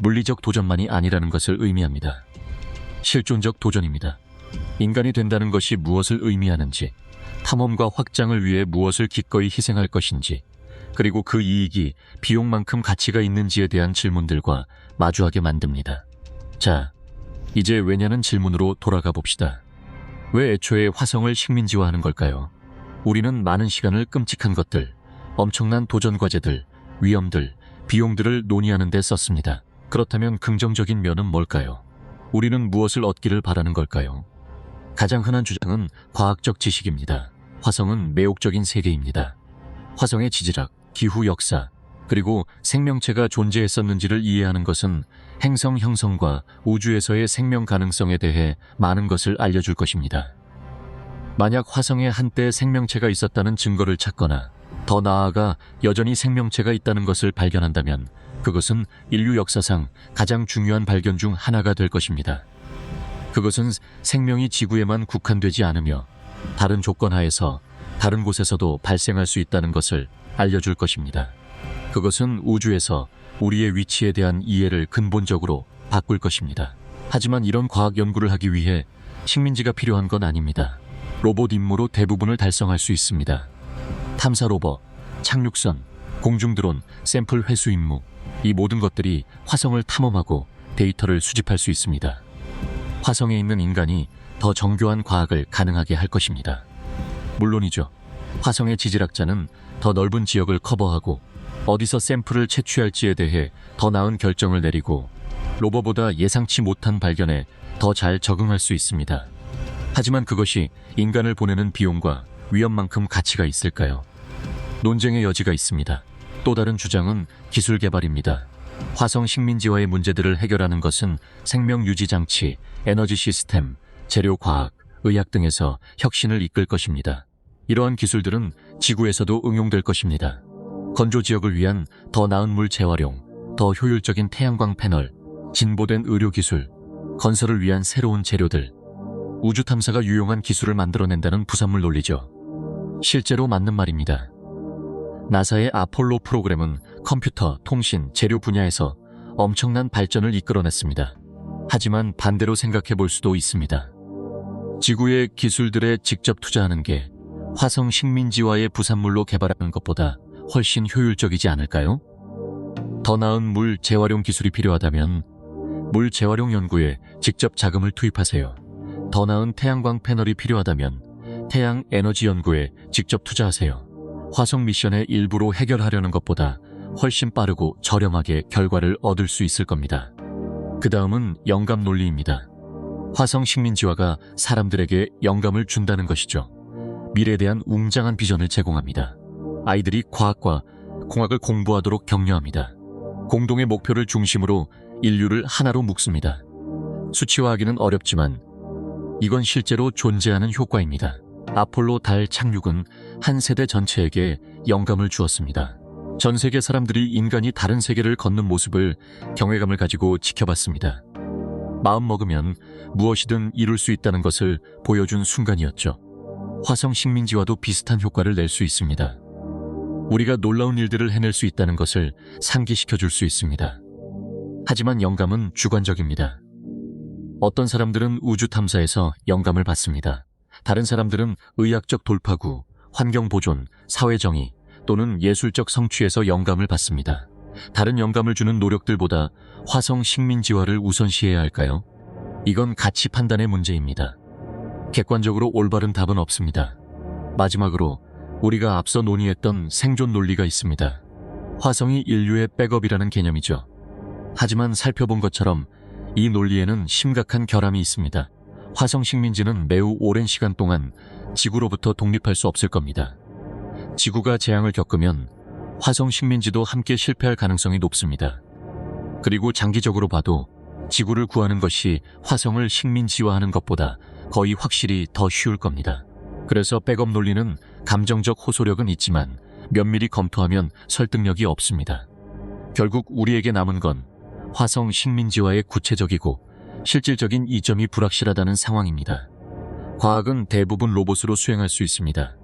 물리적 도전만이 아니라는 것을 의미합니다. 실존적 도전입니다. 인간이 된다는 것이 무엇을 의미하는지, 탐험과 확장을 위해 무엇을 기꺼이 희생할 것인지, 그리고 그 이익이 비용만큼 가치가 있는지에 대한 질문들과 마주하게 만듭니다. 자, 이제 왜냐는 질문으로 돌아가 봅시다. 왜 애초에 화성을 식민지화하는 걸까요? 우리는 많은 시간을 끔찍한 것들, 엄청난 도전 과제들, 위험들, 비용들을 논의하는 데 썼습니다. 그렇다면 긍정적인 면은 뭘까요? 우리는 무엇을 얻기를 바라는 걸까요? 가장 흔한 주장은 과학적 지식입니다. 화성은 매혹적인 세계입니다. 화성의 지질학, 기후 역사, 그리고 생명체가 존재했었는지를 이해하는 것은 행성 형성과 우주에서의 생명 가능성에 대해 많은 것을 알려줄 것입니다. 만약 화성에 한때 생명체가 있었다는 증거를 찾거나 더 나아가 여전히 생명체가 있다는 것을 발견한다면 그것은 인류 역사상 가장 중요한 발견 중 하나가 될 것입니다. 그것은 생명이 지구에만 국한되지 않으며 다른 조건 하에서 다른 곳에서도 발생할 수 있다는 것을 알려줄 것입니다. 그것은 우주에서 우리의 위치에 대한 이해를 근본적으로 바꿀 것입니다. 하지만 이런 과학 연구를 하기 위해 식민지가 필요한 건 아닙니다. 로봇 임무로 대부분을 달성할 수 있습니다. 탐사 로봇, 착륙선, 공중 드론, 샘플 회수 임무, 이 모든 것들이 화성을 탐험하고 데이터를 수집할 수 있습니다. 화성에 있는 인간이 더 정교한 과학을 가능하게 할 것입니다. 물론이죠. 화성의 지질학자는 더 넓은 지역을 커버하고 어디서 샘플을 채취할지에 대해 더 나은 결정을 내리고 로버보다 예상치 못한 발견에 더 잘 적응할 수 있습니다. 하지만 그것이 인간을 보내는 비용과 위험만큼 가치가 있을까요? 논쟁의 여지가 있습니다. 또 다른 주장은 기술 개발입니다. 화성 식민지화의 문제들을 해결하는 것은 생명 유지 장치, 에너지 시스템, 재료 과학, 의학 등에서 혁신을 이끌 것입니다. 이러한 기술들은 지구에서도 응용될 것입니다. 건조 지역을 위한 더 나은 물 재활용, 더 효율적인 태양광 패널, 진보된 의료 기술, 건설을 위한 새로운 재료들, 우주 탐사가 유용한 기술을 만들어낸다는 부산물 논리죠. 실제로 맞는 말입니다. 나사의 아폴로 프로그램은 컴퓨터, 통신, 재료 분야에서 엄청난 발전을 이끌어냈습니다. 하지만 반대로 생각해 볼 수도 있습니다. 지구의 기술들에 직접 투자하는 게 화성 식민지화의 부산물로 개발하는 것보다 훨씬 효율적이지 않을까요? 더 나은 물 재활용 기술이 필요하다면 물 재활용 연구에 직접 자금을 투입하세요. 더 나은 태양광 패널이 필요하다면 태양 에너지 연구에 직접 투자하세요. 화성 미션의 일부로 해결하려는 것보다 훨씬 빠르고 저렴하게 결과를 얻을 수 있을 겁니다. 그 다음은 영감 논리입니다. 화성 식민지화가 사람들에게 영감을 준다는 것이죠. 미래에 대한 웅장한 비전을 제공합니다. 아이들이 과학과 공학을 공부하도록 격려합니다. 공동의 목표를 중심으로 인류를 하나로 묶습니다. 수치화하기는 어렵지만 이건 실제로 존재하는 효과입니다. 아폴로 달 착륙은 한 세대 전체에게 영감을 주었습니다. 전 세계 사람들이 인간이 다른 세계를 걷는 모습을 경외감을 가지고 지켜봤습니다. 마음 먹으면 무엇이든 이룰 수 있다는 것을 보여준 순간이었죠. 화성 식민지와도 비슷한 효과를 낼 수 있습니다. 우리가 놀라운 일들을 해낼 수 있다는 것을 상기시켜 줄 수 있습니다. 하지만 영감은 주관적입니다. 어떤 사람들은 우주 탐사에서 영감을 받습니다. 다른 사람들은 의학적 돌파구, 환경 보존, 사회 정의 또는 예술적 성취에서 영감을 받습니다. 다른 영감을 주는 노력들보다 화성 식민지화를 우선시해야 할까요? 이건 가치 판단의 문제입니다. 객관적으로 올바른 답은 없습니다. 마지막으로 우리가 앞서 논의했던 생존 논리가 있습니다. 화성이 인류의 백업이라는 개념이죠. 하지만 살펴본 것처럼 이 논리에는 심각한 결함이 있습니다. 화성 식민지는 매우 오랜 시간 동안 지구로부터 독립할 수 없을 겁니다. 지구가 재앙을 겪으면 화성 식민지도 함께 실패할 가능성이 높습니다. 그리고 장기적으로 봐도 지구를 구하는 것이 화성을 식민지화하는 것보다 거의 확실히 더 쉬울 겁니다. 그래서 백업 논리는 감정적 호소력은 있지만 면밀히 검토하면 설득력이 없습니다. 결국 우리에게 남은 건 화성 식민지화의 구체적이고 실질적인 이점이 불확실하다는 상황입니다. 과학은 대부분 로봇으로 수행할 수 있습니다.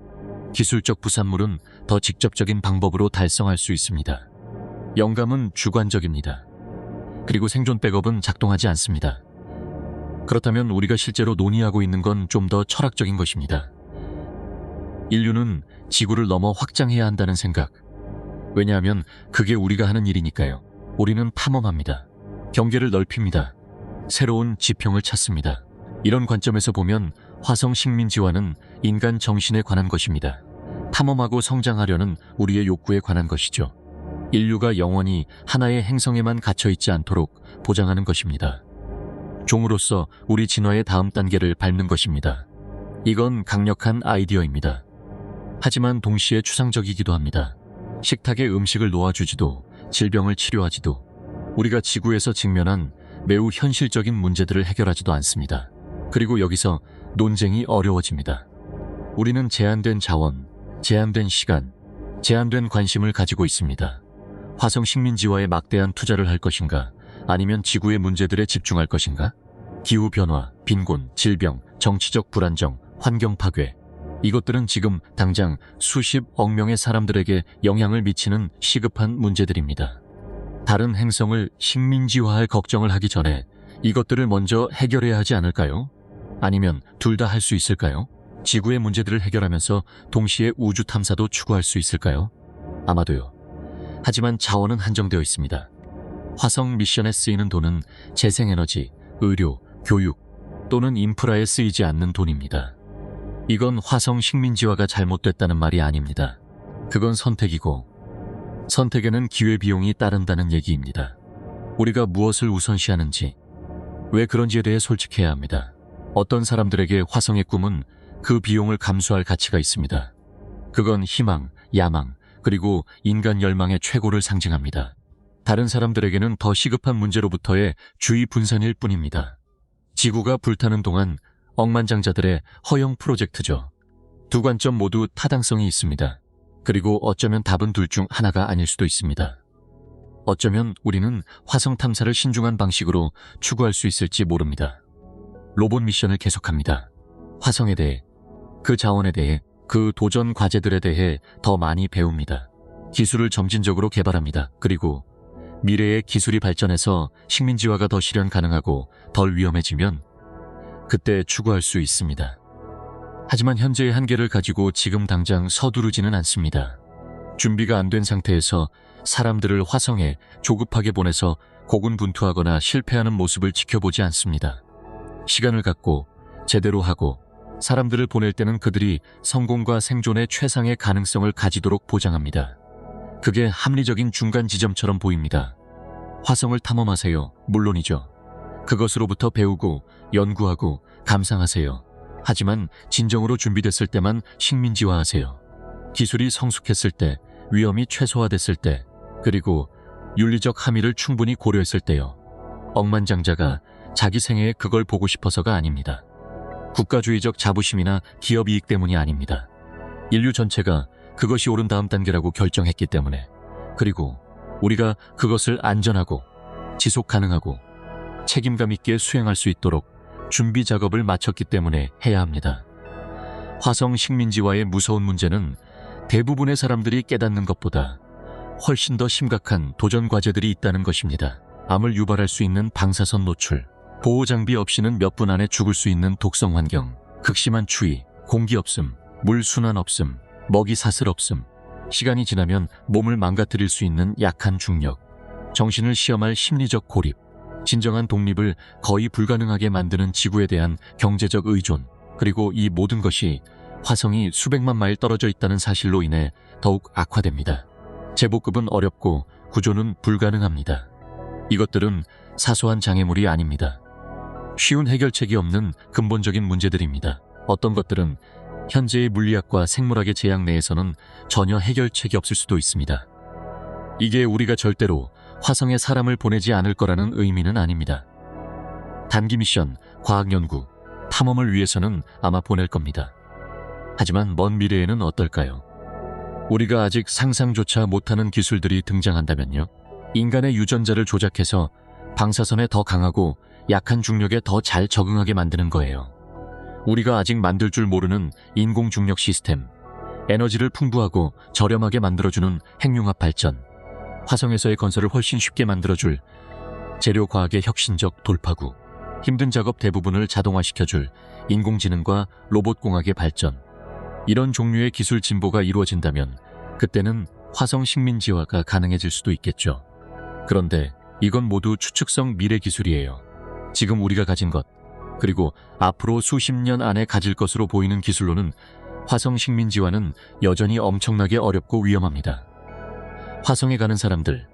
기술적 부산물은 더 직접적인 방법으로 달성할 수 있습니다. 영감은 주관적입니다. 그리고 생존 백업은 작동하지 않습니다. 그렇다면 우리가 실제로 논의하고 있는 건 좀 더 철학적인 것입니다. 인류는 지구를 넘어 확장해야 한다는 생각. 왜냐하면 그게 우리가 하는 일이니까요. 우리는 탐험합니다. 경계를 넓힙니다. 새로운 지평을 찾습니다. 이런 관점에서 보면 화성 식민지화는 인간 정신에 관한 것입니다. 탐험하고 성장하려는 우리의 욕구에 관한 것이죠. 인류가 영원히 하나의 행성에만 갇혀있지 않도록 보장하는 것입니다. 종으로서 우리 진화의 다음 단계를 밟는 것입니다. 이건 강력한 아이디어입니다. 하지만 동시에 추상적이기도 합니다. 식탁에 음식을 놓아주지도 질병을 치료하지도 우리가 지구에서 직면한 매우 현실적인 문제들을 해결하지도 않습니다. 그리고 여기서 논쟁이 어려워집니다. 우리는 제한된 자원, 제한된 시간, 제한된 관심을 가지고 있습니다. 화성 식민지화에 막대한 투자를 할 것인가? 아니면 지구의 문제들에 집중할 것인가? 기후변화, 빈곤, 질병, 정치적 불안정, 환경 파괴. 이것들은 지금 당장 수십억 명의 사람들에게 영향을 미치는 시급한 문제들입니다. 다른 행성을 식민지화할 걱정을 하기 전에 이것들을 먼저 해결해야 하지 않을까요? 아니면 둘 다 할 수 있을까요? 지구의 문제들을 해결하면서 동시에 우주 탐사도 추구할 수 있을까요? 아마도요. 하지만 자원은 한정되어 있습니다. 화성 미션에 쓰이는 돈은 재생에너지, 의료, 교육 또는 인프라에 쓰이지 않는 돈입니다. 이건 화성 식민지화가 잘못됐다는 말이 아닙니다. 그건 선택이고 선택에는 기회비용이 따른다는 얘기입니다. 우리가 무엇을 우선시하는지, 왜 그런지에 대해 솔직해야 합니다. 어떤 사람들에게 화성의 꿈은 그 비용을 감수할 가치가 있습니다. 그건 희망, 야망, 그리고 인간 열망의 최고를 상징합니다. 다른 사람들에게는 더 시급한 문제로부터의 주의 분산일 뿐입니다. 지구가 불타는 동안 억만장자들의 허영 프로젝트죠. 두 관점 모두 타당성이 있습니다. 그리고 어쩌면 답은 둘 중 하나가 아닐 수도 있습니다. 어쩌면 우리는 화성 탐사를 신중한 방식으로 추구할 수 있을지 모릅니다. 로봇 미션을 계속합니다. 화성에 대해, 그 자원에 대해, 그 도전 과제들에 대해 더 많이 배웁니다. 기술을 점진적으로 개발합니다. 그리고 미래의 기술이 발전해서 식민지화가 더 실현 가능하고 덜 위험해지면 그때 추구할 수 있습니다. 하지만 현재의 한계를 가지고 지금 당장 서두르지는 않습니다. 준비가 안 된 상태에서 사람들을 화성에 조급하게 보내서 고군분투하거나 실패하는 모습을 지켜보지 않습니다. 시간을 갖고 제대로 하고 사람들을 보낼 때는 그들이 성공과 생존의 최상의 가능성을 가지도록 보장합니다. 그게 합리적인 중간 지점처럼 보입니다. 화성을 탐험하세요. 물론이죠. 그것으로부터 배우고 연구하고 감상하세요. 하지만 진정으로 준비됐을 때만 식민지화하세요. 기술이 성숙했을 때, 위험이 최소화됐을 때, 그리고 윤리적 함의를 충분히 고려했을 때요. 억만장자가 자기 생애에 그걸 보고 싶어서가 아닙니다. 국가주의적 자부심이나 기업 이익 때문이 아닙니다. 인류 전체가 그것이 옳은 다음 단계라고 결정했기 때문에 그리고 우리가 그것을 안전하고 지속 가능하고 책임감 있게 수행할 수 있도록 준비 작업을 마쳤기 때문에 해야 합니다. 화성 식민지와의 무서운 문제는 대부분의 사람들이 깨닫는 것보다 훨씬 더 심각한 도전 과제들이 있다는 것입니다. 암을 유발할 수 있는 방사선 노출, 보호 장비 없이는 몇 분 안에 죽을 수 있는 독성 환경, 극심한 추위, 공기 없음, 물 순환 없음, 먹이 사슬 없음, 시간이 지나면 몸을 망가뜨릴 수 있는 약한 중력, 정신을 시험할 심리적 고립, 진정한 독립을 거의 불가능하게 만드는 지구에 대한 경제적 의존, 그리고 이 모든 것이 화성이 수백만 마일 떨어져 있다는 사실로 인해 더욱 악화됩니다. 재보급은 어렵고 구조는 불가능합니다. 이것들은 사소한 장애물이 아닙니다. 쉬운 해결책이 없는 근본적인 문제들입니다. 어떤 것들은 현재의 물리학과 생물학의 제약 내에서는 전혀 해결책이 없을 수도 있습니다. 이게 우리가 절대로 화성에 사람을 보내지 않을 거라는 의미는 아닙니다. 단기 미션, 과학 연구, 탐험을 위해서는 아마 보낼 겁니다. 하지만 먼 미래에는 어떨까요? 우리가 아직 상상조차 못하는 기술들이 등장한다면요? 인간의 유전자를 조작해서 방사선에 더 강하고 약한 중력에 더 잘 적응하게 만드는 거예요. 우리가 아직 만들 줄 모르는 인공 중력 시스템, 에너지를 풍부하고 저렴하게 만들어주는 핵융합 발전, 화성에서의 건설을 훨씬 쉽게 만들어줄 재료과학의 혁신적 돌파구, 힘든 작업 대부분을 자동화시켜줄 인공지능과 로봇공학의 발전, 이런 종류의 기술 진보가 이루어진다면 그때는 화성 식민지화가 가능해질 수도 있겠죠. 그런데 이건 모두 추측성 미래 기술이에요. 지금 우리가 가진 것, 그리고 앞으로 수십 년 안에 가질 것으로 보이는 기술로는 화성 식민지화는 여전히 엄청나게 어렵고 위험합니다. 화성에 가는 사람들,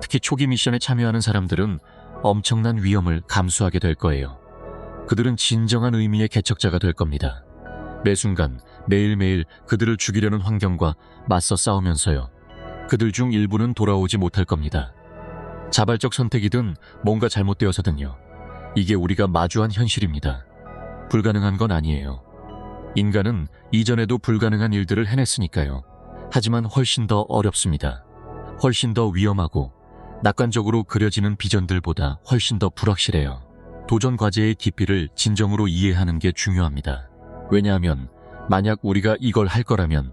특히 초기 미션에 참여하는 사람들은 엄청난 위험을 감수하게 될 거예요. 그들은 진정한 의미의 개척자가 될 겁니다. 매 순간, 매일매일 그들을 죽이려는 환경과 맞서 싸우면서요. 그들 중 일부는 돌아오지 못할 겁니다. 자발적 선택이든 뭔가 잘못되어서든요. 이게 우리가 마주한 현실입니다. 불가능한 건 아니에요. 인간은 이전에도 불가능한 일들을 해냈으니까요. 하지만 훨씬 더 어렵습니다. 훨씬 더 위험하고 낙관적으로 그려지는 비전들보다 훨씬 더 불확실해요. 도전 과제의 깊이를 진정으로 이해하는 게 중요합니다. 왜냐하면 만약 우리가 이걸 할 거라면,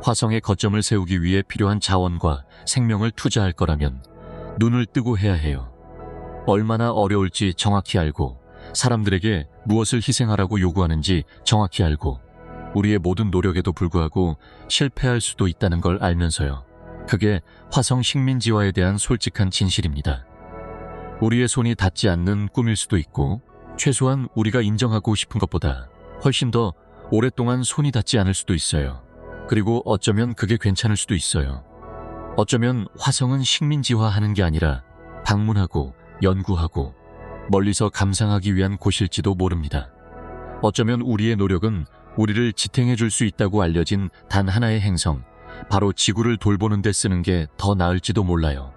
화성에 거점을 세우기 위해 필요한 자원과 생명을 투자할 거라면 눈을 뜨고 해야 해요. 얼마나 어려울지 정확히 알고, 사람들에게 무엇을 희생하라고 요구하는지 정확히 알고, 우리의 모든 노력에도 불구하고 실패할 수도 있다는 걸 알면서요. 그게 화성 식민지화에 대한 솔직한 진실입니다. 우리의 손이 닿지 않는 꿈일 수도 있고, 최소한 우리가 인정하고 싶은 것보다 훨씬 더 오랫동안 손이 닿지 않을 수도 있어요. 그리고 어쩌면 그게 괜찮을 수도 있어요. 어쩌면 화성은 식민지화하는 게 아니라 방문하고 연구하고 멀리서 감상하기 위한 곳일지도 모릅니다. 어쩌면 우리의 노력은 우리를 지탱해 줄 수 있다고 알려진 단 하나의 행성, 바로 지구를 돌보는 데 쓰는 게 더 나을지도 몰라요.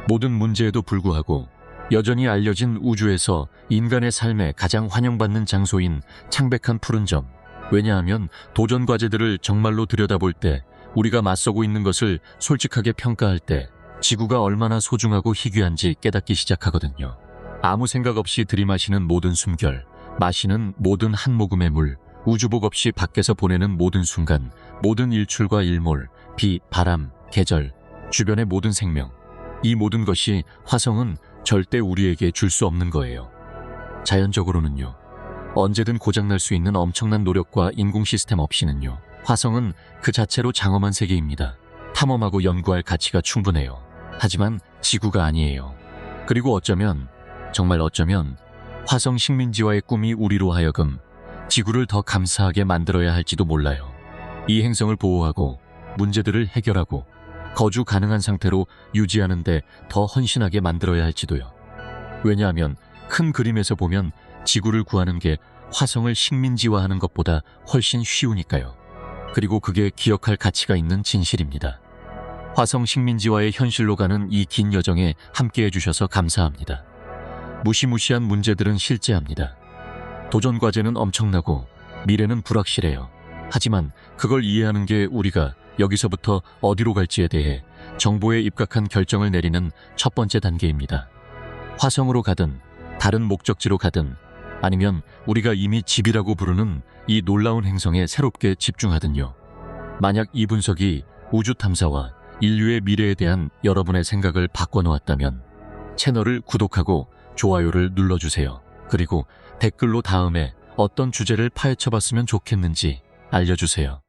모든 문제에도 불구하고 여전히 알려진 우주에서 인간의 삶에 가장 환영받는 장소인 창백한 푸른 점. 왜냐하면 도전 과제들을 정말로 들여다볼 때, 우리가 맞서고 있는 것을 솔직하게 평가할 때 지구가 얼마나 소중하고 희귀한지 깨닫기 시작하거든요. 아무 생각 없이 들이마시는 모든 숨결, 마시는 모든 한 모금의 물, 우주복 없이 밖에서 보내는 모든 순간, 모든 일출과 일몰, 비, 바람, 계절, 주변의 모든 생명, 이 모든 것이 화성은 절대 우리에게 줄 수 없는 거예요. 자연적으로는요. 언제든 고장날 수 있는 엄청난 노력과 인공 시스템 없이는요. 화성은 그 자체로 장엄한 세계입니다. 탐험하고 연구할 가치가 충분해요. 하지만 지구가 아니에요. 그리고 어쩌면, 정말 어쩌면 화성 식민지화의 꿈이 우리로 하여금 지구를 더 감사하게 만들어야 할지도 몰라요. 이 행성을 보호하고 문제들을 해결하고 거주 가능한 상태로 유지하는데 더 헌신하게 만들어야 할지도요. 왜냐하면 큰 그림에서 보면 지구를 구하는 게 화성을 식민지화하는 것보다 훨씬 쉬우니까요. 그리고 그게 기억할 가치가 있는 진실입니다. 화성 식민지화의 현실로 가는 이 긴 여정에 함께해 주셔서 감사합니다. 무시무시한 문제들은 실제합니다. 도전 과제는 엄청나고 미래는 불확실해요. 하지만 그걸 이해하는 게 우리가 여기서부터 어디로 갈지에 대해 정보에 입각한 결정을 내리는 첫 번째 단계입니다. 화성으로 가든 다른 목적지로 가든 아니면 우리가 이미 집이라고 부르는 이 놀라운 행성에 새롭게 집중하든요. 만약 이 분석이 우주 탐사와 인류의 미래에 대한 여러분의 생각을 바꿔놓았다면 채널을 구독하고 좋아요를 눌러주세요. 그리고 댓글로 다음에 어떤 주제를 파헤쳐봤으면 좋겠는지 알려주세요.